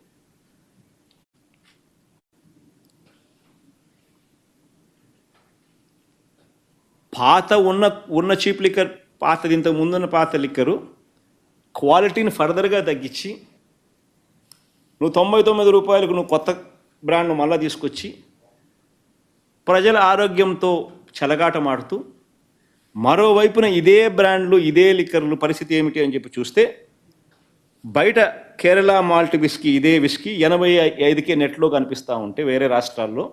పాత ఉన్న చీప్ లిక్కర్, పాతది ఇంతకు ముందున్న పాత లిక్కరు క్వాలిటీని ఫర్దర్గా తగ్గించి నువ్వు 99 రూపాయలకు నువ్వు కొత్త బ్రాండ్ను మళ్ళీ తీసుకొచ్చి ప్రజల ఆరోగ్యంతో చెలగాటమాడుతూ, మరోవైపున ఇదే బ్రాండ్లు ఇదే లిక్కర్లు పరిస్థితి ఏమిటి అని చూస్తే బయట కేరళ మాల్ట్ విస్కీ ఇదే విస్కీ 85కే నెట్లో కనిపిస్తూ ఉంటే వేరే రాష్ట్రాల్లో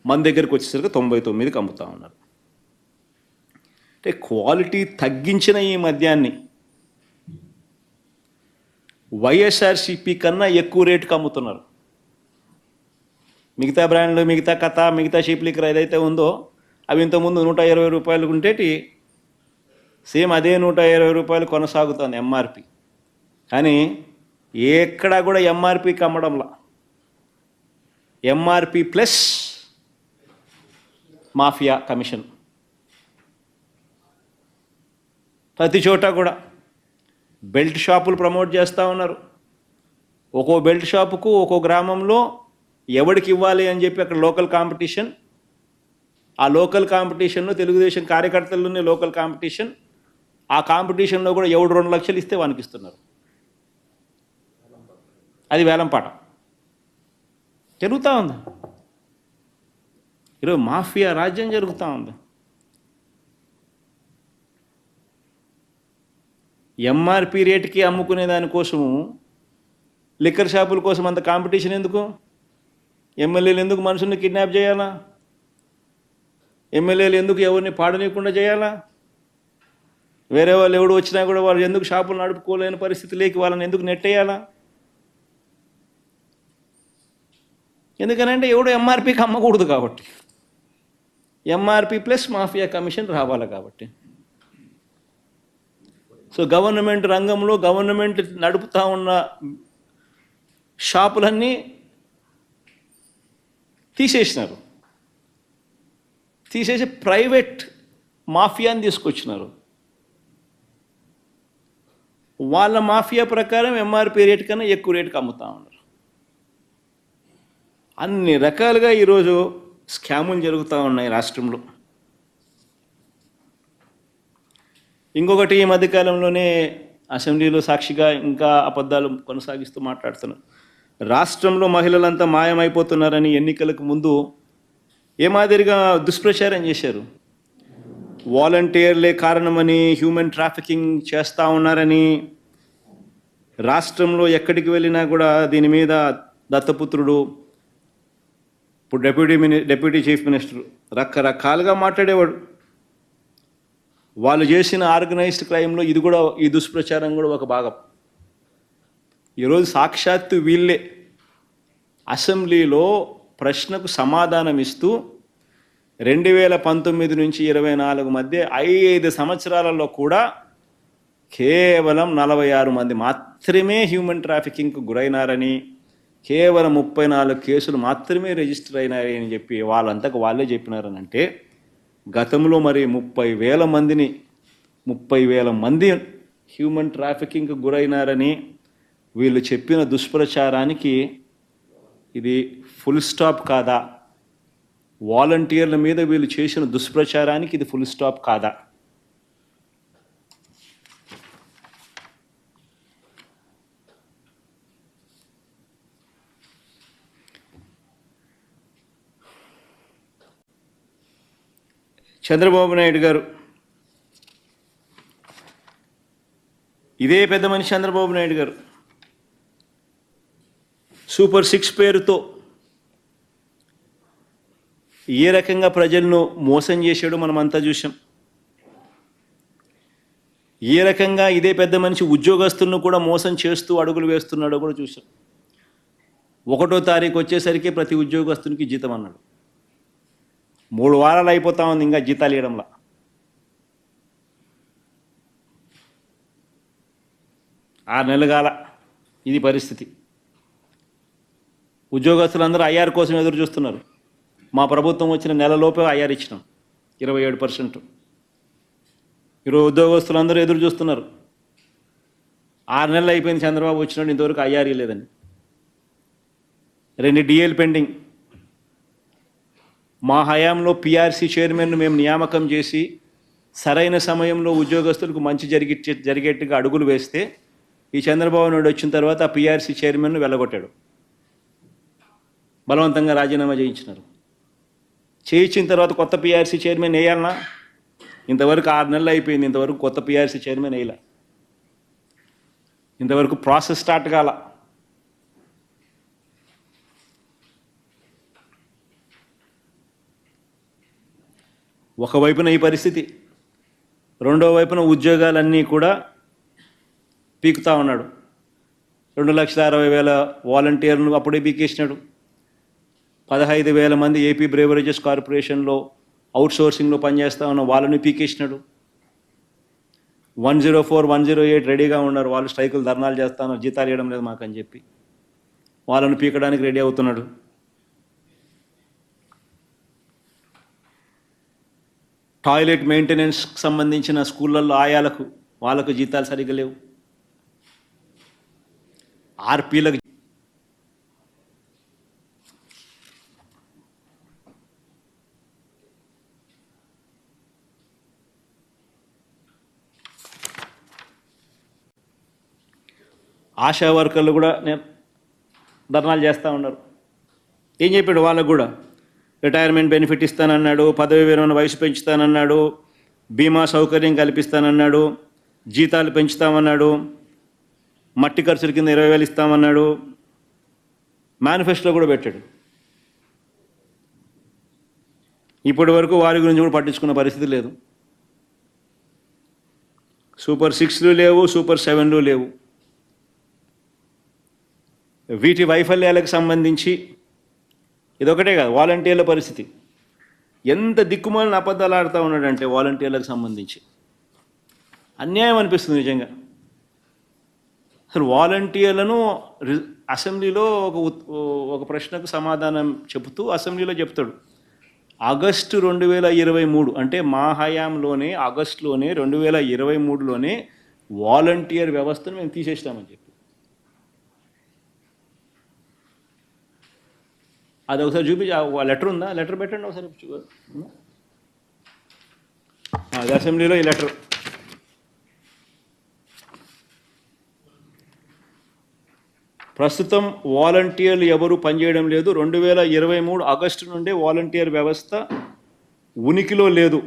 మన దగ్గరికి వచ్చేసరికి 99కి అమ్ముతూ ఉన్నారు. అంటే క్వాలిటీ తగ్గించిన ఈ మద్యాన్ని వైఎస్ఆర్సీపీ కన్నా ఎక్కువ రేటుకి అమ్ముతున్నారు. మిగతా బ్రాండ్లు, మిగతా కథ, మిగతా చీప్ లిక్కర్ ఏదైతే ఉందో అవి ఇంతకుముందు 120 రూపాయలు ఉండేటి, సేమ్ అదే 120 రూపాయలు కొనసాగుతుంది ఎంఆర్పి. కానీ ఎక్కడా కూడా ఎంఆర్పికి అమ్మడంలా, ఎంఆర్పి ప్లస్ మాఫియా కమిషన్. ప్రతి చోట కూడా బెల్ట్ షాపులు ప్రమోట్ చేస్తూ ఉన్నారు. ఒక్కో బెల్ట్ షాపుకు ఒక్కో గ్రామంలో ఎవరికి ఇవ్వాలి అని అక్కడ లోకల్ కాంపిటీషన్. ఆ లోకల్ కాంపిటీషన్లో తెలుగుదేశం కార్యకర్తల్లోనే లోకల్ కాంపిటీషన్. ఆ కాంపిటీషన్లో కూడా ఎవడు 2 లక్షలు ఇస్తే వానికి ఇస్తున్నారు. అది వేలంపాట జరుగుతూ ఉంది. ఈరోజు మాఫియా రాజ్యం జరుగుతూ ఉంది. ఎంఆర్పి రేటుకి అమ్ముకునే దానికోసము లిక్కర్ షాపుల కోసం అంత కాంపిటీషన్ ఎందుకు? ఎమ్మెల్యేలు ఎందుకు మనుషుల్ని కిడ్నాప్ చేయాలా? ఎమ్మెల్యేలు ఎందుకు ఎవరిని పాడనీయకుండా చేయాలా? వేరే వాళ్ళు ఎవడు వచ్చినా కూడా వాళ్ళు ఎందుకు షాపులు నడుపుకోలేని పరిస్థితి లేకి వాళ్ళని ఎందుకు నెట్టేయాలా? ఎందుకనంటే ఎవడు ఎంఆర్పికి అమ్మకూడదు కాబట్టి, ఎంఆర్పి ప్లస్ మాఫియా కమిషన్ రావాలి కాబట్టి. సో గవర్నమెంట్ రంగంలో గవర్నమెంట్ నడుపుతూ ఉన్న షాపులన్నీ తీసేసినారు. తీసేసి ప్రైవేట్ మాఫియాని తీసుకొచ్చినారు. వాళ్ళ మాఫియా ప్రకారం ఎంఆర్పి రేట్ కన్నా ఎక్కువ రేటుకి అమ్ముతూ ఉన్నారు. అన్ని రకాలుగా ఈరోజు స్కాములు జరుగుతూ ఉన్నాయి రాష్ట్రంలో. ఇంకొకటి, ఈ మధ్యకాలంలోనే అసెంబ్లీలో సాక్షిగా ఇంకా అబద్ధాలు కొనసాగిస్తూ మాట్లాడుతున్నారు. రాష్ట్రంలో మహిళలంతా మాయమైపోతున్నారని ఎన్నికలకు ముందు ఏ మాదిరిగా దుష్ప్రచారం చేశారు. వాలంటీర్లే కారణమని, హ్యూమన్ ట్రాఫికింగ్ చేస్తూ ఉన్నారని, రాష్ట్రంలో ఎక్కడికి వెళ్ళినా కూడా దీని మీద దత్తపుత్రుడు, ఇప్పుడు డెప్యూటీ చీఫ్ మినిస్టర్ రకరకాలుగా మాట్లాడేవాడు. వాళ్ళు చేసిన ఆర్గనైజ్డ్ క్రైమ్లో ఇది కూడా, ఈ దుష్ప్రచారం కూడా ఒక భాగం. ఈరోజు సాక్షాత్తు వీళ్ళే అసెంబ్లీలో ప్రశ్నకు సమాధానం ఇస్తూ 2019 నుంచి 24 మధ్య 5 సంవత్సరాలలో కూడా కేవలం 46 మంది మాత్రమే హ్యూమన్ ట్రాఫికింగ్కు గురైనారని, కేవలం 34 కేసులు మాత్రమే రిజిస్టర్ అయినారని చెప్పి వాళ్ళంతకు వాళ్ళే చెప్పినారనంటే, గతంలో మరి 30,000 మంది హ్యూమన్ ట్రాఫికింగ్కి గురైనారని వీళ్ళు చెప్పిన దుష్ప్రచారానికి ఇది ఫుల్ స్టాప్ కాదా? వాలంటీర్ల మీద వీళ్ళు చేసిన దుష్ప్రచారానికి ఇది ఫుల్ స్టాప్ కాదా? చంద్రబాబు నాయుడు గారు, ఇదే పెద్ద మనిషి చంద్రబాబు నాయుడు గారు సూపర్ 6 పేరుతో ఏ రకంగా ప్రజలను మోసం చేశాడో మనమంతా చూసాం. ఏ రకంగా ఇదే పెద్ద మనిషి ఉద్యోగస్తులను కూడా మోసం చేస్తూ అడుగులు వేస్తున్నాడో కూడా చూసాం. 1వ తారీఖు వచ్చేసరికి ప్రతి ఉద్యోగస్తునికి జీతం అన్నాడు. 3 వారాలు అయిపోతా ఉంది ఇంకా జీతాలు ఇవ్వడంలా. ఆరు నెలలు కాల ఇది పరిస్థితి. ఉద్యోగస్తులందరూ ఐఆర్ కోసం ఎదురు చూస్తున్నారు. మా ప్రభుత్వం వచ్చిన నెలలోపే ఐఆర్ ఇచ్చినాం 27%. ఈరోజు ఉద్యోగస్తులందరూ ఎదురు చూస్తున్నారు. 6 నెలలు అయిపోయింది చంద్రబాబు వచ్చినాడు, ఇంతవరకు ఐఆర్ లేదని. 2 డిఏలు పెండింగ్. మా హయాంలో పిఆర్సీ చైర్మన్ను మేము నియామకం చేసి సరైన సమయంలో ఉద్యోగస్తులకు మంచి జరిగేట్టుగా అడుగులు వేస్తే ఈ చంద్రబాబు నాయుడు వచ్చిన తర్వాత ఆ పిఆర్సీ చైర్మన్ను వెళ్ళగొట్టాడు. బలవంతంగా రాజీనామా చేయించినారు. చేయించిన తర్వాత కొత్త పిఆర్సీ చైర్మన్ వేయాలన్నా? ఇంతవరకు 6 నెలలు అయిపోయింది, ఇంతవరకు కొత్త పిఆర్సీ చైర్మన్ వేయాల. ఇంతవరకు ప్రాసెస్ స్టార్ట్ కాల. ఒకవైపున ఈ పరిస్థితి, రెండో వైపున ఉద్యోగాలన్నీ కూడా పీకుతా ఉన్నాడు. 2,60,000 వాలంటీర్లు అప్పుడే పీకేసినాడు. 15,000 మంది ఏపీ బ్రేవరేజెస్ కార్పొరేషన్లో అవుట్సోర్సింగ్లో పనిచేస్తా ఉన్న వాళ్ళని పీకేసినాడు. 104, 108 రెడీగా ఉన్నారు. వాళ్ళు స్ట్రైకులు ధర్నాలు చేస్తా ఉన్నారు, జీతాలు ఇవ్వడం లేదు మాకని చెప్పి వాళ్ళను పీకడానికి రెడీ అవుతున్నాడు. టాయిలెట్ మెయింటెనెన్స్కి సంబంధించిన స్కూళ్ళల్లో ఆయాలకు వాళ్ళకు జీతాలు సరిగ్గా లేవు. ఆర్పీలకు ఆశా వర్కర్లు కూడా ధర్నాలు చేస్తూ ఉన్నారు. ఏం చెప్పాడు వాళ్ళకు కూడా? రిటైర్మెంట్ బెనిఫిట్ ఇస్తానన్నాడు, పదవి విరమణ వయసు పెంచుతానన్నాడు, బీమా సౌకర్యం కల్పిస్తానన్నాడు, జీతాలు పెంచుతామన్నాడు, మట్టి ఖర్చుల కింద 20,000 ఇస్తామన్నాడు. మేనిఫెస్టోలో కూడా పెట్టాడు. ఇప్పటి వరకు వారి గురించి కూడా పట్టించుకున్న పరిస్థితి లేదు. సూపర్ 6లు లేవు, సూపర్ 7లు లేవు. వీటి వైఫల్యాలకు సంబంధించి ఇదొకటే కాదు, వాలంటీర్ల పరిస్థితి ఎంత దిక్కుమాలిన అబద్ధాలు ఆడుతూ ఉన్నాడంటే వాలంటీర్లకు సంబంధించి అన్యాయం అనిపిస్తుంది నిజంగా. అసలు వాలంటీర్లను అసెంబ్లీలో ఒక ప్రశ్నకు సమాధానం చెబుతూ అసెంబ్లీలో చెప్తాడు, ఆగస్టు 2023 అంటే మా హయాంలోనే ఆగస్టులోనే 2023లోనే వాలంటీర్ వ్యవస్థను మేము తీసేస్తామని చెప్పి. అది ఒకసారి చూపించి, లెటర్ ఉందా? లెటర్ పెట్టండి ఒకసారి. అది అసెంబ్లీలో ఈ లెటర్. ప్రస్తుతం వాలంటీర్లు ఎవరు పనిచేయడం లేదు. 2023 ఆగస్టు నుండే వాలంటీర్ వ్యవస్థ ఉనికిలో లేదు.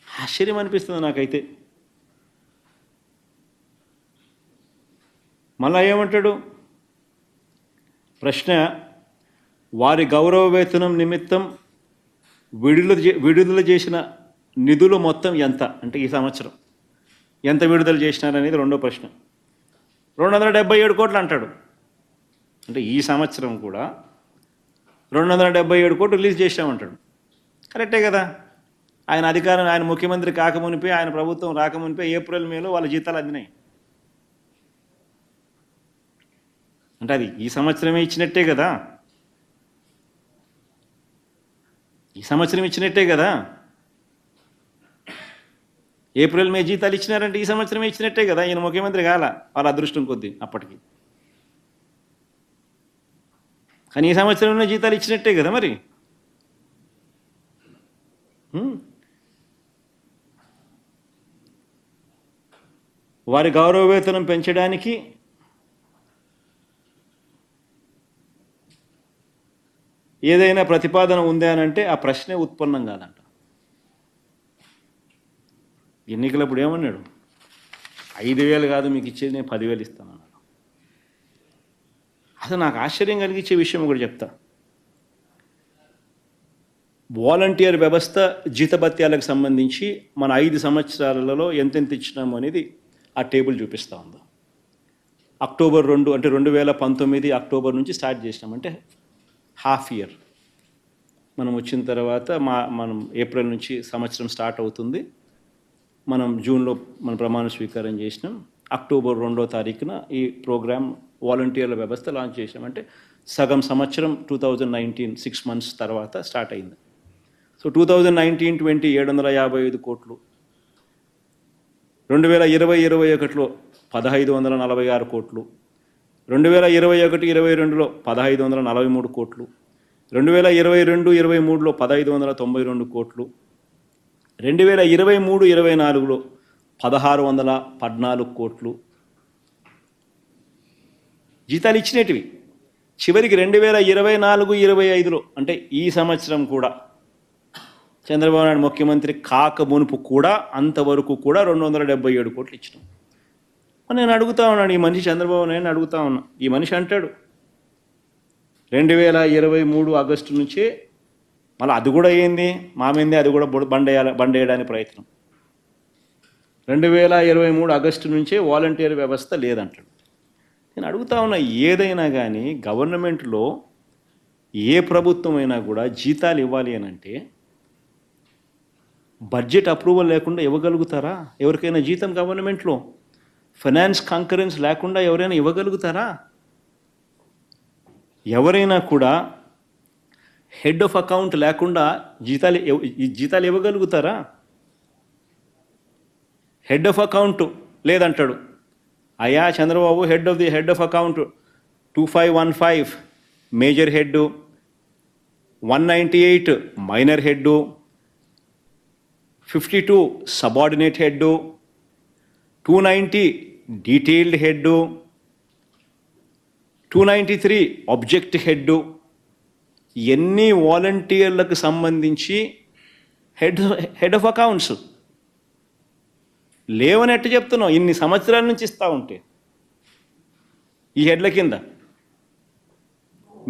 ఆశ్చర్యం అనిపిస్తుంది నాకైతే. మళ్ళా ఏమంటాడు? ప్రశ్న, వారి గౌరవ వేతనం నిమిత్తం విడుదల చేసిన నిధులు మొత్తం ఎంత? అంటే ఈ సంవత్సరం ఎంత విడుదల చేసినారనేది రెండో ప్రశ్న. 277 కోట్లు అంటాడు. అంటే ఈ సంవత్సరం కూడా 277 కోట్లు రిలీజ్ చేసామంటాడు. కరెక్టే కదా. ఆయన ముఖ్యమంత్రి కాకమునిపే, ఆయన ప్రభుత్వం రాకమునిపే ఏప్రిల్ మేలో వాళ్ళ జీతాలు అందినాయి. అంటే అది ఈ సంవత్సరమే ఇచ్చినట్టే కదా. ఈ సంవత్సరం ఇచ్చినట్టే కదా. ఏప్రిల్ మే జీతాలు ఇచ్చినారంటే ఈ సంవత్సరమే ఇచ్చినట్టే కదా. ఈయన ముఖ్యమంత్రి కాల, వాళ్ళ అదృష్టం కొద్దీ అప్పటికి. కానీ ఈ సంవత్సరంలో జీతాలు ఇచ్చినట్టే కదా మరి. వారి గౌరవ వేతనం పెంచడానికి ఏదైనా ప్రతిపాదన ఉందా అని అంటే ఆ ప్రశ్నే ఉత్పన్నం కాదంట. ఎన్నికలప్పుడు ఏమన్నాడు, 5,000 కాదు మీకు ఇచ్చేది, నేను 10,000 ఇస్తానన్నాడు. అసలు నాకు ఆశ్చర్యం కలిగించే విషయం ఒకటి చెప్తా. వాలంటీర్ వ్యవస్థ జీతభత్యాలకు సంబంధించి మన 5 సంవత్సరాలలో ఎంతెంత ఇచ్చినాము అనేది ఆ టేబుల్ చూపిస్తూ ఉంది. అక్టోబర్ 2 అంటే 2019 అక్టోబర్ నుంచి స్టార్ట్ చేసినామంటే హాఫ్ ఇయర్. మనం వచ్చిన తర్వాత మనం ఏప్రిల్ నుంచి సంవత్సరం స్టార్ట్ అవుతుంది. మనం జూన్లో మన ప్రమాణ స్వీకారం చేసినాం. అక్టోబర్ 2వ తారీఖున ఈ ప్రోగ్రామ్ వాలంటీర్ల వ్యవస్థ లాంచ్ చేసామంటే సగం సంవత్సరం 2019 6 months తర్వాత స్టార్ట్ అయింది. సో 2019-20 755 కోట్లు, 2020-21లో 1,546 కోట్లు, 2021-22లో 1,543 కోట్లు, 2022-23లో 1,592 కోట్లు, 2023-24లో 1,614 కోట్లు జీతాలు ఇచ్చినటివి. చివరికి 2024-25లో అంటే ఈ సంవత్సరం కూడా చంద్రబాబు నాయుడు ముఖ్యమంత్రి కాక మునుపు కూడా అంతవరకు కూడా 277 కోట్లు ఇచ్చినాం. నేను అడుగుతా ఉన్నాను, ఈ మనిషి చంద్రబాబు నాయుడు అడుగుతా ఉన్నా. ఈ మనిషి అంటాడు 2023 ఆగస్టు నుంచే, మళ్ళీ అది కూడా ఏంది మా మీదే, అది కూడా బండేయడానికి ప్రయత్నం. 2023 ఆగస్టు నుంచే వాలంటీర్ వ్యవస్థ లేదంటాడు. నేను అడుగుతా ఉన్నా, ఏదైనా కానీ గవర్నమెంట్లో ఏ ప్రభుత్వం అయినా కూడా జీతాలు ఇవ్వాలి అని అంటే బడ్జెట్ అప్రూవల్ లేకుండా ఇవ్వగలుగుతారా? ఎవరికైనా జీతం గవర్నమెంట్లో ఫైనాన్స్ కాంకరెన్స్ లేకుండా ఎవరైనా ఇవ్వగలుగుతారా? ఎవరైనా కూడా హెడ్ ఆఫ్ అకౌంట్ లేకుండా జీతాలు ఇవ్వగలుగుతారా? హెడ్ ఆఫ్ అకౌంట్ లేదంటాడు. అయ్యా Chandrababu, head of account 2515 major head, 198 minor head, 52 subordinate head, 290 detailed head, 293 object head. ఎన్ని వాలంటీర్లకు సంబంధించి హెడ్ ఆఫ్ అకౌంట్స్ లేవని ఎట్టు చెప్తున్నావు? ఇన్ని సంవత్సరాల నుంచి ఇస్తూ ఉంటే ఈ హెడ్ల కింద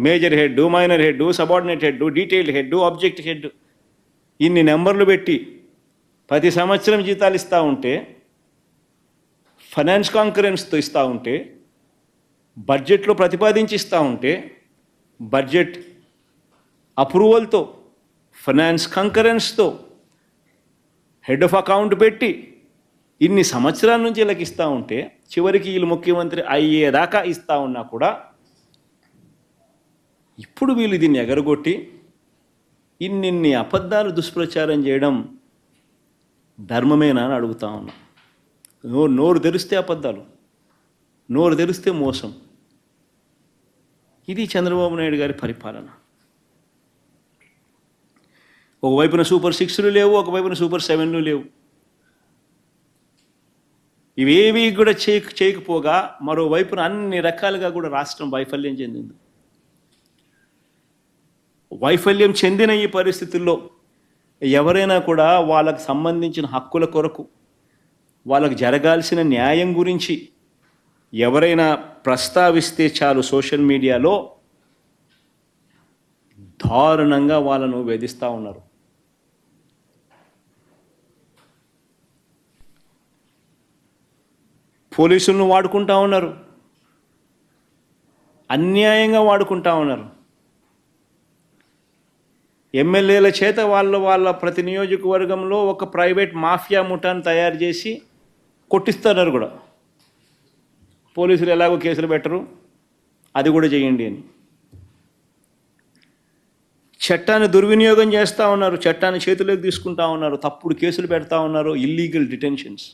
major head, minor head, subordinate head, detailed head, object head, ఇన్ని నెంబర్లు పెట్టి ప్రతి సంవత్సరం జీతాలు ఇస్తూ ఉంటే, ఫైనాన్స్ కాంకరెన్స్తో ఇస్తూ ఉంటే, బడ్జెట్లో ప్రతిపాదించి ఇస్తూ ఉంటే, బడ్జెట్ అప్రూవల్తో, ఫైనాన్స్ కాంకరెన్స్తో, హెడ్ ఆఫ్ అకౌంట్ పెట్టి ఇన్ని సంవత్సరాల నుంచి వీళ్ళకి ఇస్తూ ఉంటే, చివరికి వీళ్ళు ముఖ్యమంత్రి అయ్యేదాకా ఇస్తూ ఉన్నా కూడా ఇప్పుడు వీళ్ళు దీన్ని ఎగరగొట్టి ఇన్నిన్ని అబద్ధాలు దుష్ప్రచారం చేయడం ధర్మమేనా అని అడుగుతా ఉన్నా. నోరు తెరిస్తే అబద్ధాలు, నోరు తెరిస్తే మోసం. ఇది చంద్రబాబు నాయుడు గారి పరిపాలన. ఒకవైపున సూపర్ 6లు లేవు, ఒకవైపున సూపర్ 7లు లేవు. ఇవేవి కూడా చేయకపోగా మరోవైపున అన్ని రకాలుగా కూడా రాష్ట్రం వైఫల్యం చెందింది. వైఫల్యం చెందిన ఈ పరిస్థితుల్లో ఎవరైనా కూడా వాళ్ళకు సంబంధించిన హక్కుల కొరకు, వాళ్ళకు జరగాల్సిన న్యాయం గురించి ఎవరైనా ప్రస్తావిస్తే చాలు సోషల్ మీడియాలో దారుణంగా వాళ్ళను వేధిస్తూ ఉన్నారు. పోలీసులను వాడుకుంటా ఉన్నారు, అన్యాయంగా వాడుకుంటా ఉన్నారు. ఎమ్మెల్యేల చేత వాళ్ళ ప్రతి నియోజకవర్గంలో ఒక ప్రైవేట్ మాఫియా ముఠాను తయారు చేసి కొట్టిస్తున్నారు కూడా. పోలీసులు ఎలాగో కేసులు పెట్టరు, అది కూడా చేయండి అని. చట్టాన్ని దుర్వినియోగం చేస్తూ ఉన్నారు, చట్టాన్ని చేతిలోకి తీసుకుంటా ఉన్నారు, తప్పుడు కేసులు పెడతా ఉన్నారు, ఇల్లీగల్ డిటెన్షన్స్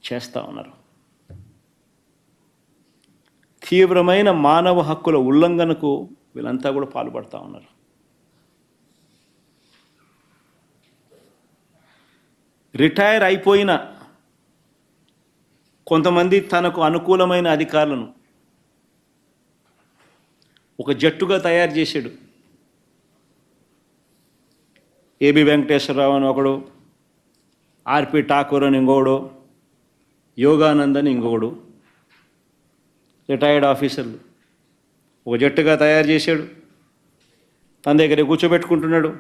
చేస్తూ ఉన్నారు. తీవ్రమైన మానవ హక్కుల ఉల్లంఘనకు వీళ్ళంతా కూడా పాల్పడుతూ ఉన్నారు. రిటైర్ అయిపోయిన కొంతమంది తనకు అనుకూలమైన అధికారులను ఒక జట్టుగా తయారు చేశాడు. ఏబి వెంకటేశ్వరరావు అని ఒకడు, ఆర్పి ఠాకూర్ అని ఇంకొకడు, యోగానంద్ అని ఇంకొకడు, రిటైర్డ్ ఆఫీసర్లు ఒక జట్టుగా తయారు చేశాడు. తన దగ్గర కూర్చోబెట్టుకుంటున్నాడు.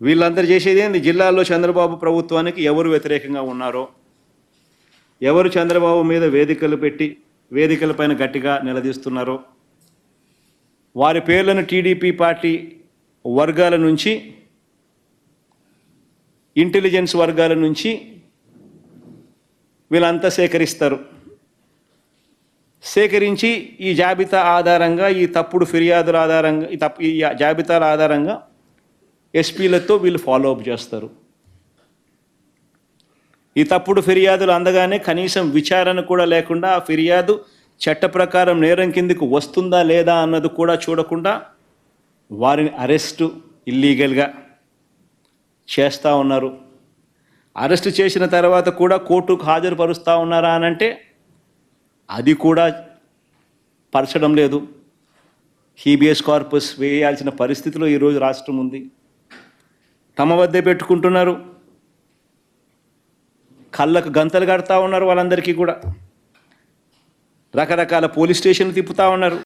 వీళ్ళందరూ చేసేది ఏంది? జిల్లాల్లో చంద్రబాబు ప్రభుత్వానికి ఎవరు వ్యతిరేకంగా ఉన్నారో, ఎవరు చంద్రబాబు మీద వేదికలు పెట్టి వేదికలపైన గట్టిగా నిలదీస్తున్నారో వారి పేర్లను టీడీపీ పార్టీ వర్గాల నుంచి, ఇంటెలిజెన్స్ వర్గాల నుంచి వీళ్ళంతా సేకరిస్తారు. సేకరించి ఈ జాబితా ఆధారంగా, ఈ తప్పుడు ఫిర్యాదుల ఆధారంగా, ఈ జాబితాల ఆధారంగా ఎస్పీలతో వీళ్ళు ఫాలో అప్ చేస్తారు. ఈ తప్పుడు ఫిర్యాదులు అందగానే కనీసం విచారణ కూడా లేకుండా ఆ ఫిర్యాదు చట్ట ప్రకారం నేరం కిందకు వస్తుందా లేదా అన్నది కూడా చూడకుండా వారిని అరెస్టు ఇల్లీగల్గా చేస్తూ ఉన్నారు. అరెస్టు చేసిన తర్వాత కూడా కోర్టుకు హాజరుపరుస్తూ ఉన్నారా అనంటే అది కూడా పరచడం లేదు. హీబియస్ కార్పస్ వేయాల్సిన పరిస్థితిలో ఈరోజు రాష్ట్రం ఉంది. తమ వద్దే పెట్టుకుంటున్నారు. కళ్ళకు గంతలు కడతా ఉన్నారు. వాళ్ళందరికీ కూడా రకరకాల పోలీస్ స్టేషన్లు తిప్పుతూ ఉన్నారు.